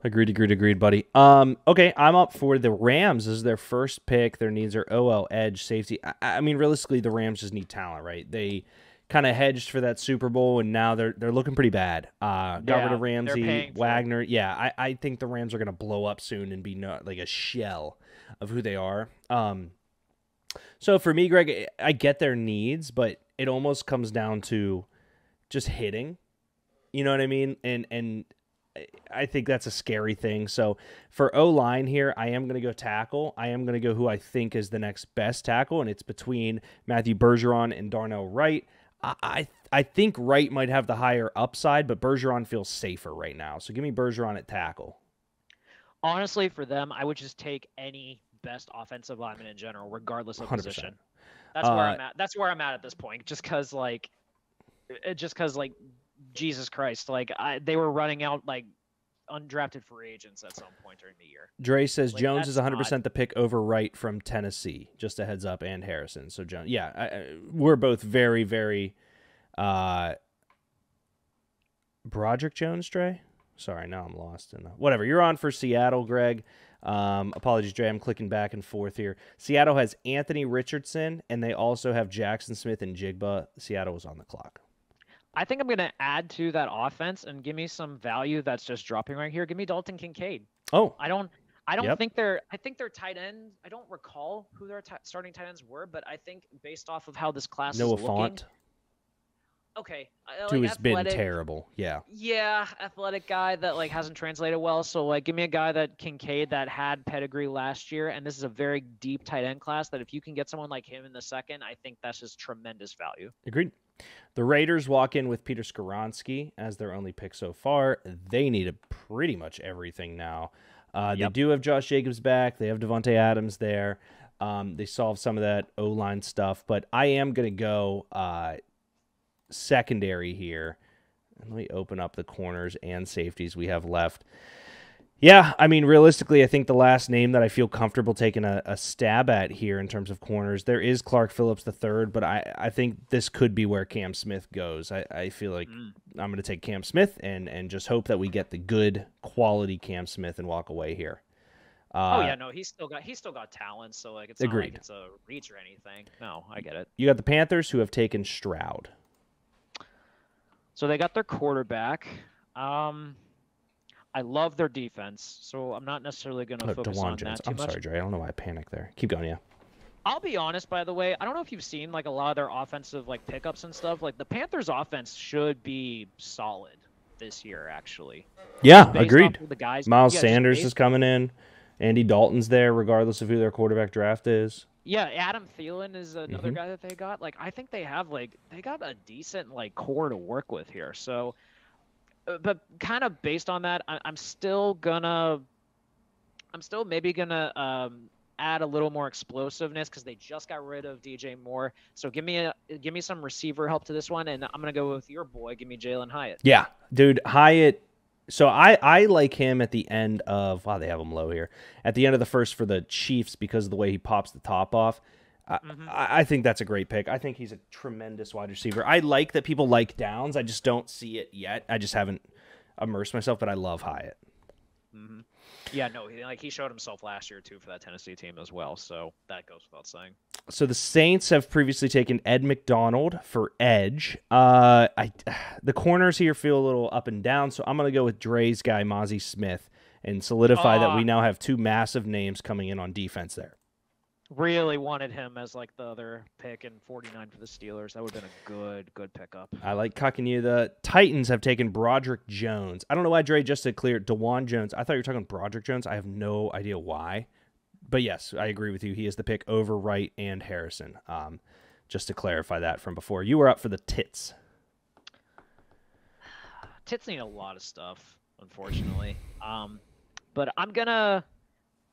Agreed, buddy. Okay, I'm up for the Rams as their first pick. Their needs are OL, edge, safety. I mean, realistically, the Rams just need talent, right? They kind of hedged for that Super Bowl, and now they're looking pretty bad. Got rid of Ramsey, Wagner. Yeah, I think the Rams are going to blow up soon and be like a shell of who they are. So for me, Greg, I get their needs, but it almost comes down to just hitting. You know what I mean? And I think that's a scary thing. So for O-line here, I am going to go tackle. I am going to go who I think is the next best tackle, and it's between Matthew Bergeron and Darnell Wright. I think Wright might have the higher upside, but Bergeron feels safer right now. So give me Bergeron at tackle. Honestly, for them, I would just take any best offensive lineman in general, regardless of 100%. Position. That's where I'm at. That's where I'm at this point. Just because, Jesus Christ, they were running out like undrafted free agents at some point during the year. Dre says Jones is 100% the pick over Wright from Tennessee. Just a heads up, and Harrison. So Jones, yeah, we're both very, very. Broderick Jones, Dre. Sorry, now I'm lost in whatever. You're on for Seattle, Greg. Apologies, Dre. I'm clicking back and forth here. Seattle has Anthony Richardson, and they also have Jackson Smith and Jigba. Seattle is on the clock. I think I'm going to add to that offense and give me some value that's just dropping right here. Give me Dalton Kincaid. Oh, I don't think they're tight ends. I don't recall who their starting tight ends were, but I think based off of how this class is looking. Noah Fant. Okay. Who has been terrible. Yeah. Yeah, athletic guy that hasn't translated well. So give me a guy that Kincaid that had pedigree last year, and this is a very deep tight end class that if you can get someone like him in the second, I think that's just tremendous value. Agreed. The Raiders walk in with Peter Skoronski as their only pick so far. They need pretty much everything now. They do have Josh Jacobs back. They have Devontae Adams there. They solved some of that O-line stuff, but I am going to go secondary here. And let me open up the corners and safeties we have left. Yeah, I mean, realistically, I think the last name that I feel comfortable taking a stab at here in terms of corners, there is Clark Phillips III, but I think this could be where Cam Smith goes. I feel like I'm going to take Cam Smith and just hope that we get the good quality Cam Smith and walk away here. He's still got talent, so it's not like it's a reach or anything. No, I get it. You got the Panthers who have taken Stroud. So they got their quarterback. I love their defense, so I'm not necessarily going to focus on that too much. I'm sorry, Dre. I don't know why I panicked there. Keep going, yeah. I'll be honest, by the way. I don't know if you've seen a lot of their offensive pickups and stuff. The Panthers' offense should be solid this year, actually. Yeah, agreed. The guys, Miles Sanders is coming in. Andy Dalton's there, regardless of who their quarterback draft is. Yeah, Adam Thielen is another guy that they got. I think they have they got a decent core to work with here. So. But kind of based on that, I'm still maybe gonna add a little more explosiveness because they just got rid of DJ Moore. So give me some receiver help to this one, and I'm gonna go with your boy. Give me Jalen Hyatt. Yeah, dude, Hyatt. So I like him at the end of they have him low here at the end of the first for the Chiefs because of the way he pops the top off. I think that's a great pick. I think he's a tremendous wide receiver. I like that people like Downs. I just don't see it yet. I just haven't immersed myself, but I love Hyatt. Mm-hmm. Yeah, no, he showed himself last year, too, for that Tennessee team as well, so that goes without saying. So the Saints have previously taken Ed McDonald for edge. The corners here feel a little up and down, so I'm going to go with Dre's guy, Mozzie Smith, and solidify that we now have two massive names coming in on defense there. Really wanted him as like the other pick in 49 for the Steelers. That would have been a good pickup. I like cucking you. The Titans have taken Broderick Jones. I don't know why Dre just said clear. DeJuan Jones. I thought you were talking Broderick Jones. I have no idea why. But yes, I agree with you. He is the pick over Wright and Harrison. Just to clarify that from before. You were up for the Tits. Tits need a lot of stuff, unfortunately. But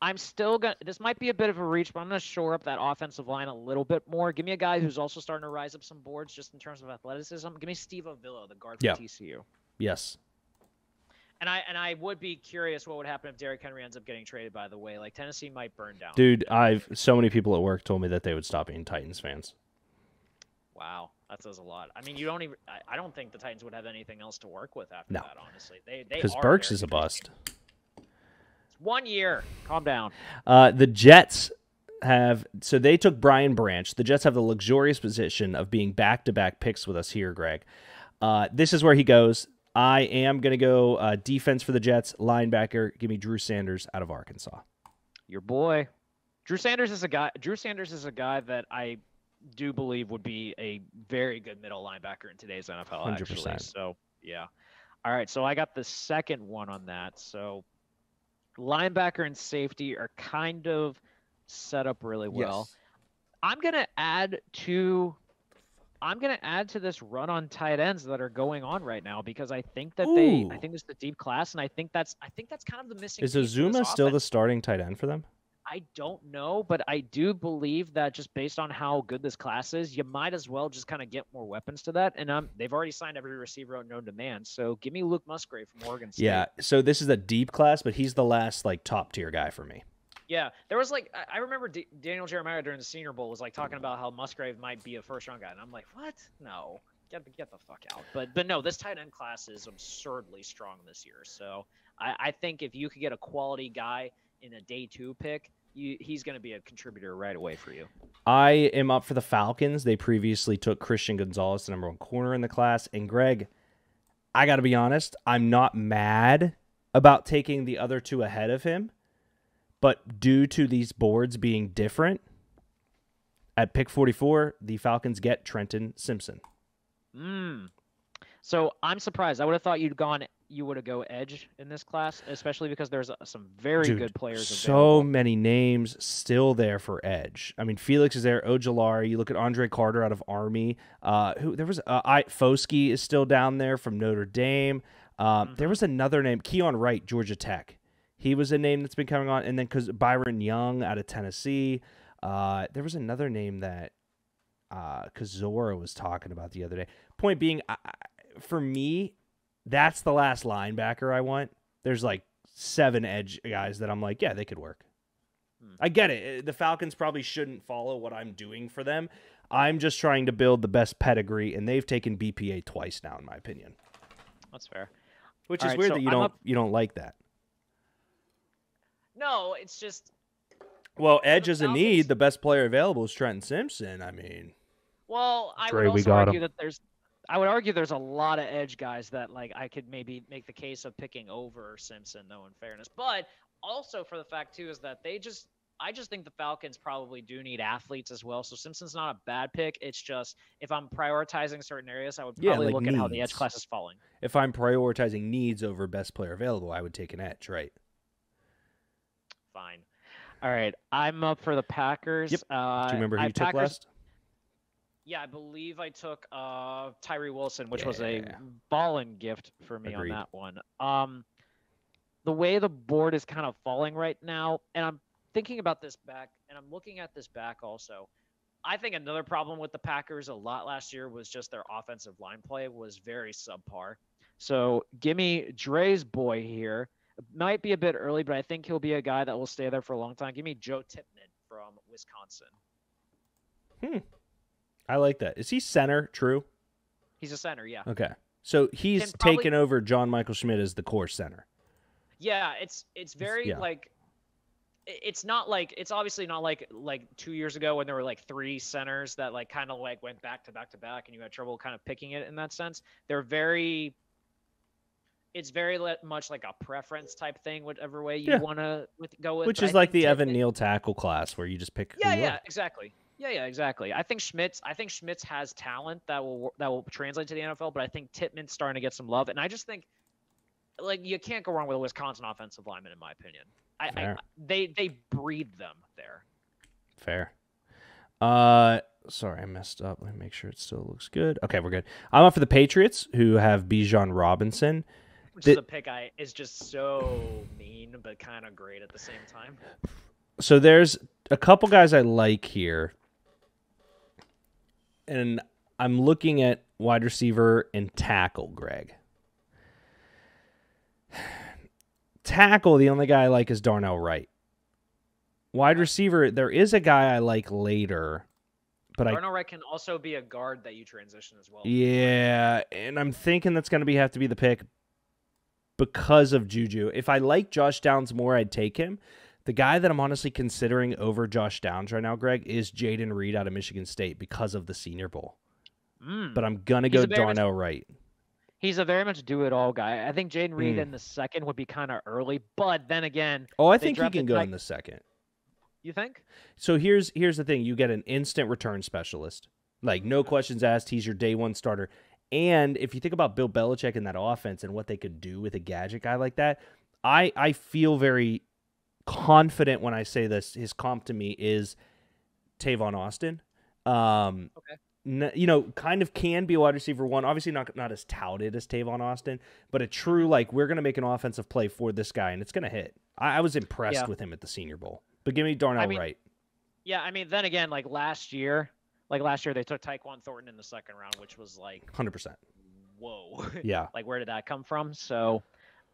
I'm still gonna. This might be a bit of a reach, but I'm gonna shore up that offensive line a little bit more. Give me a guy who's also starting to rise up some boards, just in terms of athleticism. Give me Steve Avila, the guard for TCU. Yes. And I would be curious what would happen if Derrick Henry ends up getting traded. By the way, like Tennessee might burn down. Dude, so many people at work told me that they would stop being Titans fans. Wow, that says a lot. I mean, I don't think the Titans would have anything else to work with after that. Honestly, they because Burks is a bust. 1 year. Calm down. The Jets they took Brian Branch. The Jets have the luxurious position of being back-to-back picks with us here, Greg. This is where he goes. I am going to go defense for the Jets, linebacker. Give me Drew Sanders out of Arkansas. Your boy. Drew Sanders is a guy that I do believe would be a very good middle linebacker in today's NFL, 100%. Actually. So, yeah. All right, so I got the second one on that. So, linebacker and safety are kind of set up really well. Yes. I'm gonna add to this run on tight ends that are going on right now because I think that I think this is the deep class, and I think that's kind of the missing. Is Azuma still the starting tight end for them? I don't know, but I do believe that just based on how good this class is, you might as well just kind of get more weapons to that. And they've already signed every receiver on known demand. So give me Luke Musgrave from Oregon State. Yeah, so this is a deep class, but he's the last top tier guy for me. Yeah, there was I remember Daniel Jeremiah during the Senior Bowl was talking about how Musgrave might be a first round guy, and I'm like, what? No, get the fuck out. But no, this tight end class is absurdly strong this year. So I think if you could get a quality guy in a day 2 pick, he's going to be a contributor right away for you. I am up for the Falcons. They previously took Christian Gonzalez, the number 1 corner in the class. And Greg, I got to be honest, I'm not mad about taking the other 2 ahead of him. But due to these boards being different, at pick 44, the Falcons get Trenton Simpson. So I'm surprised. I would have thought you would have go edge in this class, especially because there's some very good players available. So many names still there for edge. I mean, Felix is there, Ojulari. You look at Andre Carter out of Army. Foskey is still down there from Notre Dame. There was another name, Keon Wright, Georgia Tech. He was a name that's been coming on. And then because Byron Young out of Tennessee. There was another name that Kazora was talking about the other day. Point being, for me, that's the last linebacker I want. There's 7 edge guys that I'm like, yeah, they could work. I get it. The Falcons probably shouldn't follow what I'm doing for them. I'm just trying to build the best pedigree, and they've taken BPA twice now, in my opinion. That's fair. Which is weird that you don't like that. No, it's just. Well, edge is a need. The best player available is Trenton Simpson. I mean. Well, I would also argue that there's a lot of edge guys that I could maybe make the case of picking over Simpson, though, in fairness. But also for the fact too is that I just think the Falcons probably do need athletes as well. So Simpson's not a bad pick. It's just if I'm prioritizing certain areas, I would probably look at how the edge class is falling. If I'm prioritizing needs over best player available, I would take an edge, right? Fine. All right, I'm up for the Packers. Yep. Do you remember who you took last? Yeah, I believe I took Tyree Wilson, which was a ballin' gift for me. Agreed. On that one. The way the board is kind of falling right now, and I'm thinking about this back, and I'm looking at this back also. I think another problem with the Packers a lot last year was just their offensive line play was very subpar. So give me Dre's boy here. It might be a bit early, but I think he'll be a guy that will stay there for a long time. Give me Joe Tipman from Wisconsin. I like that. Is he center, true? He's a center, yeah. Okay. So he's taken over John Michael Schmidt as the core center. Yeah, it's very it's not it's obviously not like 2 years ago when there were 3 centers that kind of went back to back to back and you had trouble kind of picking it in that sense. They're very it's very much like a preference type thing, whatever way you Yeah. want to go with. Which But is I like think the Evan Tippmann, Neal tackle class where you just pick who yeah, you yeah, like. exactly. Yeah, exactly. I think Schmitz has talent that will translate to the NFL, but I think Tippmann's starting to get some love, and I just think like you can't go wrong with a Wisconsin offensive lineman, in my opinion. Fair. They breed them there. Fair. Sorry, I messed up. Let me make sure it still looks good. Okay, we're good. I'm up for the Patriots, who have Bijan Robinson. Which is a pick is just so mean, but kind of great at the same time. So there's a couple guys I like here, and I'm looking at wide receiver and tackle, Greg. Tackle, the only guy I like is Darnell Wright. Wide receiver, there is a guy I like later, but Darnell Wright can also be a guard that you transition as well. Yeah, and I'm thinking that's going to have to be the pick because of Juju. If I like Josh Downs more, I'd take him. The guy that I'm honestly considering over Josh Downs right now, Greg, is Jaden Reed out of Michigan State because of the Senior Bowl. But I'm going to go Darnell Wright. He's a very much do-it-all guy. I think Jaden Reed in the second would be kind of early, but then again... Oh, I think he can go in the second. You think? So here's the thing. You get an instant return specialist. Like, no questions asked. He's your day one starter. And if you think about Bill Belichick and that offense and what they could do with a gadget guy like that, I feel very confident when I say this. His comp to me is Tavon Austin. Okay. Kind of can be a wide receiver one. Obviously not as touted as Tavon Austin, but a true, like, we're going to make an offensive play for this guy, and it's going to hit. I was impressed with him at the Senior Bowl. But give me Darnell Wright. Yeah, I mean, then again, like last year they took Tyquan Thornton in the second round, which was like 100%. Whoa. Yeah. Like, where did that come from? So,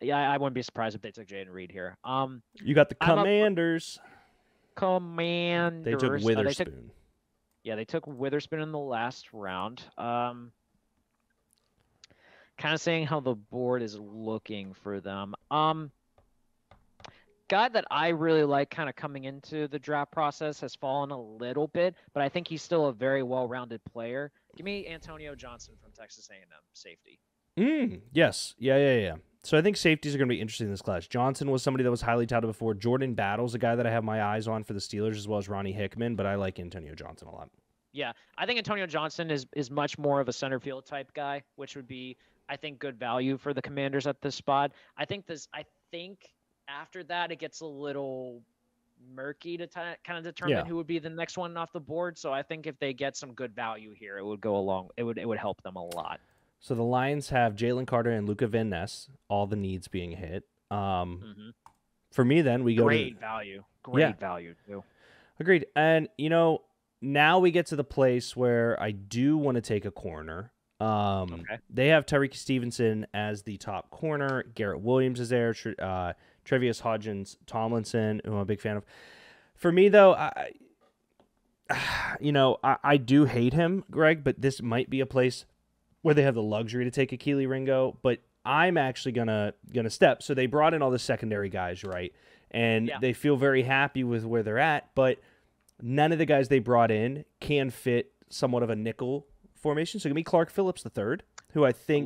yeah, I wouldn't be surprised if they took Jaden Reed here. You got the Commanders. They took Witherspoon. They took Witherspoon in the last round. Kind of saying how the board is looking for them. Guy that I really like kind of coming into the draft process has fallen a little bit, but I think he's still a very well-rounded player. Give me Antonio Johnson from Texas A&M, safety. Yes. Yeah. So I think safeties are going to be interesting in this class. Johnson was somebody that was highly touted before. Jordan Battle's a guy that I have my eyes on for the Steelers, as well as Ronnie Hickman, but I like Antonio Johnson a lot. Yeah, I think Antonio Johnson is much more of a center field type guy, which would be, I think, good value for the Commanders at this spot. I think after that, it gets a little murky to kind of determine who would be the next one off the board. So I think if they get some good value here, it would go along. It would help them a lot. So the Lions have Jalen Carter and Luca Van Ness, all the needs being hit. For me, then we go great value too. Agreed. And now we get to the place where I do want to take a corner. They have Tyreek Stevenson as the top corner. Garrett Williams is there. Trevius Hodgins Tomlinson, who I'm a big fan of. For me, though, I do hate him, Greg, but this might be a place where they have the luxury to take a Keely Ringo, but I'm actually gonna step. So they brought in all the secondary guys, right? And they feel very happy with where they're at, but none of the guys they brought in can fit somewhat of a nickel formation. So give me Clark Phillips III, who I think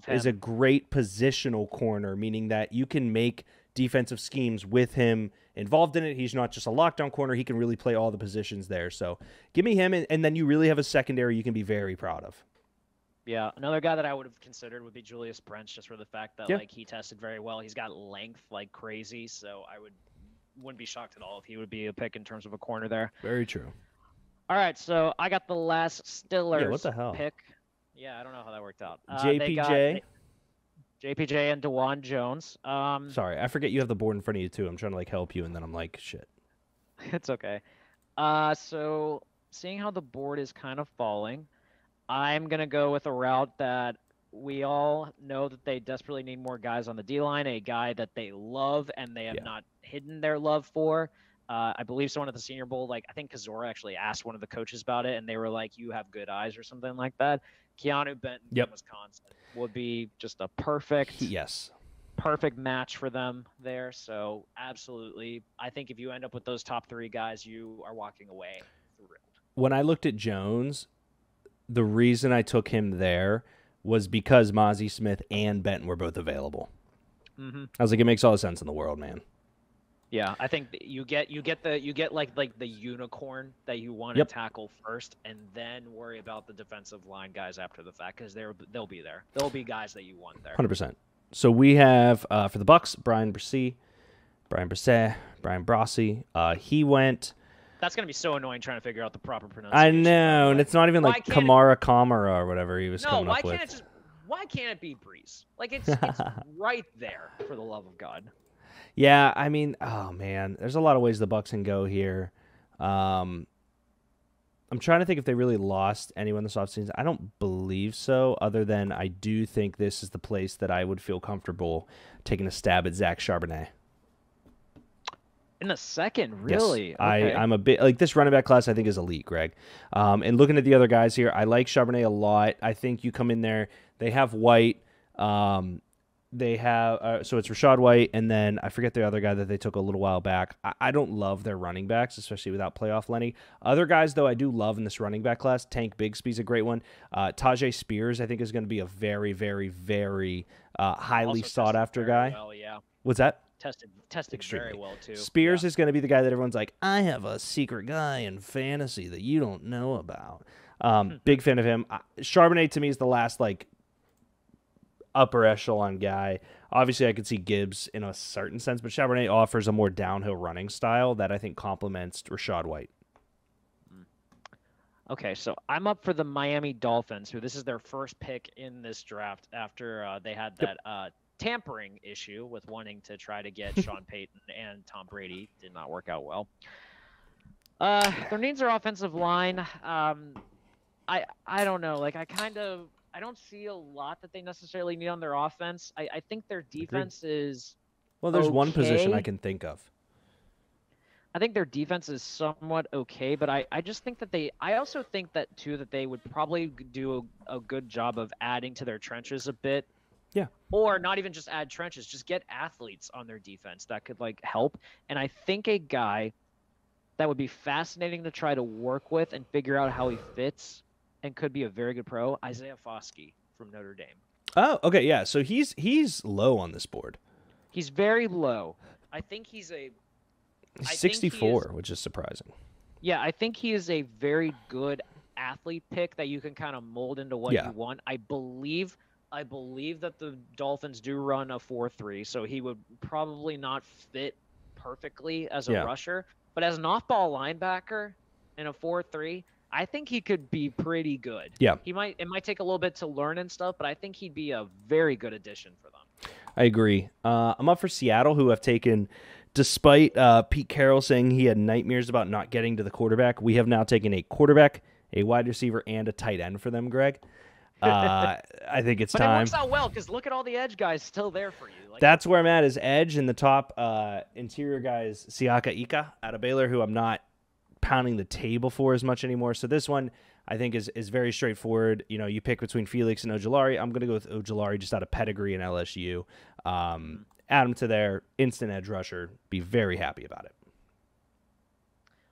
is a great positional corner, meaning that you can make defensive schemes with him involved in it. He's not just a lockdown corner. He can really play all the positions there. So give me him, and then you really have a secondary you can be very proud of. Yeah, another guy that I would have considered would be Julius Brents, just for the fact that like he tested very well. He's got length like crazy, so I wouldn't be shocked at all if he would be a pick in terms of a corner there. Very true. All right, so I got the last Stillers what the hell? pick. Yeah, I don't know how that worked out. JPJ. JPJ and DeJuan Jones. Sorry, I forget you have the board in front of you too. I'm trying to help you, and then I'm like, shit. It's okay. So seeing how the board is kind of falling, I'm gonna go with a route that we all know that they desperately need more guys on the D-line, a guy that they love and they have not hidden their love for. I believe someone at the Senior Bowl, I think Kazora actually asked one of the coaches about it, and they were like, you have good eyes or something like that. Keanu Benton from Wisconsin would be just a perfect match for them there. So absolutely. I think if you end up with those top three guys, you are walking away thrilled. When I looked at Jones, the reason I took him there was because Mozzie Smith and Benton were both available. Mm-hmm. I was like, it makes all the sense in the world, man. Yeah, I think you get like the unicorn that you want to tackle first, and then worry about the defensive line guys after the fact, because they'll be there. There'll be guys that you want there. 100%. So we have for the Bucks, Brian Brissy. He went. That's gonna be so annoying trying to figure out the proper pronunciation. I know, and it's not even like Kamara or whatever he was coming up with. Why can't it be Breeze? Like it's right there, for the love of God. Yeah, I mean, oh man, there's a lot of ways the Bucks can go here. I'm trying to think if they really lost anyone this offseason. I don't believe so, other than I do think this is the place that I would feel comfortable taking a stab at Zach Charbonnet. In the second, really? Yes. Okay. I'm a bit like this running back class. I think is elite, Greg. And looking at the other guys here, I like Charbonnet a lot. I think you come in there. They have White. They have so it's Rashad White, and then I forget the other guy that they took a little while back. I don't love their running backs, especially without playoff Lenny. Other guys, though, I do love in this running back class. Tank Bigsby's a great one. Tajay Spears, I think, is going to be a very, very, very highly sought after guy. Well, yeah. What's that? Tested very well too. Spears is going to be the guy that everyone's like, I have a secret guy in fantasy that you don't know about. Big fan of him. Charbonnet to me is the last like upper echelon guy. Obviously, I could see Gibbs in a certain sense, but Charbonnet offers a more downhill running style that I think complements Rashad White. Okay, so I'm up for the Miami Dolphins, who this is their first pick in this draft after they had that tampering issue with wanting to try to get Sean Payton and Tom Brady. Did not work out well. Their needs are offensive line. I don't know. Like I don't see a lot that they necessarily need on their offense. I think their defense is there's okay. one position I can think of. I think their defense is somewhat okay, but I just think that I also think that too that they would probably do a good job of adding to their trenches a bit. Yeah. Or not even just add trenches, just get athletes on their defense that could like help. And I think a guy that would be fascinating to try to work with and figure out how he fits and could be a very good pro, Isaiah Foskey from Notre Dame. Oh, okay, yeah. So he's low on this board. He's very low. I think he's 64, which is surprising. Yeah, I think he is a very good athlete pick that you can kind of mold into what you want. I believe that the Dolphins do run a 4-3, so he would probably not fit perfectly as a rusher. But as an off-ball linebacker in a 4-3, I think he could be pretty good. Yeah. It might take a little bit to learn and stuff, but I think he'd be a very good addition for them. I agree. I'm up for Seattle, who have taken, despite Pete Carroll saying he had nightmares about not getting to the quarterback, we have now taken a quarterback, a wide receiver, and a tight end for them, Greg. I think it's time. But it works out well because look at all the edge guys still there for you. Like, that's where I'm at is edge, and the top interior guys, Siaka Ika out of Baylor, who I'm not pounding the table for as much anymore. So this one I think is very straightforward. You know, you pick between Felix and Ojulari. I'm going to go with Ojulari just out of pedigree in LSU. Add him to their instant edge rusher. Be very happy about it.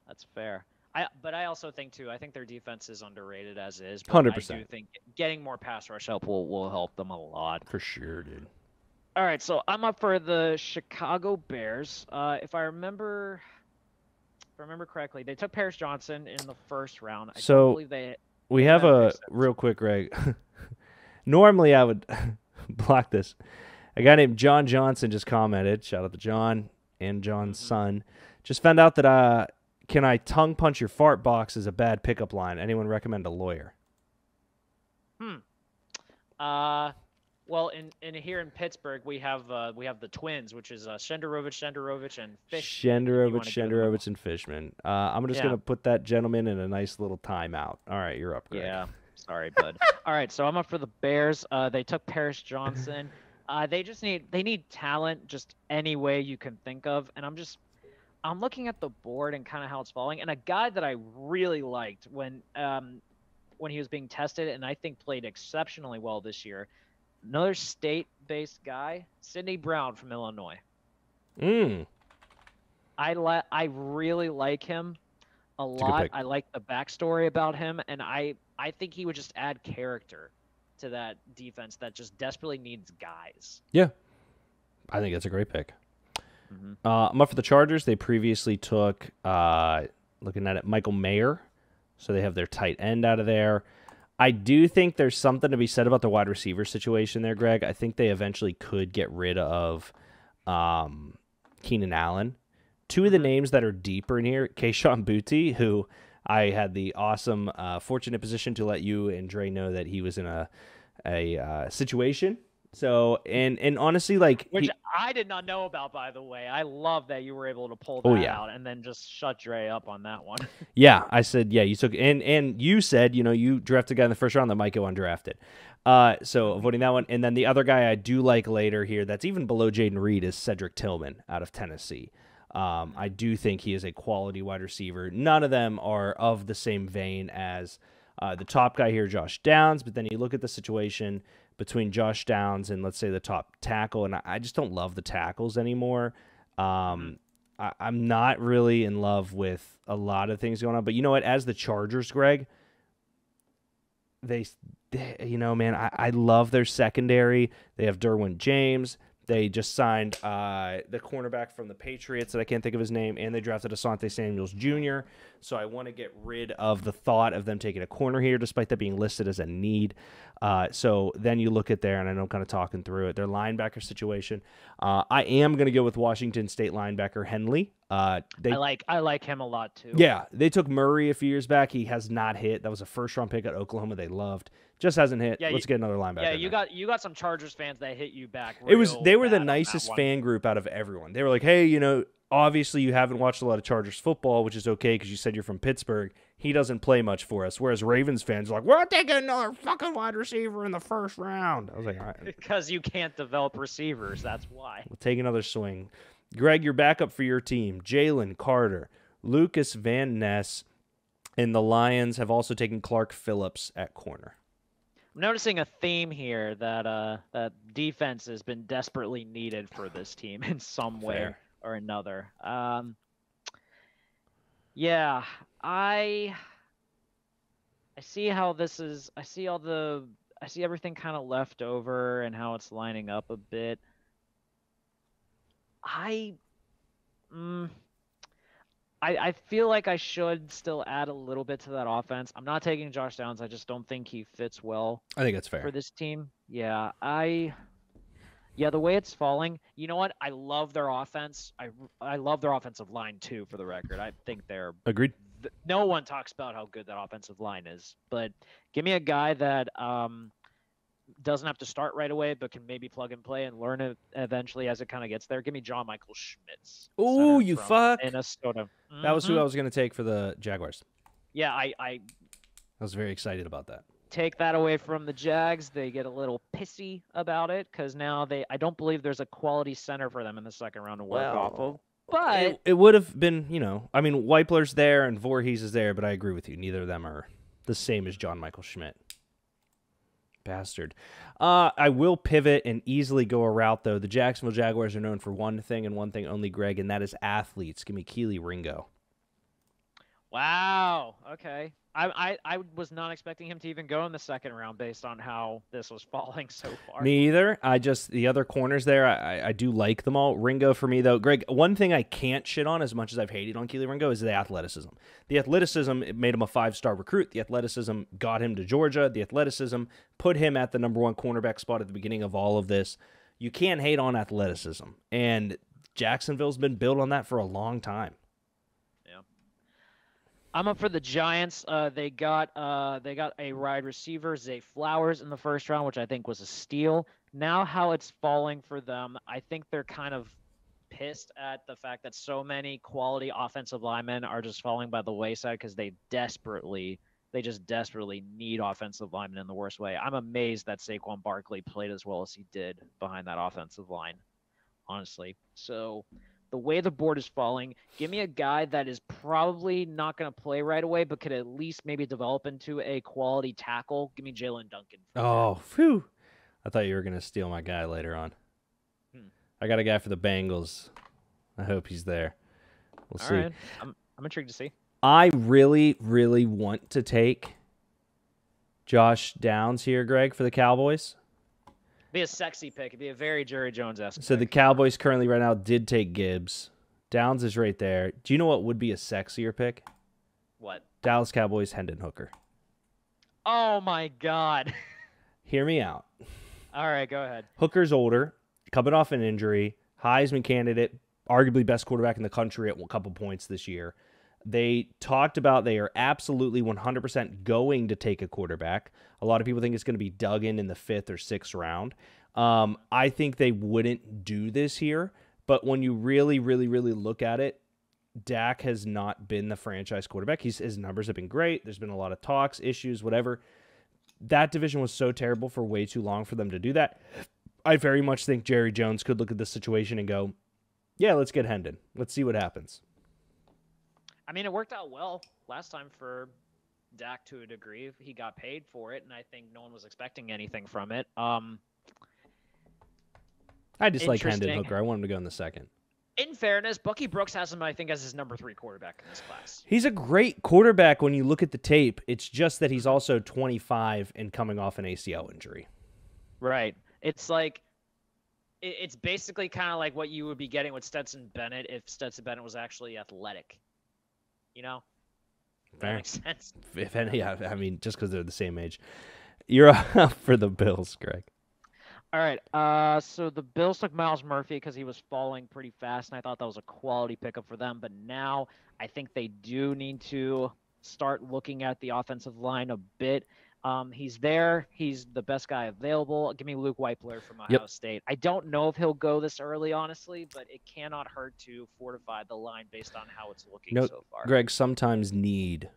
That's fair. But I also think, too, I think their defense is underrated as is. 100%. I do think getting more pass rush help will help them a lot. For sure, dude. All right, so I'm up for the Chicago Bears. If I remember correctly, they took Paris Johnson in the first round. I don't believe we have a real quick, Greg. Normally, I would block this. A guy named John Johnson just commented. Shout out to John and John's son. Just found out that can I tongue punch your fart box is a bad pickup line. Anyone recommend a lawyer? Well, in here in Pittsburgh, we have the twins, which is Shenderovich, and Fish. Shenderovich, and Fishman. I'm just going to put that gentleman in a nice little timeout. All right, you're up, Greg. Yeah, sorry, bud. All right, so I'm up for the Bears. They took Paris Johnson. They need talent just any way you can think of, and I'm looking at the board and kind of how it's falling, and a guy that I really liked when he was being tested, and I think played exceptionally well this year. Another state-based guy, Sidney Brown from Illinois. I really like him a lot. I like the backstory about him, and I think he would just add character to that defense that just desperately needs guys. Yeah, I think that's a great pick. I'm up for the Chargers. They previously took, looking at it, Michael Mayer. So they have their tight end out of there. I do think there's something to be said about the wide receiver situation there, Greg. I think they eventually could get rid of Keenan Allen. Two of the names that are deeper in here, Kayshon Boutte, who I had the awesome, fortunate position to let you and Dre know that he was in a situation. So, and honestly, like... Which I did not know about, by the way. I love that you were able to pull that out and then just shut Dre up on that one. Yeah, I said, yeah, you took... And you said, you drafted a guy in the first round that might go undrafted. So, avoiding that one. And then the other guy I do like later here that's even below Jaden Reed is Cedric Tillman out of Tennessee. I do think he is a quality wide receiver. None of them are of the same vein as the top guy here, Josh Downs, but then you look at the situation between Josh Downs and, let's say, the top tackle, and I just don't love the tackles anymore. I'm not really in love with a lot of things going on, but you know what? As the Chargers, Greg, they man, I love their secondary. They have Derwin James. They just signed the cornerback from the Patriots that I can't think of his name, and they drafted Asante Samuels Jr., so I want to get rid of the thought of them taking a corner here, despite that being listed as a need. So then you look at there, and I know I'm kind of talking through it, their linebacker situation. I am going to go with Washington State linebacker Henley. I like him a lot, too. Yeah, they took Murray a few years back. He has not hit. That was a first-round pick at Oklahoma they loved. Just hasn't hit. Let's get another linebacker. Yeah, you got some Chargers fans that hit you back. They were the nicest fan group out of everyone. They were like, hey, obviously you haven't watched a lot of Chargers football, which is okay because you said you're from Pittsburgh. He doesn't play much for us. Whereas Ravens fans are like, we're taking another fucking wide receiver in the first round. I was like, all right. Because you can't develop receivers. That's why. We'll take another swing. Greg, your backup for your team, Jalen Carter, Lucas Van Ness, and the Lions have also taken Clark Phillips at corner. I'm noticing a theme here that defense has been desperately needed for this team in some way or another. Yeah, I see how this is. I see everything kind of left over and how it's lining up a bit. I feel like I should still add a little bit to that offense. I'm not taking Josh Downs. I just don't think he fits well. I think that's fair for this team. Yeah, the way it's falling. You know what? I love their offense. I love their offensive line too. For the record, I think they're agreed. No one talks about how good that offensive line is, but give me a guy that doesn't have to start right away, but can maybe plug and play and learn it eventually as it kind of gets there. Give me John Michael Schmitz. Oh, you fuck! Minnesota. That was who I was going to take for the Jaguars. Yeah, I was very excited about that. Take that away from the Jags. They get a little pissy about it because now I don't believe there's a quality center for them in the second round to work off of. But it would have been, Weipler's there and Voorhees is there, but I agree with you. Neither of them are the same as John Michael Schmidt. Bastard. I will pivot and easily go a route, though. The Jacksonville Jaguars are known for one thing and one thing only, Greg, and that is athletes. Give me Keely Ringo. Wow. Okay. I was not expecting him to even go in the second round based on how this was falling so far. Me either. The other corners there, I do like them all. Ringo for me, though. Greg, one thing I can't shit on as much as I've hated on Keely Ringo is the athleticism. The athleticism made him a 5-star recruit. The athleticism got him to Georgia. The athleticism put him at the number 1 cornerback spot at the beginning of all of this. You can't hate on athleticism. And Jacksonville's been built on that for a long time. I'm up for the Giants. They got a wide receiver, Zay Flowers, in the first round, which I think was a steal. Now how it's falling for them, I think they're kind of pissed at the fact that so many quality offensive linemen are just falling by the wayside because they just desperately need offensive linemen in the worst way. I'm amazed that Saquon Barkley played as well as he did behind that offensive line, honestly. So the way the board is falling, give me a guy that is probably not going to play right away, but could at least maybe develop into a quality tackle. Give me Jalen Duncan. Oh, phew. I thought you were going to steal my guy later on. I got a guy for the Bengals. I hope he's there. We'll see. Right. I'm intrigued to see. I really, really want to take Josh Downs here, Greg, for the Cowboys. Be a sexy pick. It'd be a very Jerry Jones-esque So pick. the Cowboys currently right now did take Gibbs. Downs is right there. Do you know what would be a sexier pick? What? Dallas Cowboys, Hendon Hooker. Oh, my God. Hear me out. All right, go ahead. Hooker's older, coming off an injury, Heisman candidate, arguably best quarterback in the country at a couple points this year. They talked about they are absolutely 100% going to take a quarterback. A lot of people think it's going to be Duggan in the 5th or 6th round. I think they wouldn't do this here, but when you really, really, really look at it, Dak has not been the franchise quarterback. His numbers have been great. There's been a lot of talks, issues, whatever. That division was so terrible for way too long for them to do that. I very much think Jerry Jones could look at this situation and go, yeah, let's get Hendon. Let's see what happens. I mean, it worked out well last time for Dak to a degree. He got paid for it, and I think no one was expecting anything from it. I just like Hendon Hooker. I want him to go in the 2nd. In fairness, Bucky Brooks has him, I think, as his number 3 quarterback in this class. He's a great quarterback when you look at the tape. It's just that he's also 25 and coming off an ACL injury. Right. It's like, it's basically kind of like what you would be getting with Stetson Bennett if Stetson Bennett was actually athletic. You know? Fair. That makes sense. If any, yeah, I mean, just because they're the same age. You're up for the Bills, Greg. All right. So the Bills took Miles Murphy because he was falling pretty fast, and I thought that was a quality pickup for them. But now I think they do need to start looking at the offensive line a bit. He's there. He's the best guy available. Give me Luke Weipler from Ohio State. I don't know if he'll go this early, honestly, but it cannot hurt to fortify the line based on how it's looking so far. Greg, sometimes need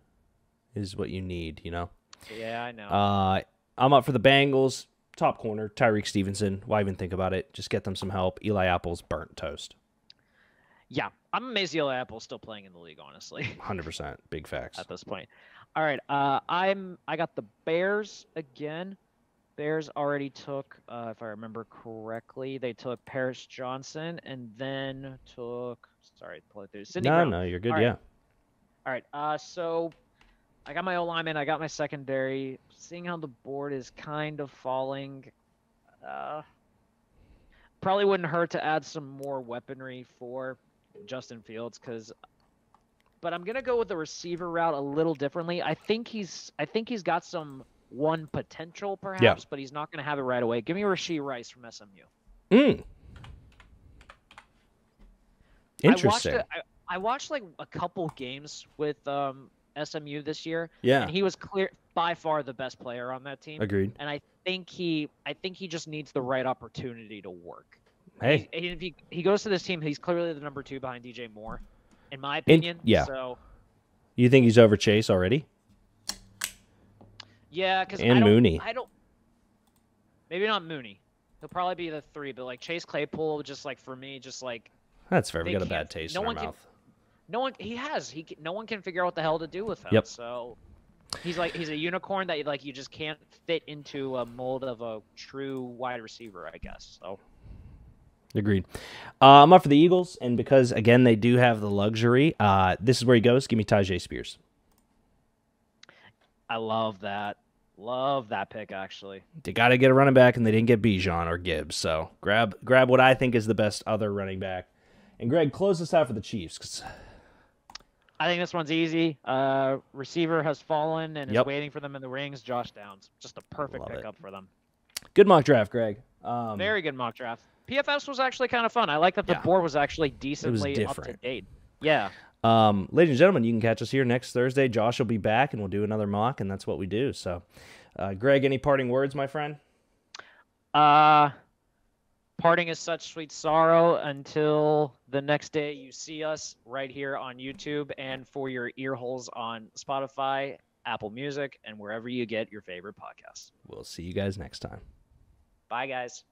is what you need, you know? Yeah, I know. I'm up for the Bengals. Top corner, Tyreek Stevenson. Why even think about it? Just get them some help. Eli Apple's burnt toast. Yeah, I'm amazed Eli Apple's still playing in the league, honestly. 100%. Big facts. At this point. All right, I got the Bears again. Bears already took, if I remember correctly, they took Paris Johnson and then took, sorry, pull it through. Sidney Brown. No, you're good, All yeah. Right. All right, so I got my O-lineman, I got my secondary. Seeing how the board is kind of falling, probably wouldn't hurt to add some more weaponry for Justin Fields, but I'm gonna go with the receiver route a little differently. I think he's got some one potential perhaps, but he's not gonna have it right away. Give me Rashee Rice from SMU. Interesting. I watched like a couple games with SMU this year. Yeah. And he was by far the best player on that team. Agreed. And I think he just needs the right opportunity to work. Hey. If he goes to this team, he's clearly the number 2 behind DJ Moore, in my opinion. So. You think he's over Chase already? Yeah, because Mooney. I don't. Maybe not Mooney. He'll probably be the 3, but like Chase Claypool, just like for me, just like. That's fair. We got a bad taste in our mouth. No one can figure out what the hell to do with him. Yep. So he's a unicorn that you just can't fit into a mold of a true wide receiver, I guess. So agreed. I'm up for the Eagles, and because again they do have the luxury, this is where he goes. Give me Tajay Spears. I love that. Love that pick, actually. They got to get a running back, and they didn't get Bijan or Gibbs. So grab what I think is the best other running back. And Greg, close this out for the Chiefs. I think this one's easy. Receiver has fallen and is waiting for them in the rings. Josh Downs. Just a perfect pickup for them. Good mock draft, Greg. Very good mock draft. PFS was actually kind of fun. I like that the board was actually decently up to date. Yeah. Ladies and gentlemen, you can catch us here next Thursday. Josh will be back, and we'll do another mock, and that's what we do. So, Greg, any parting words, my friend? Parting is such sweet sorrow until the next day you see us right here on YouTube and for your ear holes on Spotify, Apple Music, and wherever you get your favorite podcasts. We'll see you guys next time. Bye, guys.